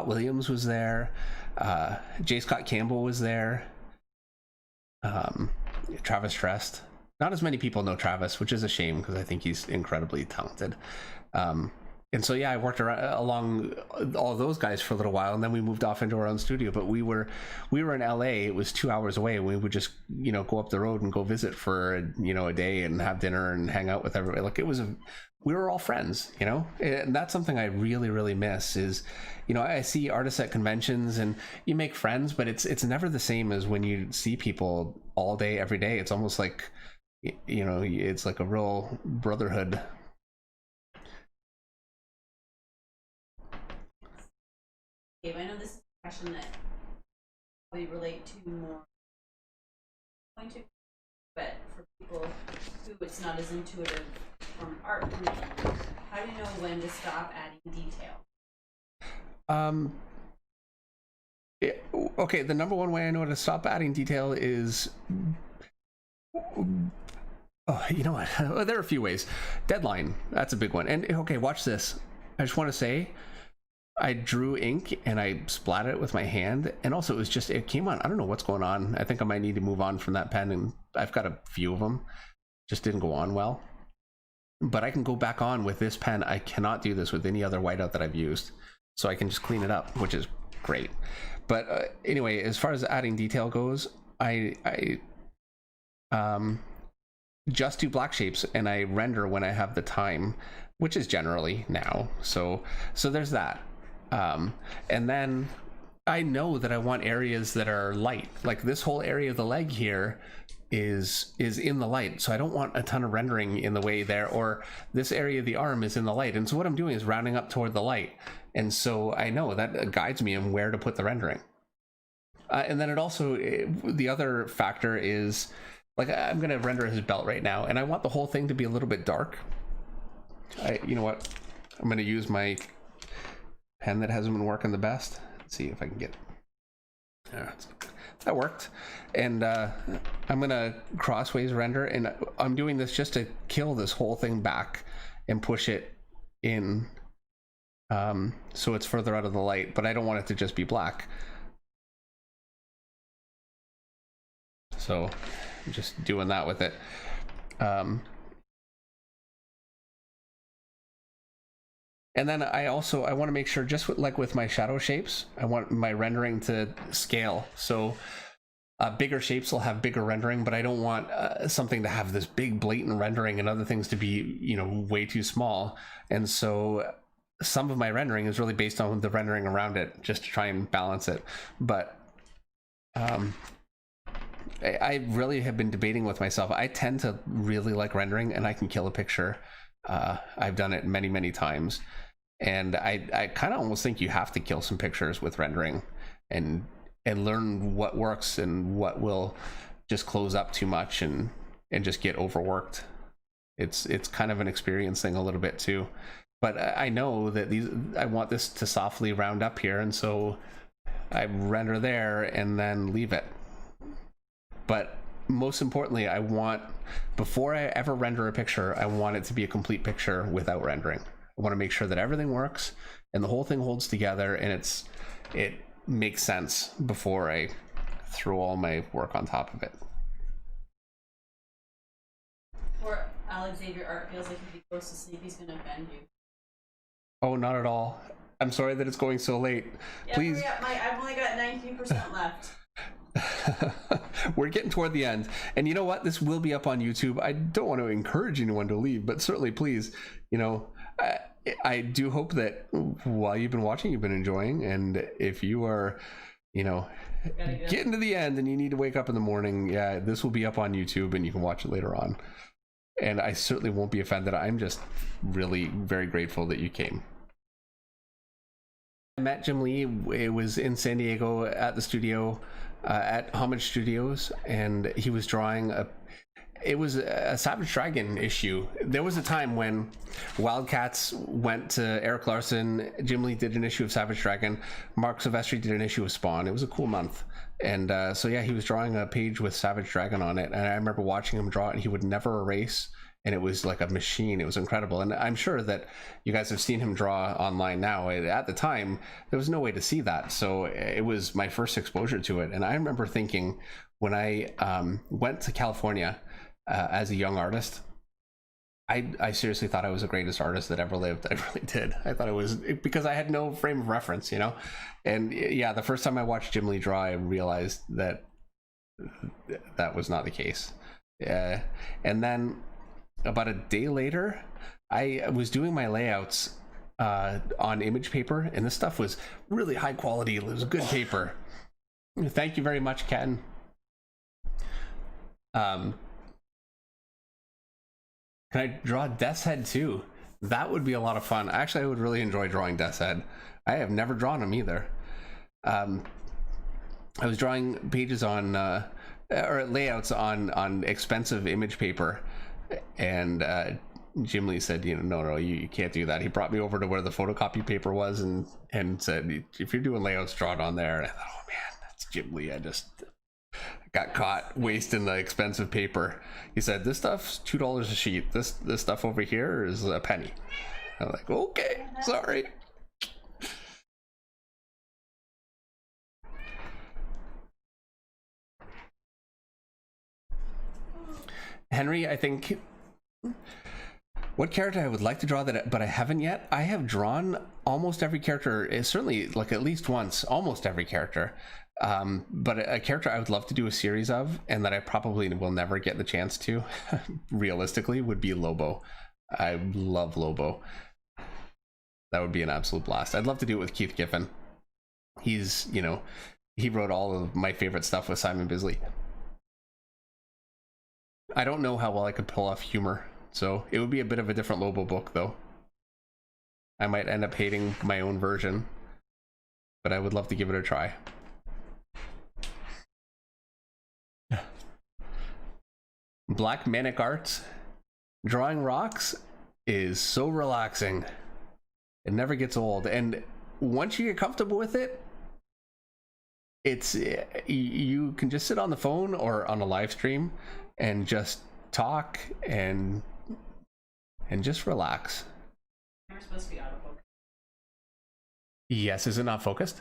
Williams was there. J. Scott Campbell was there. Travis Trest. Not as many people know Travis, which is a shame, because I think he's incredibly talented. And so, yeah, I worked along all those guys for a little while, and then we moved off into our own studio. But we were in LA. It was 2 hours away. We would just, go up the road and go visit for, a day and have dinner and hang out with everybody. Like, we were all friends, and that's something I really, really miss is, I see artists at conventions and you make friends, but it's never the same as when you see people all day, every day. It's almost like, it's like a real brotherhood. I know this is a question that probably relate to more point to, but for people who it's not as intuitive from art point of view, how do you know when to stop adding detail? Okay, the number one way I know to stop adding detail is, you know what? There are a few ways. Deadline, that's a big one. And okay, watch this. I just want to say, I drew ink and I splattered it with my hand, and also it came on. I don't know what's going on. I think I might need to move on from that pen, and I've got a few of them. Just didn't go on well. But I can go back on with this pen. I cannot do this with any other whiteout that I've used. So I can just clean it up, which is great. But anyway, as far as adding detail goes, I just do black shapes, and I render when I have the time, which is generally now. So there's that. And then I know that I want areas that are light, like this whole area of the leg here. is in the light, so I don't want a ton of rendering in the way there, or this area of the arm is in the light, and so what I'm doing is rounding up toward the light, and so I know that guides me in where to put the rendering. And then it also, the other factor is, like, I'm gonna render his belt right now, and I want the whole thing to be a little bit dark. You know what, I'm gonna use my pen that hasn't been working the best. Let's see if I can get, that worked. And I'm gonna crossways render, and I'm doing this just to kill this whole thing back and push it in, so it's further out of the light, but I don't want it to just be black. So I'm just doing that with it. And then I want to make sure, just like with my shadow shapes, I want my rendering to scale. So bigger shapes will have bigger rendering, but I don't want something to have this big blatant rendering and other things to be, you know, way too small. And so some of my rendering is really based on the rendering around it, just to try and balance it. But I really have been debating with myself. I tend to really like rendering, and I can kill a picture. I've done it many, many times. And I kind of almost think you have to kill some pictures with rendering and learn what works and what will just close up too much and just get overworked. It's kind of an experience thing a little bit too. But I know that I want this to softly round up here, and so I render there and then leave it. But most importantly, I want, before I ever render a picture, I want it to be a complete picture without rendering. I want to make sure that everything works and the whole thing holds together and it makes sense before I throw all my work on top of it. Or Alexavier Art feels like if he goes to sleep, he's gonna bend you. Oh, not at all. I'm sorry that it's going so late. Yeah, Please. I've only got 19% left. We're getting toward the end, and you know what, this will be up on YouTube. I don't want to encourage anyone to leave, but certainly please, you know, I do hope that while you've been watching, you've been enjoying, and if you are, you know, getting to the end and you need to wake up in the morning, yeah, this will be up on YouTube and you can watch it later on. And I certainly won't be offended. I'm just really very grateful that you came. I met Jim Lee. It was in San Diego at the studio, at Homage Studios, and he was drawing it was a Savage Dragon issue. There was a time when Wildcats went to Eric Larson, Jim Lee did an issue of Savage Dragon, Mark Silvestri did an issue of Spawn. It was a cool month. And so yeah, he was drawing a page with Savage Dragon on it, and I remember watching him draw it, and he would never erase, and it was like a machine. It was incredible. And I'm sure that you guys have seen him draw online now. At the time, there was no way to see that, so it was my first exposure to it. And I remember thinking, when I went to California as a young artist, I seriously thought I was the greatest artist that ever lived. I really did. I thought it was, because I had no frame of reference, you know. And yeah, the first time I watched Jim Lee draw, I realized that that was not the case. And then about a day later, I was doing my layouts on image paper, and this stuff was really high quality. It was good paper. Thank you very much, Ken. Can I draw Death's Head too? That would be a lot of fun. Actually, I would really enjoy drawing Death's Head. I have never drawn him either. I was drawing pages on, or layouts on expensive image paper, and Jim Lee said, you know, no, you can't do that. He brought me over to where the photocopy paper was and said, if you're doing layouts, draw it on there. And I thought, oh man, that's Jim Lee. I just got caught wasting the expensive paper. He said, this stuff's $2 a sheet. This stuff over here is a penny. I'm like, okay, sorry. Henry, I think, what character I would like to draw but I haven't yet. I have drawn almost every character, certainly like at least once, almost every character. But a character I would love to do a series of, and that I probably will never get the chance to, realistically, would be Lobo. I love Lobo. That would be an absolute blast. I'd love to do it with Keith Giffen. He's, you know, he wrote all of my favorite stuff with Simon Bisley. I don't know how well I could pull off humor, so it would be a bit of a different Lobo book, though. I might end up hating my own version, but I would love to give it a try. Black Manic Arts. Drawing rocks is so relaxing. It never gets old, and once you get comfortable with it, it's you can just sit on the phone or on a live stream and just talk and just relax. You're supposed to be autofocus. Yes, is it not focused?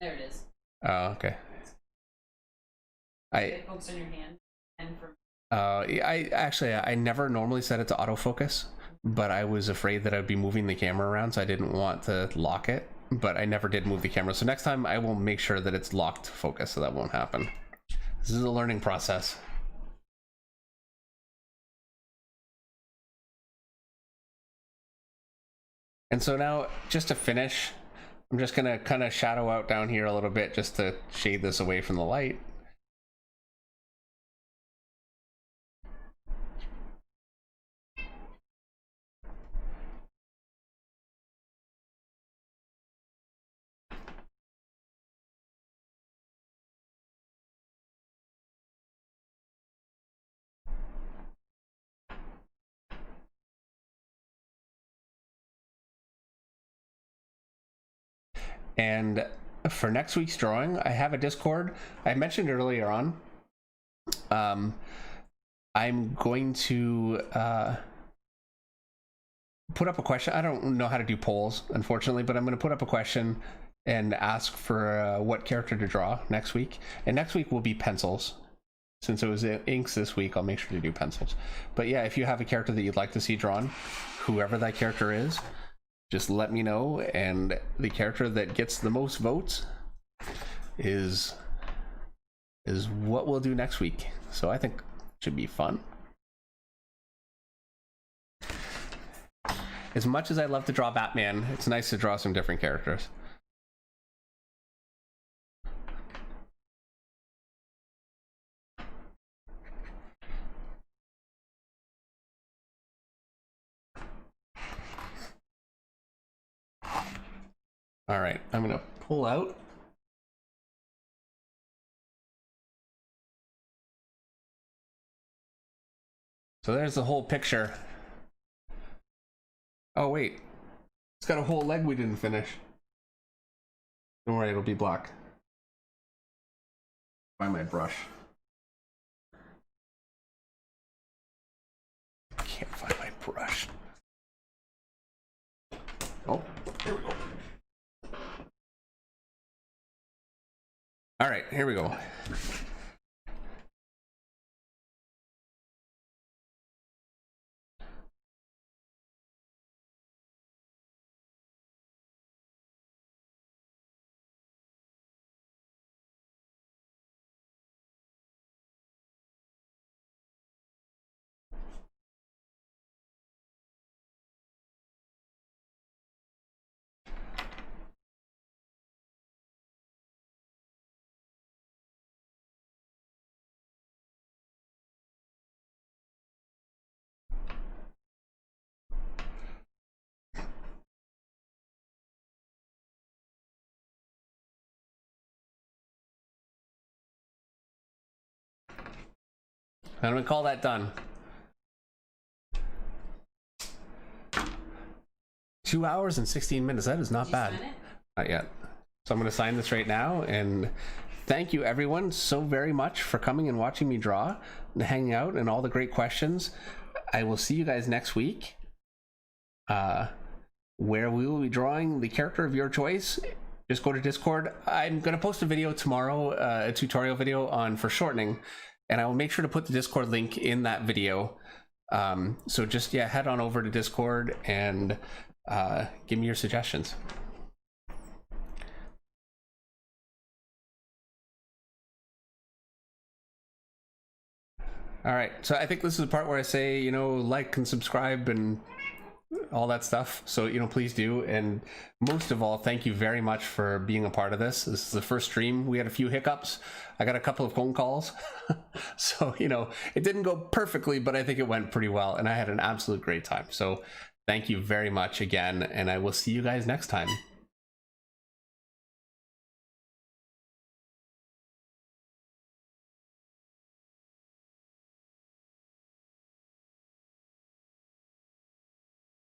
There it is. Oh, okay. It focus on your hand and for. I never normally set it to autofocus, but I was afraid that I'd be moving the camera around, so I didn't want to lock it. But I never did move the camera, so next time I will make sure that it's locked focus, so that won't happen. This is a learning process. And so now, just to finish, I'm just gonna kind of shadow out down here a little bit just to shade this away from the light. And for next week's drawing, I have a Discord. I mentioned earlier on, I'm going to put up a question. I don't know how to do polls, unfortunately, but I'm going to put up a question and ask for what character to draw next week. And next week will be pencils. Since it was inks this week, I'll make sure to do pencils. But yeah, if you have a character that you'd like to see drawn, whoever that character is, just let me know, and the character that gets the most votes is what we'll do next week. So I think it should be fun. As much as I love to draw Batman, it's nice to draw some different characters. All right, I'm gonna pull out. So there's the whole picture. Oh wait, it's got a whole leg we didn't finish. Don't worry, it'll be black. Find my brush. Can't find my brush. Oh, here we go. All right, here we go. I'm gonna call that done. 2 hours and 16 minutes. That is not bad. Not yet. So I'm gonna sign this right now, and thank you everyone so very much for coming and watching me draw and hanging out and all the great questions. I will see you guys next week, where we will be drawing the character of your choice. Just go to Discord. I'm gonna post a video tomorrow, a tutorial video on foreshortening. And I will make sure to put the Discord link in that video. So just, yeah, head on over to Discord and give me your suggestions. All right, so I think this is the part where I say, you know, like and subscribe and all that stuff. So, you know, please do. And most of all, thank you very much for being a part of this. This is the first stream. We had a few hiccups. I got a couple of phone calls. So, you know, it didn't go perfectly, but I think it went pretty well, and I had an absolute great time. So thank you very much again, and I will see you guys next time.